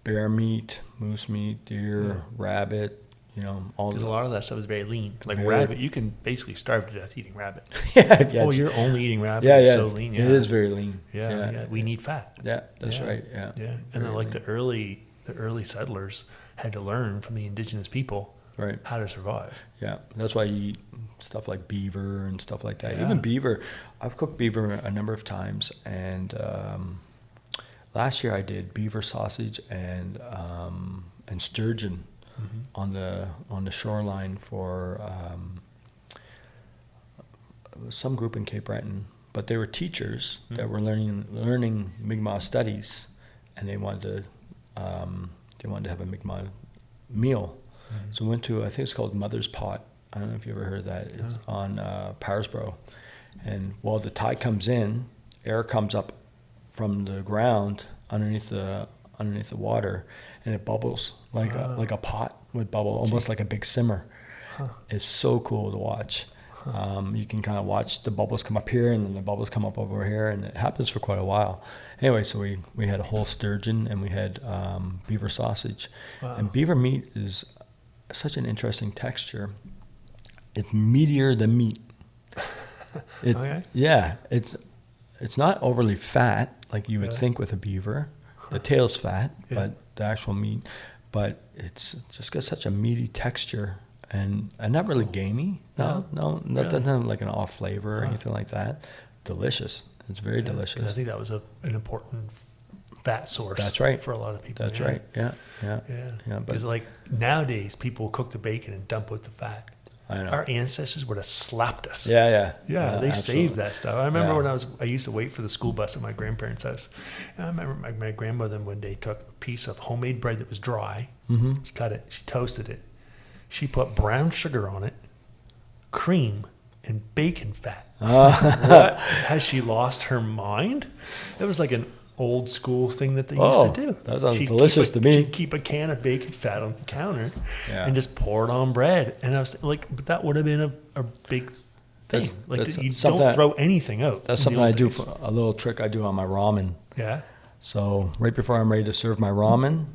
bear meat, moose meat, deer, rabbit, you know, all. Because a lot of that stuff is very lean. Like rabbit, you can basically starve to death eating rabbit. You're only eating rabbit. It's so lean. Yeah. It is very lean. Yeah. We need fat. Yeah, that's right. Yeah. And then like the early settlers had to learn from the indigenous people how to survive. Yeah, that's why you eat stuff like beaver and stuff like that. Even beaver, I've cooked beaver a number of times, and last year I did beaver sausage and sturgeon on the shoreline for some group in Cape Breton, but they were teachers that were learning Mi'kmaq studies, and they wanted to have a Mi'kmaq meal. So we went to, I think it's called Mother's Pot. I don't know if you ever heard of that. It's on Parsboro. And while the tide comes in, air comes up from the ground underneath the water, and it bubbles like a pot would bubble, almost like a big simmer. It's so cool to watch. You can kind of watch the bubbles come up here, and then the bubbles come up over here, and it happens for quite a while. Anyway, so we had a whole sturgeon, and we had beaver sausage. And beaver meat is such an interesting texture. It's meatier than meat. Yeah, it's not overly fat like you would think with a beaver. The tail's fat, but the actual meat. But it's just got such a meaty texture and not really gamey. No, doesn't have like an off flavor or anything like that. Delicious. It's very delicious. I think that was an important fat source. That's right. For a lot of people. That's right. Yeah. Because like nowadays, people cook the bacon and dump out the fat. I know. Our ancestors would have slapped us. Yeah, they absolutely. saved that stuff. I remember when I used to wait for the school bus at my grandparents' house. And I remember my grandmother one day took a piece of homemade bread that was dry. She cut it, she toasted it. She put brown sugar on it, cream, and bacon fat. What? Has she lost her mind? It was like an old school thing that they used to do. That sounds delicious to me. She'd keep a can of bacon fat on the counter and just pour it on bread. And I was like, but that would have been a big thing. You don't throw anything out. That's something I do, for a little trick I do on my ramen. Yeah. So right before I'm ready to serve my ramen,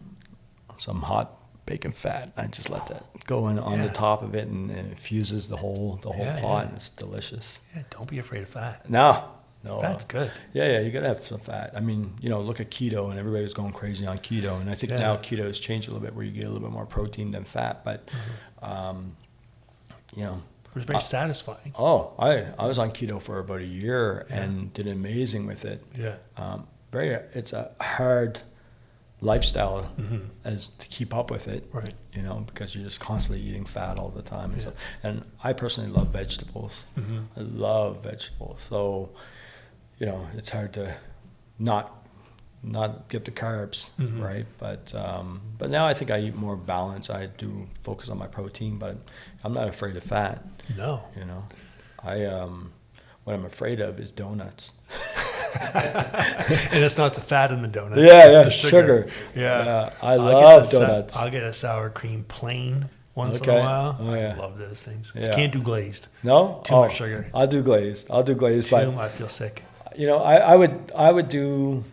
some hot bacon fat. I just let that go in on the top of it, and it fuses the whole pot, and it's delicious. Yeah, don't be afraid of fat. No, No, That's good. Yeah, you gotta have some fat. I mean, look at keto, and everybody was going crazy on keto, and I think now keto has changed a little bit, where you get a little bit more protein than fat. But, It was very satisfying. Oh, I was on keto for about a year and did amazing with it. Yeah. It's a hard lifestyle as to keep up with it, right? Because you're just constantly eating fat all the time and stuff. And I personally love vegetables. I love vegetables, so it's hard to not get the carbs, right? But now I think I eat more balanced. I do focus on my protein, but I'm not afraid of fat. No. What I'm afraid of is donuts. And it's not the fat in the donut. Yeah, it's the sugar. Yeah. I love donuts. I'll get a sour cream plain once in a while. Oh, yeah. I love those things. Yeah. Can't do glazed. No? Too much sugar. I'll do glazed. But I feel sick. I would do,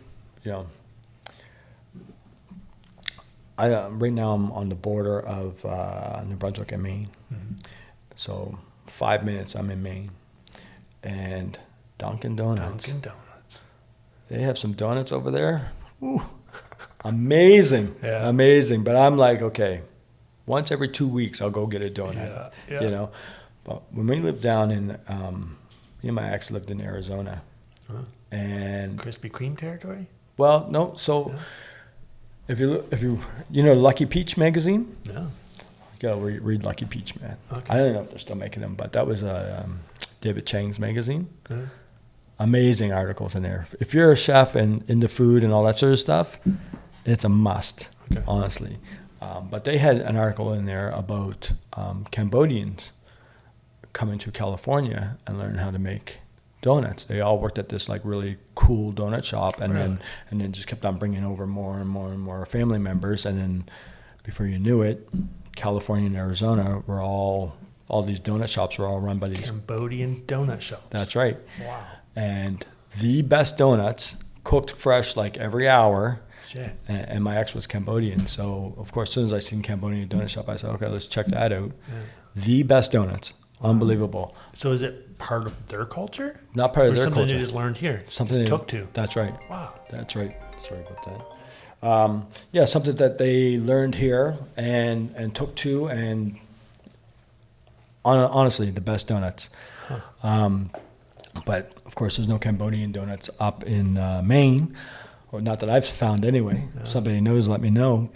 right now I'm on the border of New Brunswick and Maine. So 5 minutes I'm in Maine. And Dunkin' Donuts. They have some donuts over there. Ooh, amazing. Yeah. Amazing. But I'm like, okay, once every 2 weeks I'll go get a donut. Yeah. But when we lived down in, me and my ex lived in Arizona. And Krispy Kreme territory? Well, no. So if you Lucky Peach magazine? No. You gotta read Lucky Peach, man. Okay. I don't know if they're still making them, but that was David Chang's magazine. Amazing articles in there. If you're a chef and into food and all that sort of stuff, it's a must, honestly. But they had an article in there about Cambodians coming to California and learning how to make donuts. They all worked at this like really cool donut shop, and then just kept on bringing over more and more and more family members, and then before you knew it, California and Arizona were all these donut shops were all run by these Cambodian donut shops. That's right. Wow. And the best donuts, cooked fresh like every hour. Shit. And my ex was Cambodian, so of course as soon as I seen Cambodian donut shop, I said, okay, let's check that out. The best donuts. Unbelievable. So is it part of their culture? Not part of their something culture. They just learned here. Something just took to. That's right. Wow. That's right. Sorry about that. Something that they learned here and took to, and honestly, the best donuts. But of course, there's no Cambodian donuts up in Maine, or not that I've found anyway. If somebody knows, let me know.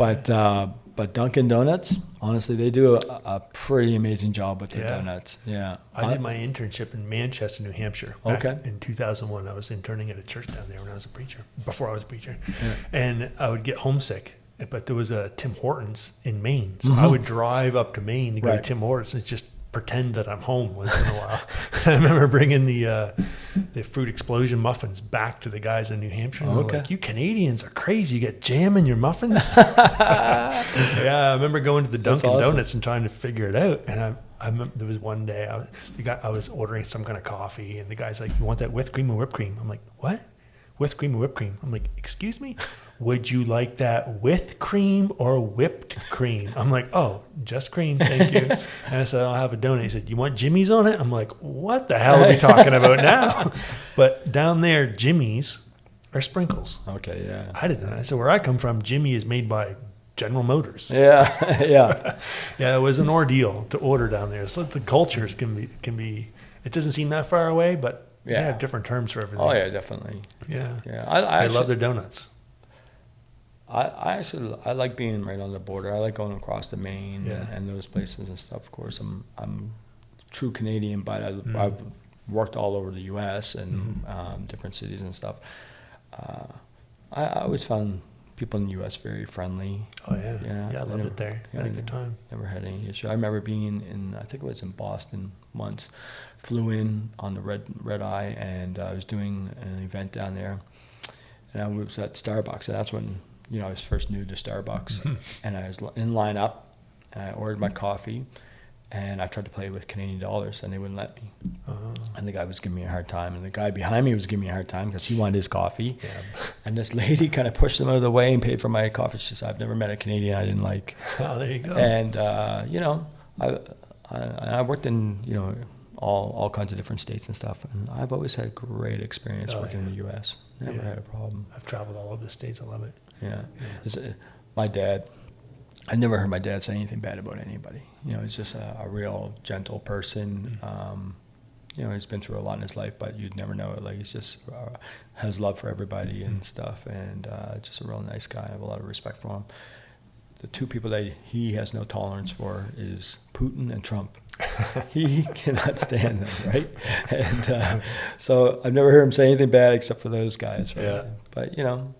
But Dunkin' Donuts, honestly, they do a pretty amazing job with their donuts. Yeah. I did my internship in Manchester, New Hampshire. Back in 2001, I was interning at a church down there when I was a preacher, before I was a preacher. Yeah. And I would get homesick. But there was a Tim Hortons in Maine. So I would drive up to Maine to go to Tim Hortons and just pretend that I'm home once in a while. I remember bringing the fruit explosion muffins back to the guys in New Hampshire. And like, you Canadians are crazy. You get jam in your muffins? Yeah, I remember going to the Dunkin' Donuts and trying to figure it out. And I remember there was one day I was ordering some kind of coffee, and the guy's like, "You want that with cream or whipped cream?" I'm like, "What? With cream or whipped cream?" I'm like, "Excuse me? Would you like that with cream or whipped cream?" I'm like, "Oh, just cream, thank you." And I said, "I'll have a donut." He said, "You want Jimmy's on it?" I'm like, "What the hell are we talking about now?" But down there, Jimmy's are sprinkles. Okay, yeah. I didn't know. So where I come from, Jimmy is made by General Motors. Yeah, yeah. Yeah, it was an ordeal to order down there. So the cultures can be. It doesn't seem that far away, but they have different terms for everything. Oh yeah, definitely. Yeah, yeah. I love their donuts. I actually like being right on the border. I like going across the Maine and those places and stuff. Of course, I'm true Canadian, but I've worked all over the U.S. and different cities and stuff. I always found people in the U.S. very friendly. Oh yeah, I loved it there. Had a good time. Never had any issue. I remember being in, I think it was in Boston once. Flew in on the red eye, and I was doing an event down there, and I was at Starbucks, and that's when I was first new to Starbucks, and I was in line up, and I ordered my coffee, and I tried to play with Canadian dollars, and they wouldn't let me. And the guy was giving me a hard time, and the guy behind me was giving me a hard time because he wanted his coffee. Yeah. And this lady kind of pushed him out of the way and paid for my coffee. She said, "I've never met a Canadian I didn't like." Oh, there you go. And I worked in all kinds of different states and stuff. And I've always had great experience working in the U.S. Never had a problem. I've traveled all over the states. I love it. Yeah. My dad, I never heard my dad say anything bad about anybody. You know, he's just a real gentle person. You know, he's been through a lot in his life, but you'd never know it. Like, he's just has love for everybody and stuff, and just a real nice guy. I have a lot of respect for him. The two people that he has no tolerance for is Putin and Trump. He cannot stand them, right? And so I've never heard him say anything bad except for those guys, right? Yeah. But, you know,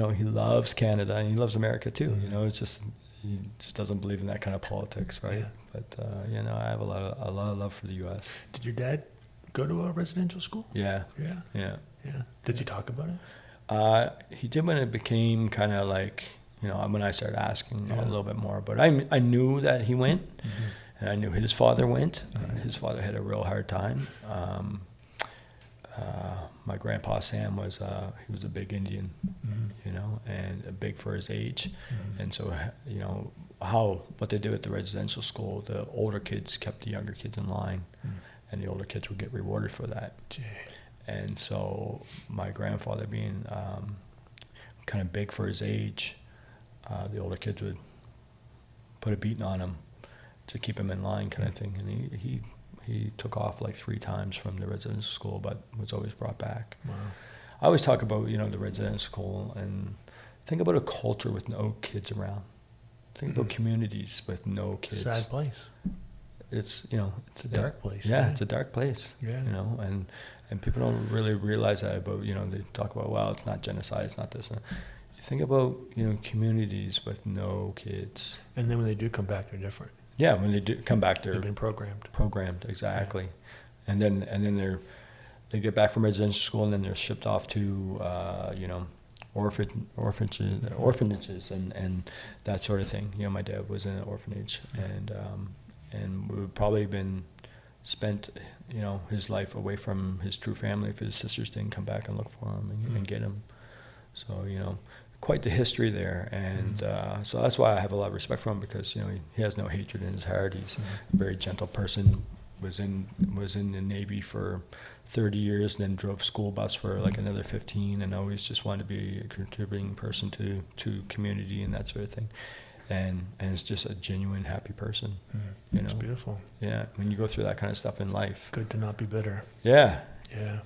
he loves Canada and he loves America too. You know, it's just he just doesn't believe in that kind of politics, right? Yeah. But you know, I have a lot of love for the U.S. Did your dad go to a residential school? Yeah. Did he talk about it? He did when it became kind of like, you know, when I. asking a little bit more. But I knew that he went, and I knew his father went. His father had a real hard time. My grandpa Sam was he was a big Indian, you know, and big for his age, and so, you know, what they did at the residential school, the older kids kept the younger kids in line, and the older kids would get rewarded for that. And so my grandfather being kind of big for his age, the older kids would put a beating on him to keep him in line, kind of thing, and he took off like 3 times from the residential school, but was always brought back. Wow. I always talk about, you know, the residential school, and think about a culture with no kids around. Think about communities with no kids. Sad place. It's, you know, it's a dark place. Yeah, it's a dark place. Yeah. You know, and people don't really realize that. But, you know, they talk about, well, it's not genocide, it's not this. You think about, you know, communities with no kids. And then when they do come back, they're different. Yeah, when they do come back, they've been programmed. Programmed, exactly. Yeah. And then they get back from residential school, and then they're shipped off to you know, orphanages and that sort of thing. You know, my dad was in an orphanage, and we would probably been spent, you know, his life away from his true family if his sisters didn't come back and look for him and get him. So, you know, quite the history there, and so that's why I have a lot of respect for him, because, you know, he has no hatred in his heart. He's a very gentle person. Was in the Navy for 30 years, and then drove school bus for like another 15, and always just wanted to be a contributing person to community and that sort of thing. And it's just a genuine happy person. You know, it's beautiful. Yeah, when you go through that kind of stuff in life, good to not be bitter. Yeah.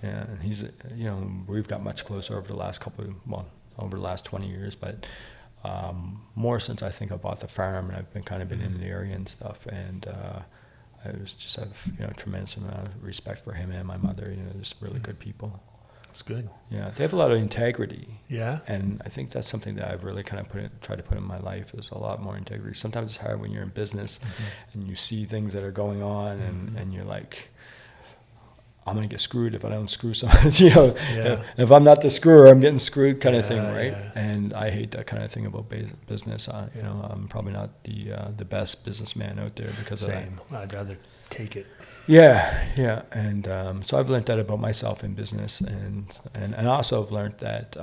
And he's, you know, we've got much closer over the last over the last 20 years, but more since I think I bought the farm, and I've been in the area and stuff, and I was just have, you know, tremendous amount of respect for him and my mother. You know, just really good people. That's good. Yeah, they have a lot of integrity. Yeah. And I think that's something that I've really kind of tried to put in my life, is a lot more integrity. Sometimes it's hard when you're in business and you see things that are going on, and you're like, I'm going to get screwed if I don't screw someone. You know, if I'm not the screwer, I'm getting screwed, kind of thing, right? Yeah. And I hate that kind of thing about business. You know, I'm probably not the best businessman out there because of that. I'd rather take it. Yeah. And so I've learned that about myself in business, and also I've learned that,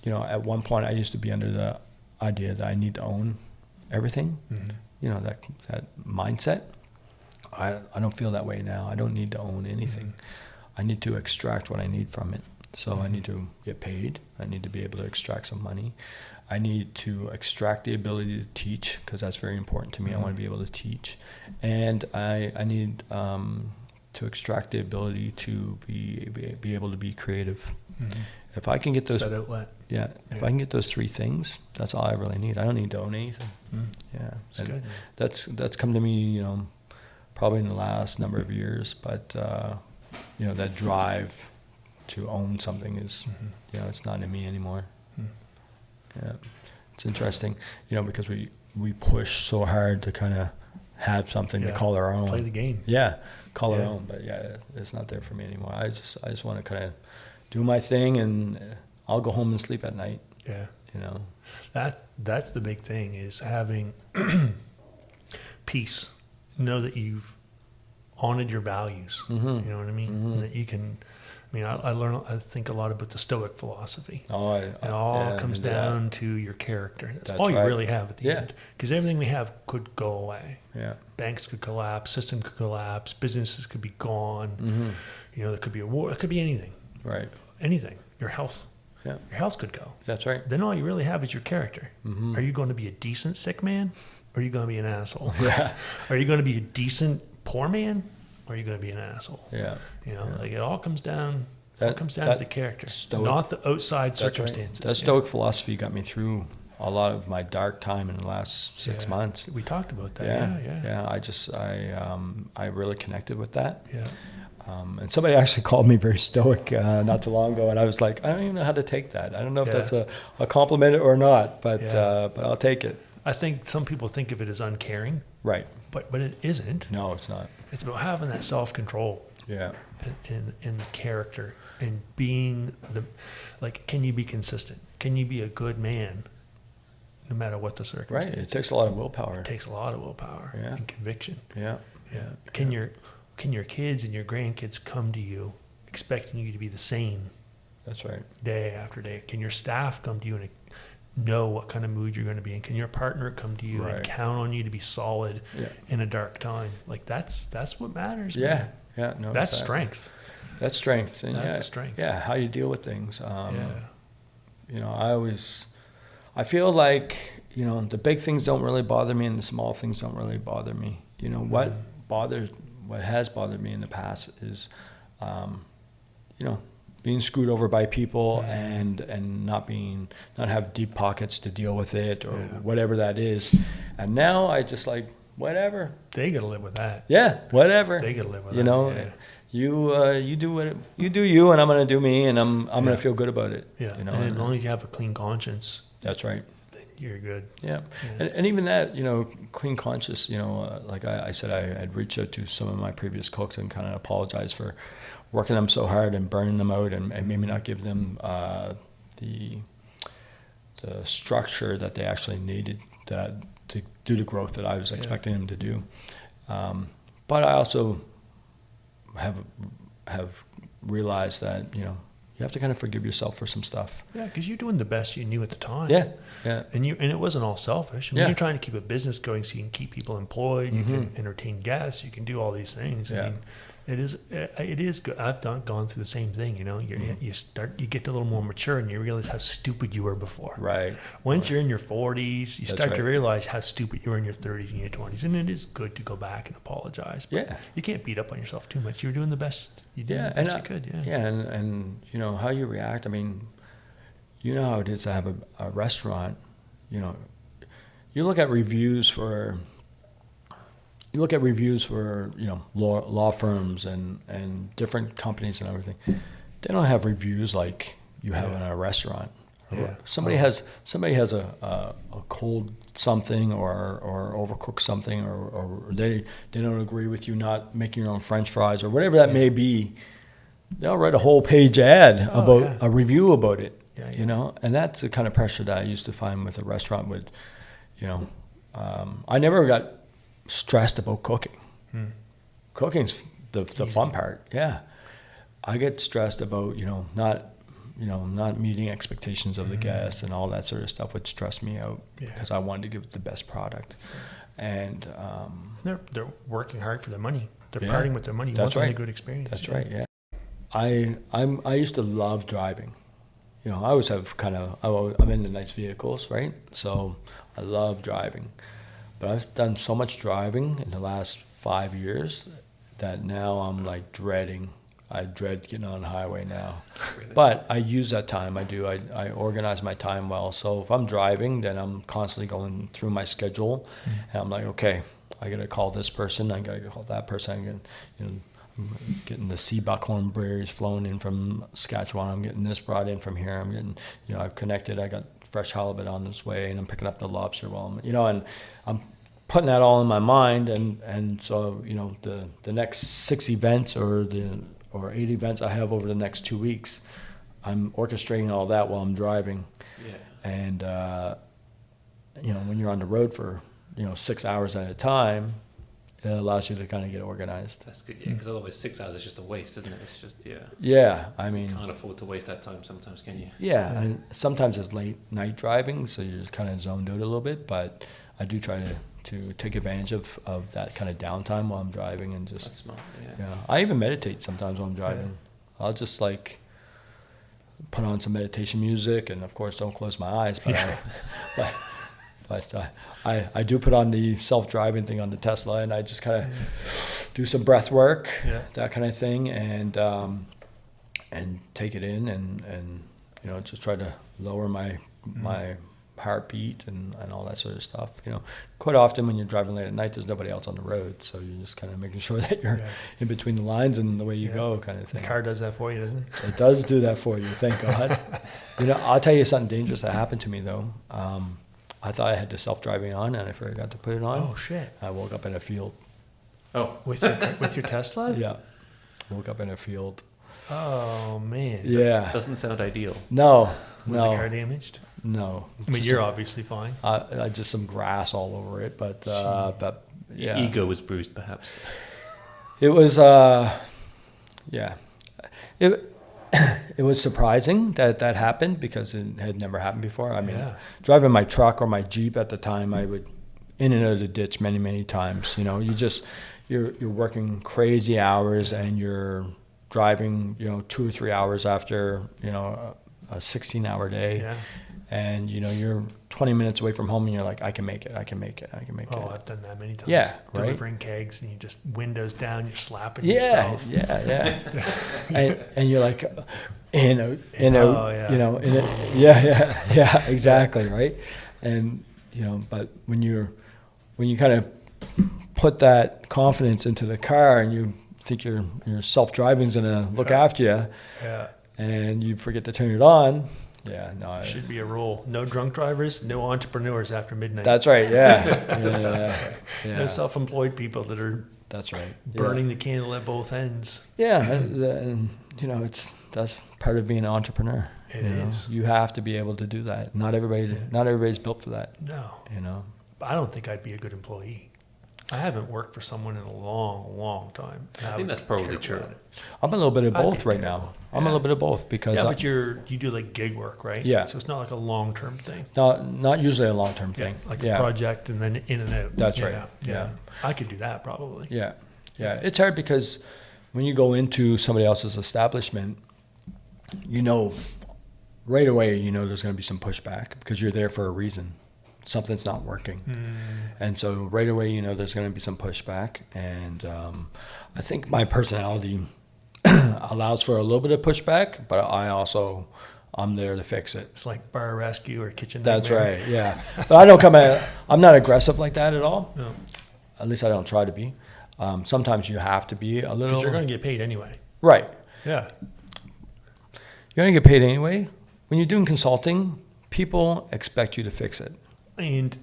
you know, at one point I used to be under the idea that I need to own everything. You know, that mindset. I don't feel that way now. I don't need to own anything. I need to extract what I need from it. So I need to get paid. I need to be able to extract some money. I need to extract the ability to teach, because that's very important to me. I want to be able to teach. And I need to extract the ability to be able to be creative. If I can get those, if I can get those 3 things, that's all I really need. I don't need to own anything. Yeah, that's good. That's come to me, you know, probably in the last number of years, but you know, that drive to own something is, you know, it's not in me anymore. Yeah, it's interesting, you know, because we push so hard to kind of have something to call our own. Play the game. Yeah, call our own, but it's not there for me anymore. I just want to kind of do my thing, and I'll go home and sleep at night. Yeah, you know, that's the big thing, is having peace. Know that you've honored your values. You know what I mean? And that you can I mean, I think a lot about the Stoic philosophy. Oh, It all comes down to your character. That's all you right. really have at the end. Because everything we have could go away. Yeah. Banks could collapse, system could collapse, businesses could be gone. Mm-hmm. You know, there could be a war. It could be anything. Right. Anything. Your health. Yeah. Your health could go. That's right. Then all you really have is your character. Mm-hmm. Are you going to be a decent sick man? Or are you going to be an asshole? Yeah. Are you going to be a decent poor man? Or are you going to be an asshole? Yeah. You know, like it all comes down. That comes down to the character, not the outside circumstances. Right. That Stoic philosophy got me through a lot of my dark time in the last 6 months. We talked about that. Yeah. I really connected with that. Yeah. And somebody actually called me very stoic not too long ago, and I was like, I don't even know how to take that. I don't know if that's a compliment or not, but I'll take it. I think some people think of it as uncaring, right? But it isn't. No, it's not. It's about having that self-control. Yeah. And the character and being can you be consistent? Can you be a good man no matter what the circumstances? Right. It takes a lot of willpower. It takes a lot of willpower and conviction. Yeah. Yeah. Can your kids and your grandkids come to you expecting you to be the same? That's right. Day after day. Can your staff come to you and know what kind of mood you're going to be in? Can your partner come to you and count on you to be solid in a dark time? Like that's what matters. Yeah. Man. Yeah. No. That's strength. That's strength. And that's the strength. Yeah. How you deal with things. You know, I feel like, you know, the big things don't really bother me and the small things don't really bother me. You know, what has bothered me in the past is, you know, being screwed over by people and not have deep pockets to deal with it or whatever that is. And now I just like, whatever. They got to live with that. Yeah, whatever. They got to live with you that. Know, you do what you do you, and I'm going to do me, and I'm going to feel good about it. Yeah, you know, and as long as you have a clean conscience. That's right. Then you're good. Yeah, and even that, you know, clean conscience. You know, like I said, I had reached out to some of my previous cooks and kind of apologized for working them so hard and burning them out, and maybe not give them the structure that they actually needed to do the growth that I was expecting them to do. But I also have realized that, you know, you have to kind of forgive yourself for some stuff. Yeah, because you're doing the best you knew at the time. Yeah. And it wasn't all selfish. I mean, you're trying to keep a business going so you can keep people employed, you can entertain guests, you can do all these things. I mean, it is good. I've gone through the same thing. You know, you get a little more mature and you realize how stupid you were before. Right. Once you're in your 40s, you start to realize how stupid you were in your 30s and your 20s, and it is good to go back and apologize. But you can't beat up on yourself too much. You were doing the best you did. The best you could. Yeah. Yeah, and you know how you react. I mean, you know how it is to have a restaurant. You know, you look at reviews for. You look at reviews for, you know, law firms and different companies and everything. They don't have reviews like you have in a restaurant. Yeah. Somebody has a cold something or overcooked something or they don't agree with you not making your own French fries or whatever that may be. They'll write a whole page ad about a review about it. You know, and that's the kind of pressure that I used to find with a restaurant. With, you know, I never got stressed about cooking. Cooking's the fun part. Yeah, I get stressed about not meeting expectations of the guests and all that sort of stuff would stress me out because I wanted to give the best product. And they're working hard for their money. They're parting with their money. That's right. A good experience. That's right. Yeah, I used to love driving. You know, I always have I'm into nice vehicles, right? So I love driving. But I've done so much driving in the last 5 years that now I'm like dreading. I dread getting on the highway now. Really? But I use that time. I do. I organize my time well. So if I'm driving, then I'm constantly going through my schedule, and I'm like, okay, I got to call this person. I got to call that person. I'm getting the sea buckhorn berries flowing in from Saskatchewan. I'm getting this brought in from here. I'm getting, I've connected. I got fresh halibut on this way, and I'm picking up the lobster and I'm putting that all in my mind, and so the next 6 events or 8 events I have over the next 2 weeks, I'm orchestrating all that while I'm driving. Yeah. And when you're on the road for 6 hours at a time, it allows you to kind of get organized. That's good, yeah, because otherwise 6 hours is just a waste, isn't it? It's just, Yeah, I mean, you can't afford to waste that time sometimes, can you? yeah, and sometimes it's late night driving, so you're just kind of zoned out a little bit, but I do try to take advantage of that kind of downtime while I'm driving and just, That's smart, yeah. yeah. I even meditate sometimes while I'm driving. I'll just like put on some meditation music, and of course don't close my eyes, but I do put on the self-driving thing on the Tesla, and I just kind of do some breath work, that kind of thing, and take it in, and just try to lower my heartbeat and all that sort of stuff. Quite often when you're driving late at night, there's nobody else on the road, so you're just kind of making sure that you're in between the lines and the way you go, kind of thing. The car does that for you, doesn't it? It does do that for you, thank God. I'll tell you something dangerous that happened to me though. I thought I had the self-driving on, and I forgot to put it on. Oh shit! I woke up in a field. Oh, with your Tesla? Yeah, woke up in a field. Oh man. Yeah. doesn't sound ideal. No. Was the car damaged? No. I mean, you're obviously fine. I just some grass all over it, but yeah. Ego was bruised, perhaps. It was it was surprising that happened because it had never happened before. I mean, driving my truck or my Jeep at the time, I would in and out of the ditch many times. You're working crazy hours, and you're driving 2 or 3 hours after a 16-hour day, and you're 20 minutes away from home, and you're like, I can make it. Oh, I've done that many times. Yeah, right. Delivering kegs, and you just windows down, you're slapping Yeah, yourself. and you're like, exactly, right. And but when you kind of put that confidence into the car, and you think your self-driving's gonna look after you, and you forget to turn it on. Yeah, no. Should be a rule. No drunk drivers, no entrepreneurs after midnight. That's right. Yeah. No self-employed people that are. That's right. Burning the candle at both ends. Yeah, and that's part of being an entrepreneur. It is. You have to be able to do that. Not everybody's built for that. No. I don't think I'd be a good employee. I haven't worked for someone in a long time. I think that's probably true. I'm a little bit of both right now. I'm a little bit of both because but you do like gig work, right? Yeah. So it's not like a long-term thing. Not usually a long-term thing. Like a project and then in and out. That's right. Yeah. I could do that probably. Yeah. It's hard because when you go into somebody else's establishment, right away, there's going to be some pushback because you're there for a reason. Something's not working. And so right away, there's going to be some pushback. And I think my personality allows for a little bit of pushback, but I'm there to fix it. It's like bar rescue or kitchen That's nightmare. right, yeah. But I'm not aggressive like that at all. No. At least I don't try to be. Sometimes you have to be a little. Because you're going to get paid anyway. Right. Yeah. You're going to get paid anyway. When you're doing consulting, people expect you to fix it. And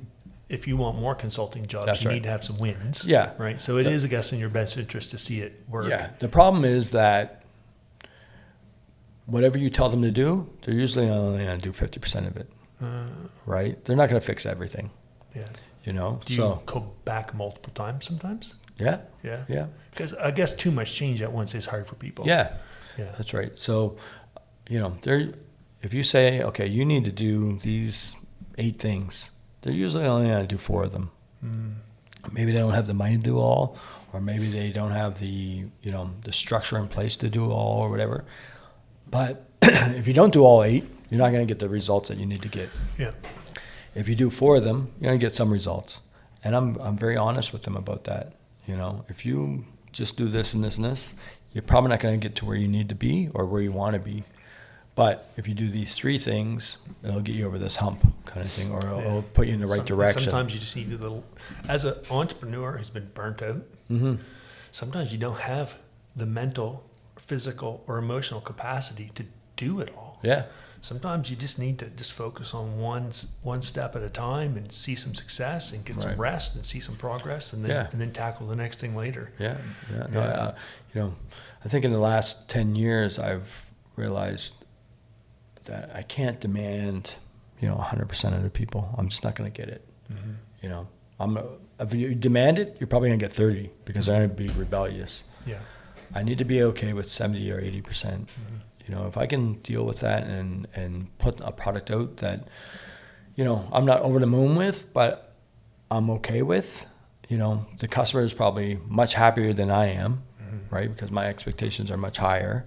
if you want more consulting jobs, you need to have some wins. Yeah. Right. So it is, I guess, in your best interest to see it work. Yeah. The problem is that whatever you tell them to do, they're usually only going to do 50% of it. Right? They're not going to fix everything. Yeah. Do you go back multiple times sometimes? Yeah. Yeah. Yeah. Because I guess too much change at once is hard for people. Yeah. Yeah. That's right. So, if you say, okay, you need to do these 8 things, they're usually only going to do 4 of them. Maybe they don't have the money to do all, or maybe they don't have the structure in place to do all or whatever. But if you don't do all 8, you're not going to get the results that you need to get. Yeah. If you do 4 of them, you're going to get some results. And I'm very honest with them about that. If you just do this and this and this, you're probably not going to get to where you need to be or where you want to be. But if you do these 3 things, it'll get you over this hump kind of thing, or it'll put you in the right direction. Sometimes you just need as an entrepreneur who's been burnt out, sometimes you don't have the mental, physical, or emotional capacity to do it all. Yeah. Sometimes you just need to just focus on one step at a time and see some success and get some rest and see some progress and then tackle the next thing later. Yeah. No, I think in the last 10 years I've realized that I can't demand 100% of the people. I'm just not going to get it. if you demand it, you're probably gonna get 30 because I'm gonna be rebellious. Yeah. I need to be okay with 70 or 80%. You know, if I can deal with that and put a product out that, you know, I'm not over the moon with, but I'm okay with, you know, the customer is probably much happier than I am, right? Because my expectations are much higher.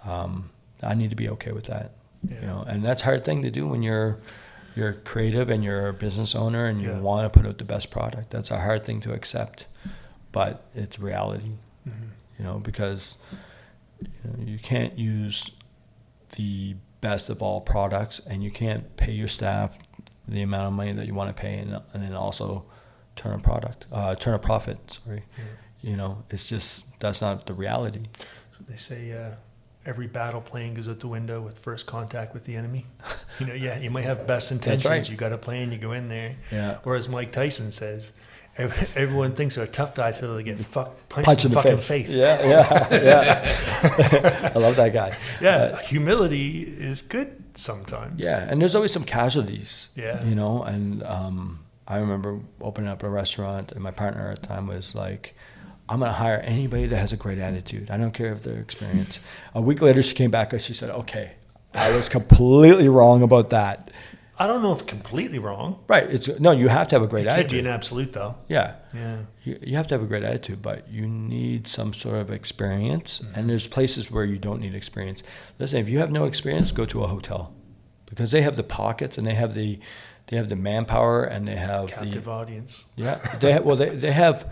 I need to be okay with that, you know, and that's a hard thing to do when you're creative and you're a business owner and you want to put out the best product. That's a hard thing to accept, but it's reality, you know, because you can't use the best of all products and you can't pay your staff the amount of money that you want to pay and then also turn a profit. You know, it's just, that's not the reality. So they say every battle plan goes out the window with first contact with the enemy. You know, you might have best intentions. That's right. You got a plan, you go in there. Yeah. Whereas Mike Tyson says, everyone thinks they're a tough guy until they get punched in the fucking face. Yeah. I love that guy. Yeah, humility is good sometimes. Yeah, and there's always some casualties. Yeah. You know, and I remember opening up a restaurant, and my partner at the time was like, I'm going to hire anybody that has a great attitude. I don't care if they're experienced. A week later, she came back and she said, okay, I was completely wrong about that. I don't know if completely wrong. Right. You have to have a great attitude. It can't be an absolute, though. Yeah. Yeah. You have to have a great attitude, but you need some sort of experience. And there's places where you don't need experience. Listen, if you have no experience, go to a hotel because they have the pockets and they have the manpower and they have captive audience. Yeah. They have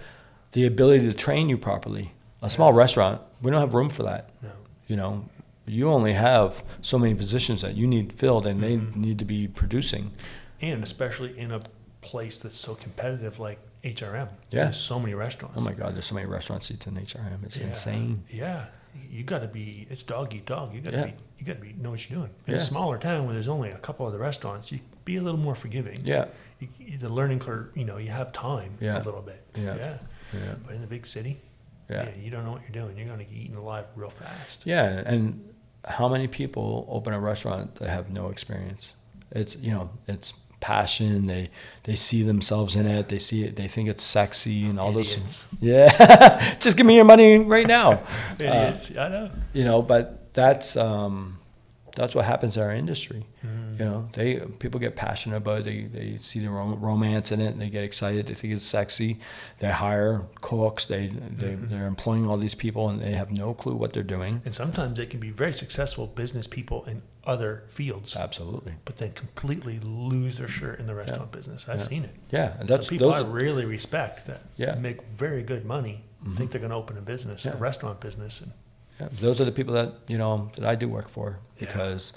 the ability to train you properly. A small restaurant, we don't have room for that. No. You know, you only have so many positions that you need filled and they need to be producing. And especially in a place that's so competitive like HRM. Yeah. There's so many restaurants. Oh my God, there's so many restaurant seats in HRM. It's insane. Yeah. You got to be, it's dog eat dog. You got to be know what you're doing. In Yeah. a smaller town where there's only a couple of the restaurants, you be a little more forgiving. Yeah. The learning curve, you have time a little bit. Yeah. But in the big city, you don't know what you're doing. You're going to get eaten alive real fast. Yeah, and how many people open a restaurant that have no experience? It's it's passion. They see themselves in it. They see it. They think it's sexy and all Idiots. those. Yeah, just give me your money right now. Idiots. I know. But that's what happens in our industry. People get passionate about it. They see the romance in it and they get excited. They think it's sexy. They hire cooks. They're employing all these people and they have no clue what they're doing. And sometimes they can be very successful business people in other fields. Absolutely. But then completely lose their shirt in the restaurant business. I've seen it. Yeah, and that's some people I really respect that make very good money. Think they're going to open a business, a restaurant business, and those are the people that that I do work for because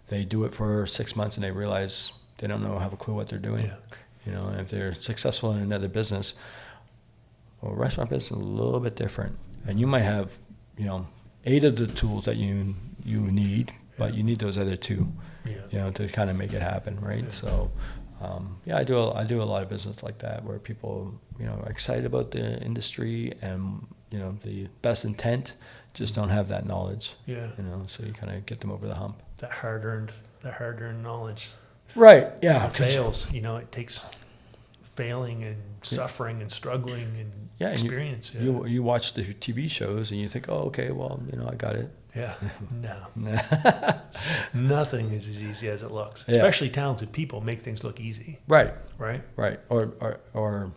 they do it for 6 months and they realize they don't have a clue what they're doing. And if they're successful in another business, restaurant business is a little bit different. And you might have 8 of the tools that you need, but you need those other 2, to kind of make it happen, right? Yeah. So, I do a lot of business like that where people are excited about the industry and the best intent. Just don't have that knowledge. Yeah. So you kind of get them over the hump. That hard-earned knowledge. Right. Yeah. It fails. It takes failing and suffering and struggling and experience. You watch the TV shows and you think, oh, okay, well, I got it. Yeah. No. Nothing is as easy as it looks. Especially talented people make things look easy. Right. Right. Right. Or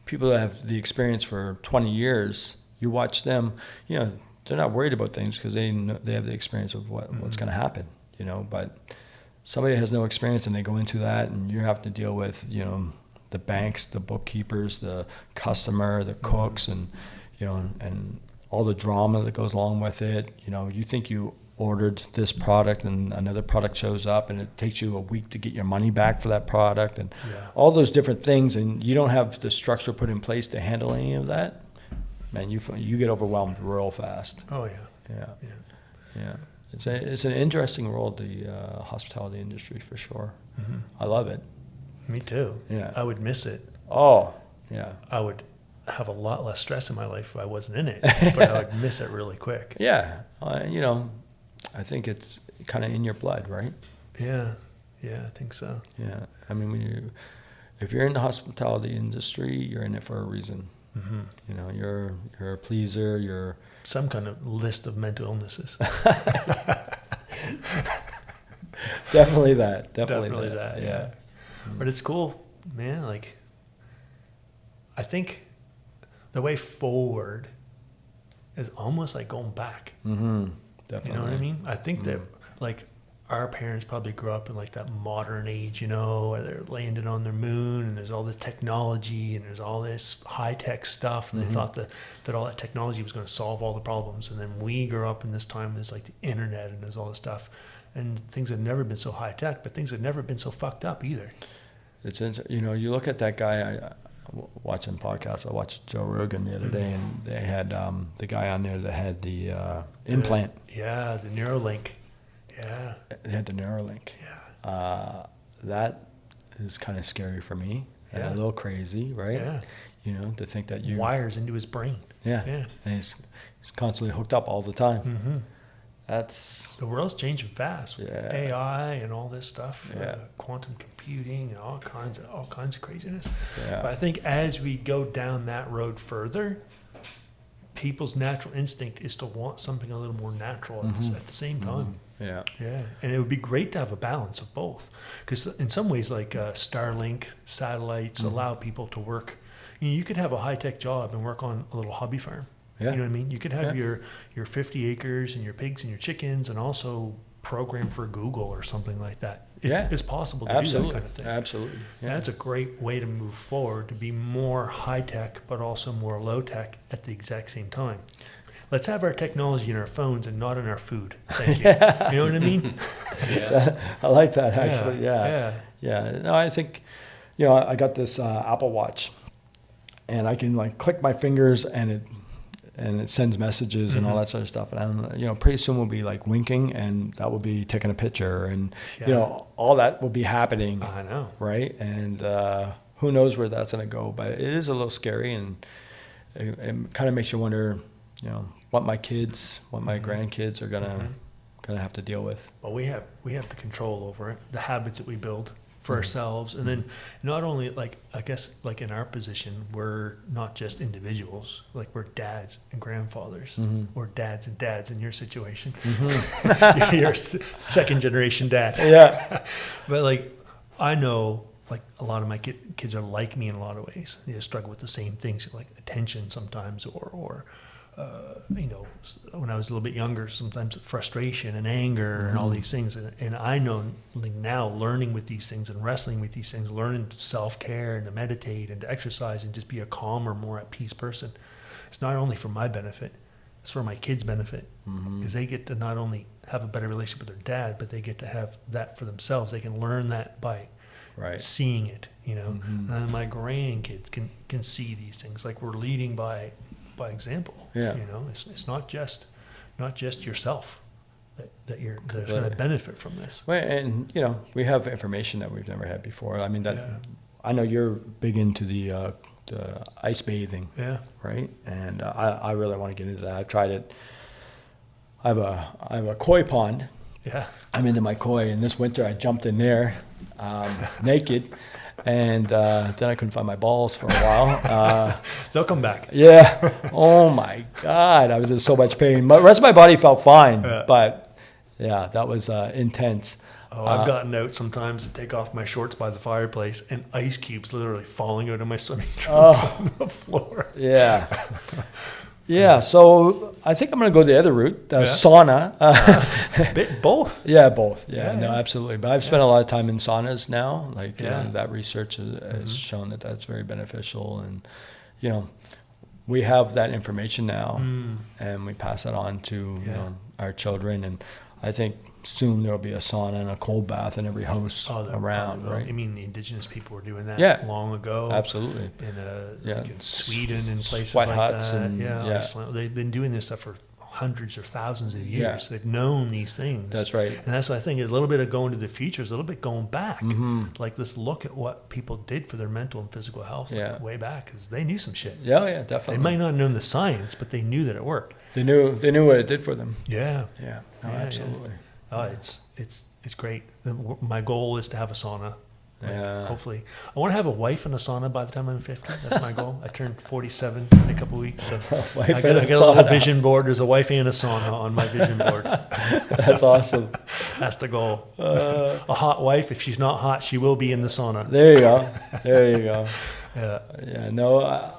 people that have the experience for 20 years. You watch them, they're not worried about things because they have the experience of what's going to happen, But somebody has no experience and they go into that, and you're having to deal with, the banks, the bookkeepers, the customer, the cooks, and and all the drama that goes along with it. You think you ordered this product and another product shows up, and it takes you a week to get your money back for that product, and all those different things, and you don't have the structure put in place to handle any of that. Man, you get overwhelmed real fast. Oh yeah. It's an interesting world, the hospitality industry for sure. Mm-hmm. I love it. Me too. Yeah. I would miss it. Oh yeah. I would have a lot less stress in my life if I wasn't in it, but I would miss it really quick. Yeah. I think it's kind of in your blood, right? Yeah. Yeah, I think so. Yeah. I mean, if you're in the hospitality industry, you're in it for a reason. Mm-hmm. You know, you're a pleaser. You're some kind of list of mental illnesses. Definitely that. Definitely that. Yeah. But it's cool, man. Like, I think the way forward is almost like going back. Mm-hmm. Definitely. You know what I mean? I think that, like, our parents probably grew up in like that modern age, you know, where they're landing on their moon and there's all this technology and there's all this high tech stuff. And they thought that all that technology was going to solve all the problems. And then we grew up in this time, there's like the internet and there's all this stuff. And things have never been so high tech, but things have never been so fucked up either. It's, you know, you look at that guy, watching podcasts, I watched Joe Rogan the other day, and they had the guy on there that had the implant. Yeah, the Neuralink. Yeah. They had the Neuralink. Yeah. That is kind of scary for me. And a little crazy, right? Yeah. You know, to think that you wires into his brain. Yeah. Yeah. And he's constantly hooked up all the time. Mm-hmm. That's the world's changing fast with AI and all this stuff, quantum computing and all kinds of craziness. Yeah. But I think as we go down that road further, people's natural instinct is to want something a little more natural at the same time. Yeah. Yeah. And it would be great to have a balance of both, because in some ways, like Starlink satellites allow people to work. You could have a high-tech job and work on a little hobby farm. Yeah. You know what I mean? You could have your 50 acres and your pigs and your chickens and also program for Google or something like that. It's possible to do that kind of thing. Absolutely. Yeah. That's a great way to move forward, to be more high-tech but also more low-tech at the exact same time. Let's have our technology in our phones and not in our food. Thank you. You know what I mean? Yeah. I like that, actually. Yeah. No, I think, you know, I got this Apple Watch, and I can like click my fingers and it sends messages and all that sort of stuff. And I'm, you know, pretty soon we'll be like winking, and that will be taking a picture, and you know, all that will be happening. I know, right? And who knows where that's going to go? But it is a little scary, and it kind of makes you wonder, you know, what my kids, what my grandkids are gonna have to deal with. Well, we have the control over it, the habits that we build for ourselves. And then not only, like, I guess, like in our position, we're not just individuals, like we're dads and grandfathers, or dads and dads in your situation. You're second generation dad. Yeah. But like, I know, like, a lot of my kids are like me in a lot of ways. They struggle with the same things, like attention sometimes, or you know, when I was a little bit younger, sometimes frustration and anger and all these things. And I know, like, now learning with these things and wrestling with these things, learning self-care and to meditate and to exercise and just be a calmer, more at peace person. It's not only for my benefit, it's for my kids' benefit, because they get to not only have a better relationship with their dad, but they get to have that for themselves. They can learn that by seeing it, you know. And my grandkids can see these things. Like, we're leading by example. You know, it's not just yourself that's going to benefit from this. Well, and you know, we have information that we've never had before. I mean, I know you're big into the ice bathing, right? And I really want to get into that. I've tried it. I have a koi pond. Yeah, I'm into my koi, and this winter I jumped in there naked. And then I couldn't find my balls for a while. They'll come back. Yeah. Oh my God, I was in so much pain. The rest of my body felt fine, but yeah, that was intense. Oh, I've gotten out sometimes to take off my shorts by the fireplace, and ice cubes literally falling out of my swimming trunks on the floor. Yeah. Yeah, so I think I'm going to go the other route, sauna. Both? Yeah, both. Yeah, no, absolutely. But I've spent a lot of time in saunas now. Like, you know, that research has shown that that's very beneficial. And, you know, we have that information now, and we pass it on to you know, our children. And I think soon there'll be a sauna and a cold bath in every house around, right? I mean, the indigenous people were doing that long ago. Absolutely. Like in Sweden and places Sweat like huts that. And, Iceland. They've been doing this stuff for hundreds or thousands of years. They've known these things. That's right. And that's why I think a little bit of going to the future is a little bit going back. Like, let's look at what people did for their mental and physical health way back, because they knew some shit. Yeah, definitely. They might not have known the science, but they knew that it worked. They knew what it did for them. Yeah. No, absolutely. Oh, it's great. My goal is to have a sauna Hopefully. I want to have a wife in a sauna by the time I'm 50. That's my goal. I turned 47 in a couple of weeks. So I got a little vision board. There's a wife and a sauna on my vision board. That's awesome. That's the goal. A hot wife. If she's not hot, she will be in the sauna. There you go. There you go. Yeah. No,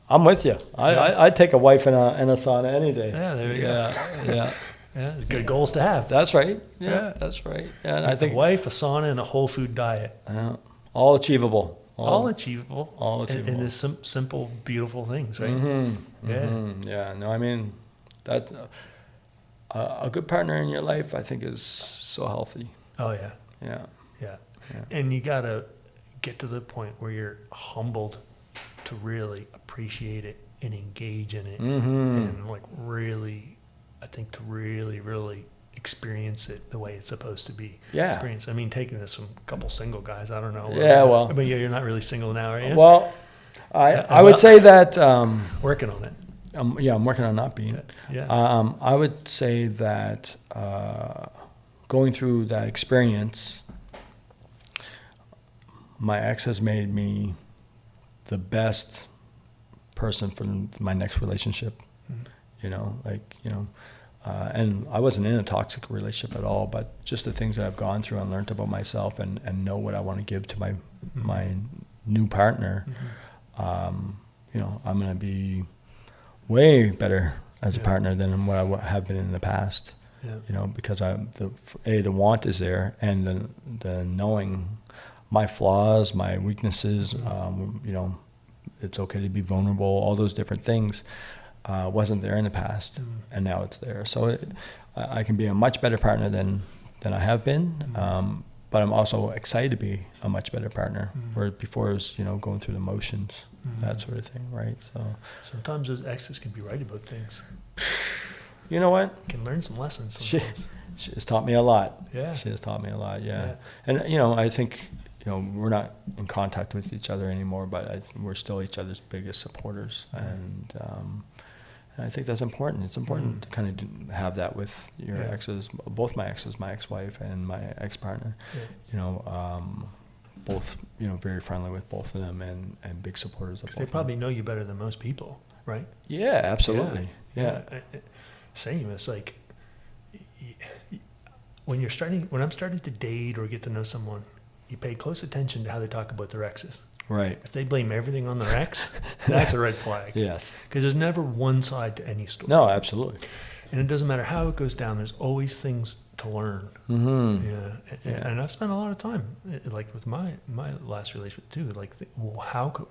I'm with you. I'd take a wife in a sauna any day. Yeah, there you go. Yeah. Yeah, good goals to have. That's right. Yeah, that's right. Yeah, and I think a wife, a sauna, and a whole food diet. All achievable. All achievable. All achievable. And it's simple, beautiful things, right? Mm-hmm. Yeah. Mm-hmm. Yeah. No, I mean, that a good partner in your life, I think, is so healthy. Oh yeah. Yeah. And you gotta get to the point where you're humbled to really appreciate it and engage in it, and like really. I think to really, really experience it the way it's supposed to be. Yeah. Experience. I mean, taking this from a couple single guys, I don't know. Yeah, well. But you're not really single now, are you? Well, I would say that. Working on it. I'm working on not being. Yeah. I would say that going through that experience, my ex has made me the best person for my next relationship. Mm-hmm. And I wasn't in a toxic relationship at all, but just the things that I've gone through and learned about myself and know what I want to give to my new partner, I'm going to be way better as a partner than what I have been in the past. Yeah. Because the want is there, and the knowing my flaws, my weaknesses, it's okay to be vulnerable, all those different things. Wasn't there in the past, and now it's there. So I can be a much better partner than I have been, but I'm also excited to be a much better partner, where before it was, going through the motions, that sort of thing, right? So sometimes those exes can be right about things. You know what? You can learn some lessons sometimes. She has taught me a lot. Yeah. She has taught me a lot, yeah. And, I think, we're not in contact with each other anymore, but we're still each other's biggest supporters, and I think that's important. It's important to kind of have that with your exes, both my exes, my ex-wife and my ex-partner. Yeah. Both, very friendly with both of them and big supporters of both. They probably know you better than most people, right? Yeah, absolutely. Yeah. Same. It's like when I'm starting to date or get to know someone, you pay close attention to how they talk about their exes. Right. If they blame everything on their ex, that's a red flag. Yes. Because there's never one side to any story. No, absolutely. And it doesn't matter how it goes down. There's always things to learn. Mm-hmm. Yeah. And I've spent a lot of time, like with my last relationship too. Like, what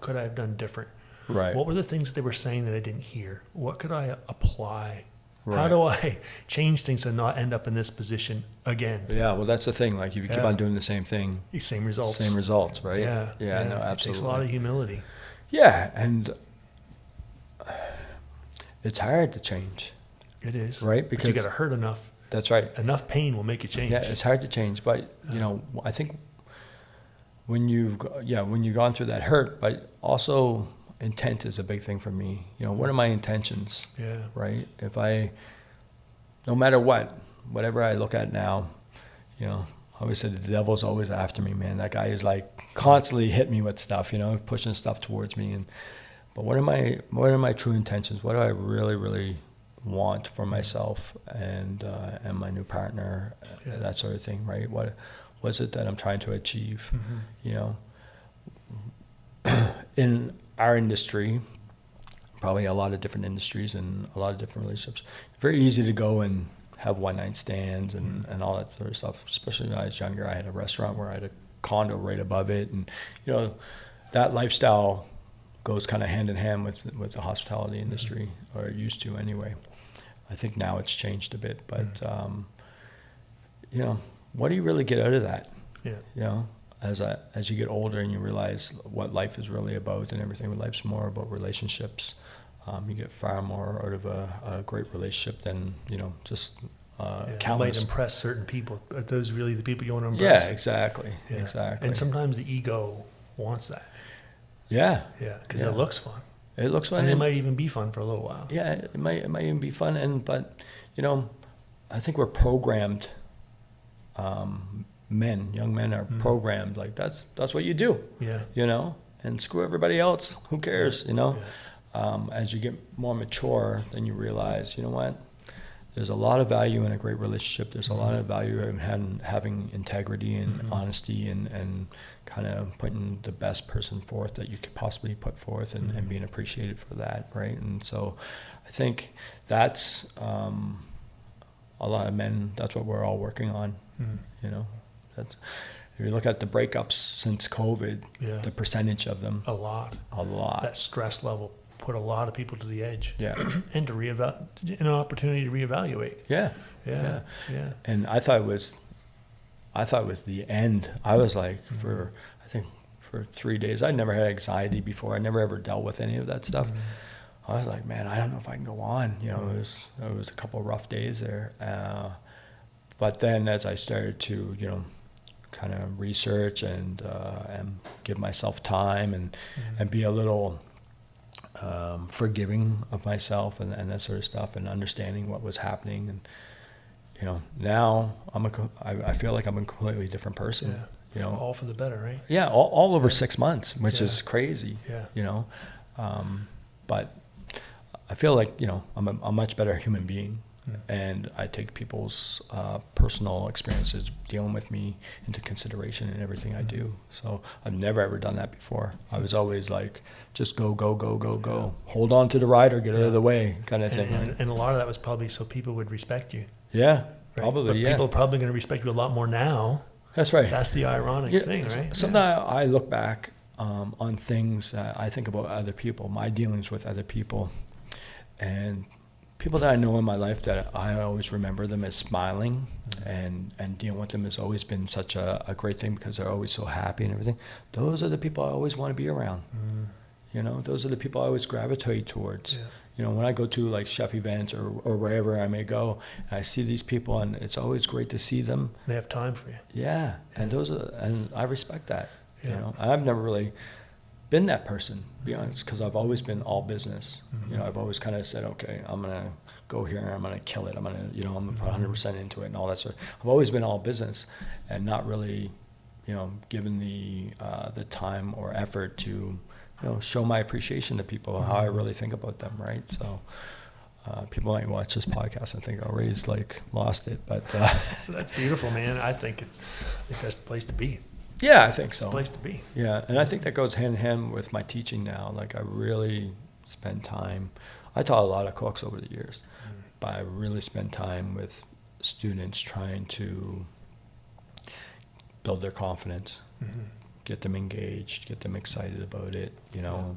could I have done different? Right. What were the things that they were saying that I didn't hear? What could I apply? Right. How do I change things and not end up in this position again? Yeah, well, that's the thing. Like, if you keep on doing the same thing, same results, right? Yeah. No, absolutely. It takes a lot of humility. Yeah, and it's hard to change. It is, right? Because you got to hurt enough. That's right. Enough pain will make you change. Yeah, it's hard to change, but I think when you've gone through that hurt, but also intent is a big thing for me. What are my intentions? Yeah. Right? No matter whatever I look at now, I always said the devil's always after me, man. That guy is like constantly hitting me with stuff, pushing stuff towards me. But what are my true intentions? What do I really, really want for myself and my new partner, that sort of thing, right? What is it that I'm trying to achieve? In our industry, probably a lot of different industries and a lot of different relationships, very easy to go and have one-night stands and all that sort of stuff. Especially when I was younger, I had a restaurant where I had a condo right above it, and that lifestyle goes kind of hand in hand with the hospitality industry, or it used to anyway. I think now it's changed a bit, but what do you really get out of that? Yeah. As you get older and you realize what life is really about and everything, life's more about relationships. You get far more out of a great relationship than just countless. You might impress certain people. Are those really the people you want to impress? Yeah, exactly. And sometimes the ego wants that. Yeah. Yeah, because it looks fun. It looks fun. And it might even be fun for a little while. Yeah, it might even be fun. But I think we're programmed young men are programmed like that's what you do. Yeah. You know, and screw everybody else. Who cares? You know. As you get more mature, then you realize, you know what? There's a lot of value in a great relationship. There's a lot of value in having integrity and honesty and kind of putting the best person forth that you could possibly put forth and being appreciated for that, right? And so I think that's a lot of men, that's what we're all working on, you know. That's, if you look at the breakups since COVID, the percentage of them. A lot. That stress level put a lot of people to the edge. Yeah. And to an opportunity to reevaluate. Yeah. And I thought it was the end. I was like, for 3 days, I'd never had anxiety before. I never ever dealt with any of that stuff. I was like, man, I don't know if I can go on. You know, it was a couple of rough days there. But then as I started to, you know, kind of research and give myself time and be a little forgiving of myself and that sort of stuff, and understanding what was happening, and you know, now I feel like I'm a completely different person. Yeah. You know, all for the better, right? Yeah, all over 6 months, which is crazy. Yeah. You know, but I feel like, you know, I'm a much better human being. And I take people's personal experiences dealing with me into consideration in everything I do. So I've never ever done that before. I was always like, just go. Hold on to the ride or get out of the way, kind of thing. And a lot of that was probably so people would respect you. Yeah, right? probably. But yeah, people are probably going to respect you a lot more now. That's right. That's the ironic thing, right? Sometimes I look back on things that I think about other people, my dealings with other people, and people that I know in my life that I always remember them as smiling, and dealing with them has always been such a great thing because they're always so happy and everything. Those are the people I always want to be around. You know, those are the people I always gravitate towards. Yeah. You know, when I go to like chef events or wherever I may go, I see these people, and it's always great to see them. They have time for you. Yeah, and I respect that. Yeah. You know, I've never really been that person, to be honest, because I've always been all business. You know, I've always kind of said, okay, I'm gonna go here and I'm gonna kill it. I'm gonna put 100% into it and all that sort. I've always been all business and not really, you know, given the time or effort to, you know, show my appreciation to people, how I really think about them, right? So people might watch this podcast and think, oh, Ray's like lost it, but that's beautiful, man. I think that's the place to be. Yeah, I think so. It's the place to be. Yeah, and I think that goes hand in hand with my teaching now. Like, I really spend time. I taught a lot of cooks over the years, but I really spend time with students trying to build their confidence, get them engaged, get them excited about it, you know.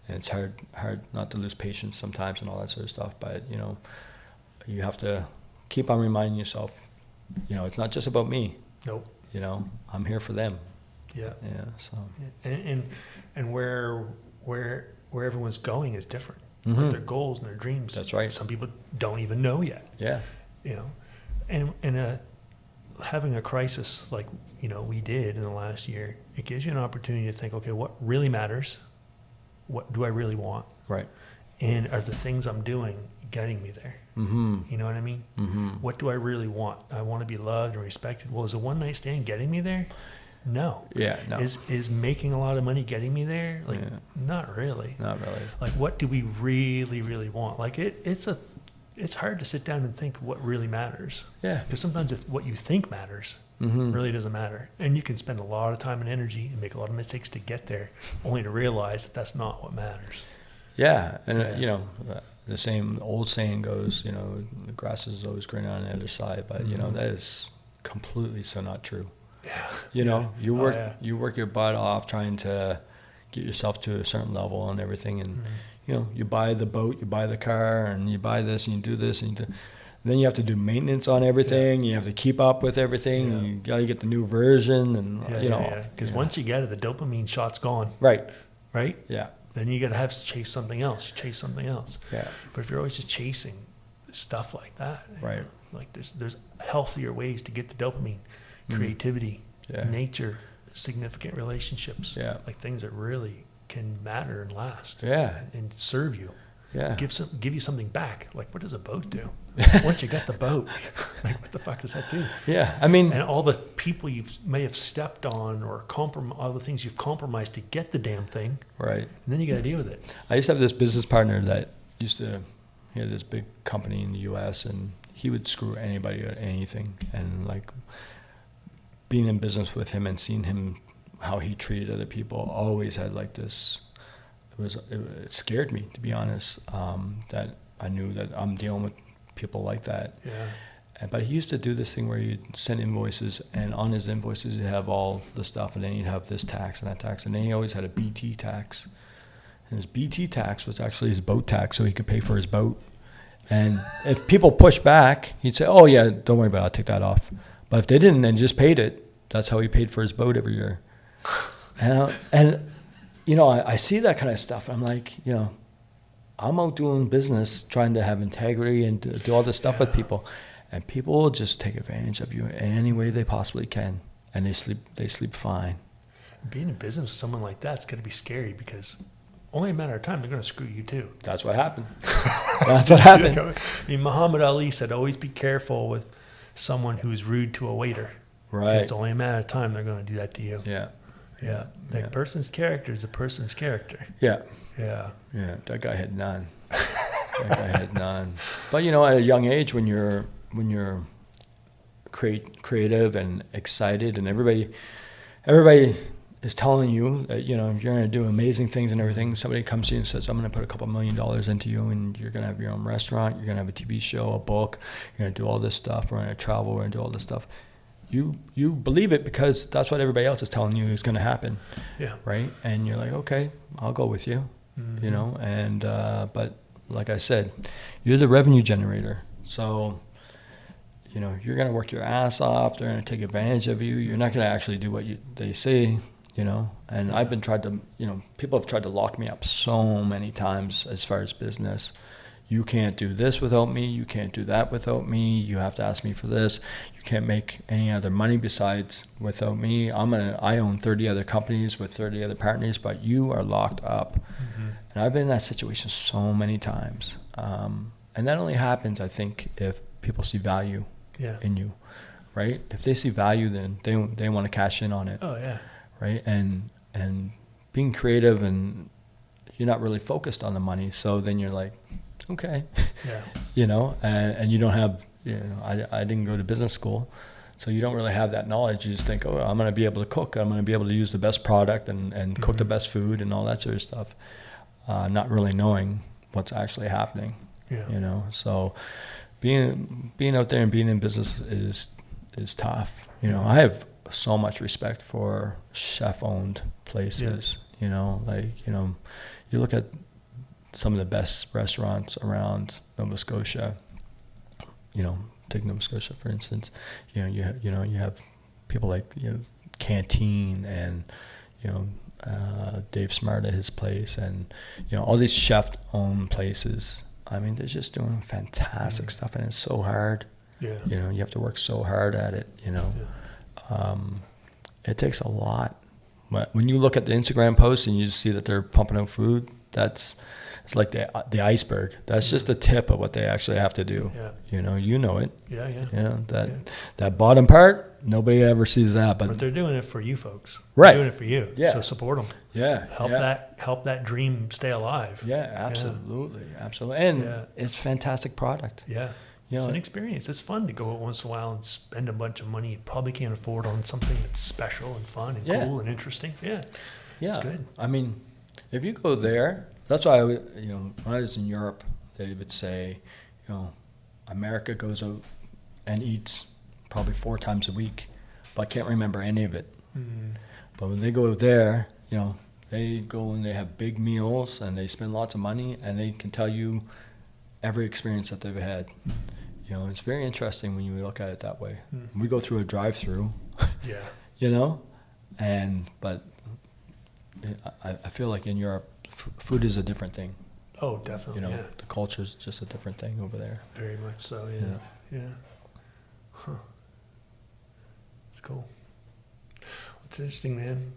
And it's hard not to lose patience sometimes and all that sort of stuff, but, you know, you have to keep on reminding yourself, you know, it's not just about me. Nope. You know, I'm here for them. Yeah. Yeah. So. And where everyone's going is different. Like their goals and their dreams. That's right. Some people don't even know yet. Yeah. You know, and having a crisis like, you know, we did in the last year, it gives you an opportunity to think, okay, what really matters? What do I really want? Right. And are the things I'm doing getting me there? You know what I mean? What do I really want? I want to be loved and respected. Well, is a one night stand getting me there? No. Yeah, no. Is making a lot of money getting me there? Like, not really. Not really. Like, what do we really, really want? Like, it's hard to sit down and think what really matters. Yeah. Because sometimes what you think matters really doesn't matter. And you can spend a lot of time and energy and make a lot of mistakes to get there, only to realize that that's not what matters. Yeah. And, you know, the same old saying goes, you know, the grass is always greener on the other side. But, you know, that is completely so not true. Yeah. You know, you work your butt off trying to get yourself to a certain level and everything. And, you know, you buy the boat, you buy the car, and you buy this and you do this. And then you have to do maintenance on everything. You have to keep up with everything. And you got to get the new version. And, you know. Because once you get it, the dopamine shot's gone. Right. Right? Yeah. Then you got to chase something else. Chase something else. Yeah. But if you're always just chasing stuff like that, right? Like there's healthier ways to get the dopamine, creativity, nature, significant relationships, like things that really can matter and last, and serve you. Yeah. Give you something back. Like, what does a boat do? Once you got the boat, like, what the fuck does that do? Yeah. I mean, And all the people you may have stepped on or all the things you've compromised to get the damn thing. right. And then you got to deal with it. I used to have this business partner that he had this big company in the U.S. and he would screw anybody at anything. And like being in business with him and seeing him, how he treated other people, always had like this, it scared me, to be honest, that I knew that I'm dealing with people like that. Yeah. But he used to do this thing where he'd send invoices, and on his invoices he'd have all the stuff, and then he'd have this tax and that tax, and then he always had a BT tax. And his BT tax was actually his boat tax, so he could pay for his boat. And if people pushed back, he'd say, "Oh yeah, don't worry about it, I'll take that off." But if they didn't and just paid it, that's how he paid for his boat every year. And you know, I see that kind of stuff. I'm like, you know, I'm out doing business, trying to have integrity and do all this stuff with people, and people will just take advantage of you any way they possibly can, and they sleep fine. Being in business with someone like that's going to be scary because only a matter of time they're going to screw you too. That's what happened. That's what happened. I mean, Muhammad Ali said, "Always be careful with someone who's rude to a waiter." Right. It's only a matter of time they're going to do that to you. Yeah. Yeah. That person's character is a person's character. Yeah. Yeah. Yeah. That guy had none. But you know, at a young age, when you're creative and excited, and everybody is telling you that, you know, you're going to do amazing things and everything. Somebody comes to you and says, "I'm going to put $2 million into you, and you're going to have your own restaurant. You're going to have a TV show, a book. You're going to do all this stuff. We're going to travel. We're going to do all this stuff." You believe it because that's what everybody else is telling you is going to happen. Yeah. Right. And you're like, okay, I'll go with you. Mm-hmm. You know. And but like I said, you're the revenue generator. So, you know, you're going to work your ass off. They're going to take advantage of you. You're not going to actually do what they say. You know, and I've been people have tried to lock me up so many times as far as business. You can't do this without me. You can't do that without me. You have to ask me for this. You can't make any other money besides without me. I own 30 other companies with 30 other partners, but you are locked up. Mm-hmm. And I've been in that situation so many times. And that only happens, I think, if people see value in you, right? If they see value, then they want to cash in on it. Oh yeah. Right. And being creative, and you're not really focused on the money. So then you're like, okay, you know, and you don't have, you know, I didn't go to business school, so you don't really have that knowledge. You just think, oh, I'm going to be able to cook. I'm going to be able to use the best product and mm-hmm. cook the best food and all that sort of stuff. Not really knowing what's actually happening, you know. So being out there and being in business is tough. You know, I have so much respect for chef-owned places. You know, like, you know, you look at some of the best restaurants around Nova Scotia. You know, take Nova Scotia for instance. You know, you have people like, you know, Canteen and, you know, Dave Smart at his place, and, you know, all these chef-owned places. I mean, they're just doing fantastic stuff, and it's so hard. Yeah. You know, you have to work so hard at it. You know, it takes a lot. But when you look at the Instagram posts and you just see that they're pumping out food, it's like the iceberg. That's just the tip of what they actually have to do. Yeah. You know it. Yeah. You know, that bottom part, nobody ever sees that. But they're doing it for you folks. Right. They're doing it for you. Yeah. So support them. Yeah. Help that dream stay alive. Yeah, absolutely. Yeah. Absolutely. And it's a fantastic product. Yeah. You know, it's an experience. It's fun to go out once in a while and spend a bunch of money you probably can't afford on something that's special and fun and cool and interesting. Yeah. Yeah. It's good. I mean, if you go there, that's why when I was in Europe, they would say, you know, America goes out and eats probably 4 times a week, but I can't remember any of it. Mm. But when they go there, you know, they go and they have big meals and they spend lots of money, and they can tell you every experience that they've had. You know, it's very interesting when you look at it that way. Mm. We go through a drive-through, you know, but I feel like in Europe, food is a different thing. Oh, definitely. You know, the culture is just a different thing over there. Very much so. Yeah. Huh. It's cool. It's interesting, man.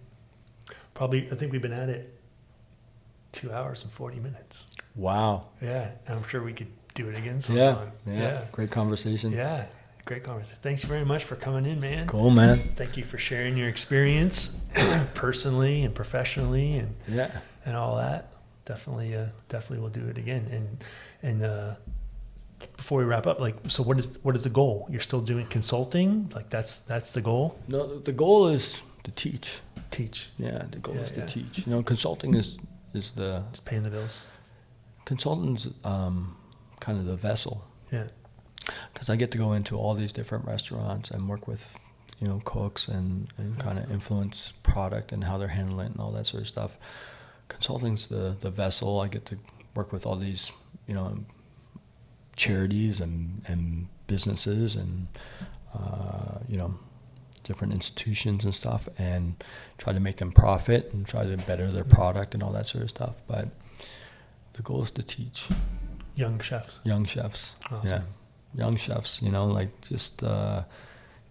I think we've been at it 2 hours and 40 minutes. Wow. Yeah, and I'm sure we could do it again sometime. Yeah. Great conversation. Yeah, great conversation. Thanks very much for coming in, man. Cool, man. Thank you for sharing your experience personally and professionally and all that. Definitely we'll do it again. And before we wrap up, like, so what is the goal? You're still doing consulting? Like that's the goal? No, the goal is to teach. Teach. Yeah, the goal is to teach. You know, consulting is the just paying the bills. Consultant's kind of the vessel. Yeah. Because I get to go into all these different restaurants and work with, you know, cooks and kind of influence product and how they're handling it and all that sort of stuff. Consulting's the vessel. I get to work with all these, you know, charities and businesses and, you know, different institutions and stuff, and try to make them profit and try to better their product and all that sort of stuff. But the goal is to teach young chefs. Awesome. Yeah, young chefs. You know, like just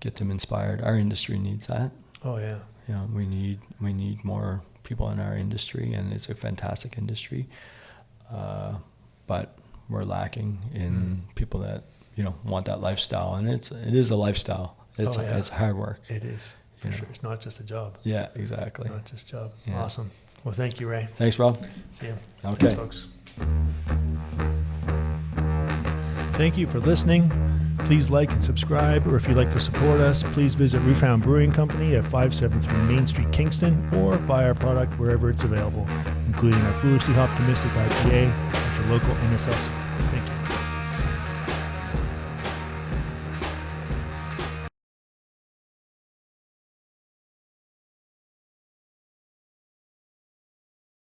get them inspired. Our industry needs that. Oh yeah. You know, we need more people in our industry, and it's a fantastic industry. But we're lacking in people that, you know, want that lifestyle, and it is a lifestyle. It's hard work. It is, for sure. It's not just a job. Yeah, exactly. Not just a job. Yeah. Awesome. Well, thank you, Ray. Thanks, bro. See you. Okay. Thanks, folks. Thank you for listening. Please like and subscribe, or if you'd like to support us, please visit Refound Brewing Company at 573 Main Street, Kingston, or buy our product wherever it's available, including our Foolishly Optimistic IPA at your local NSS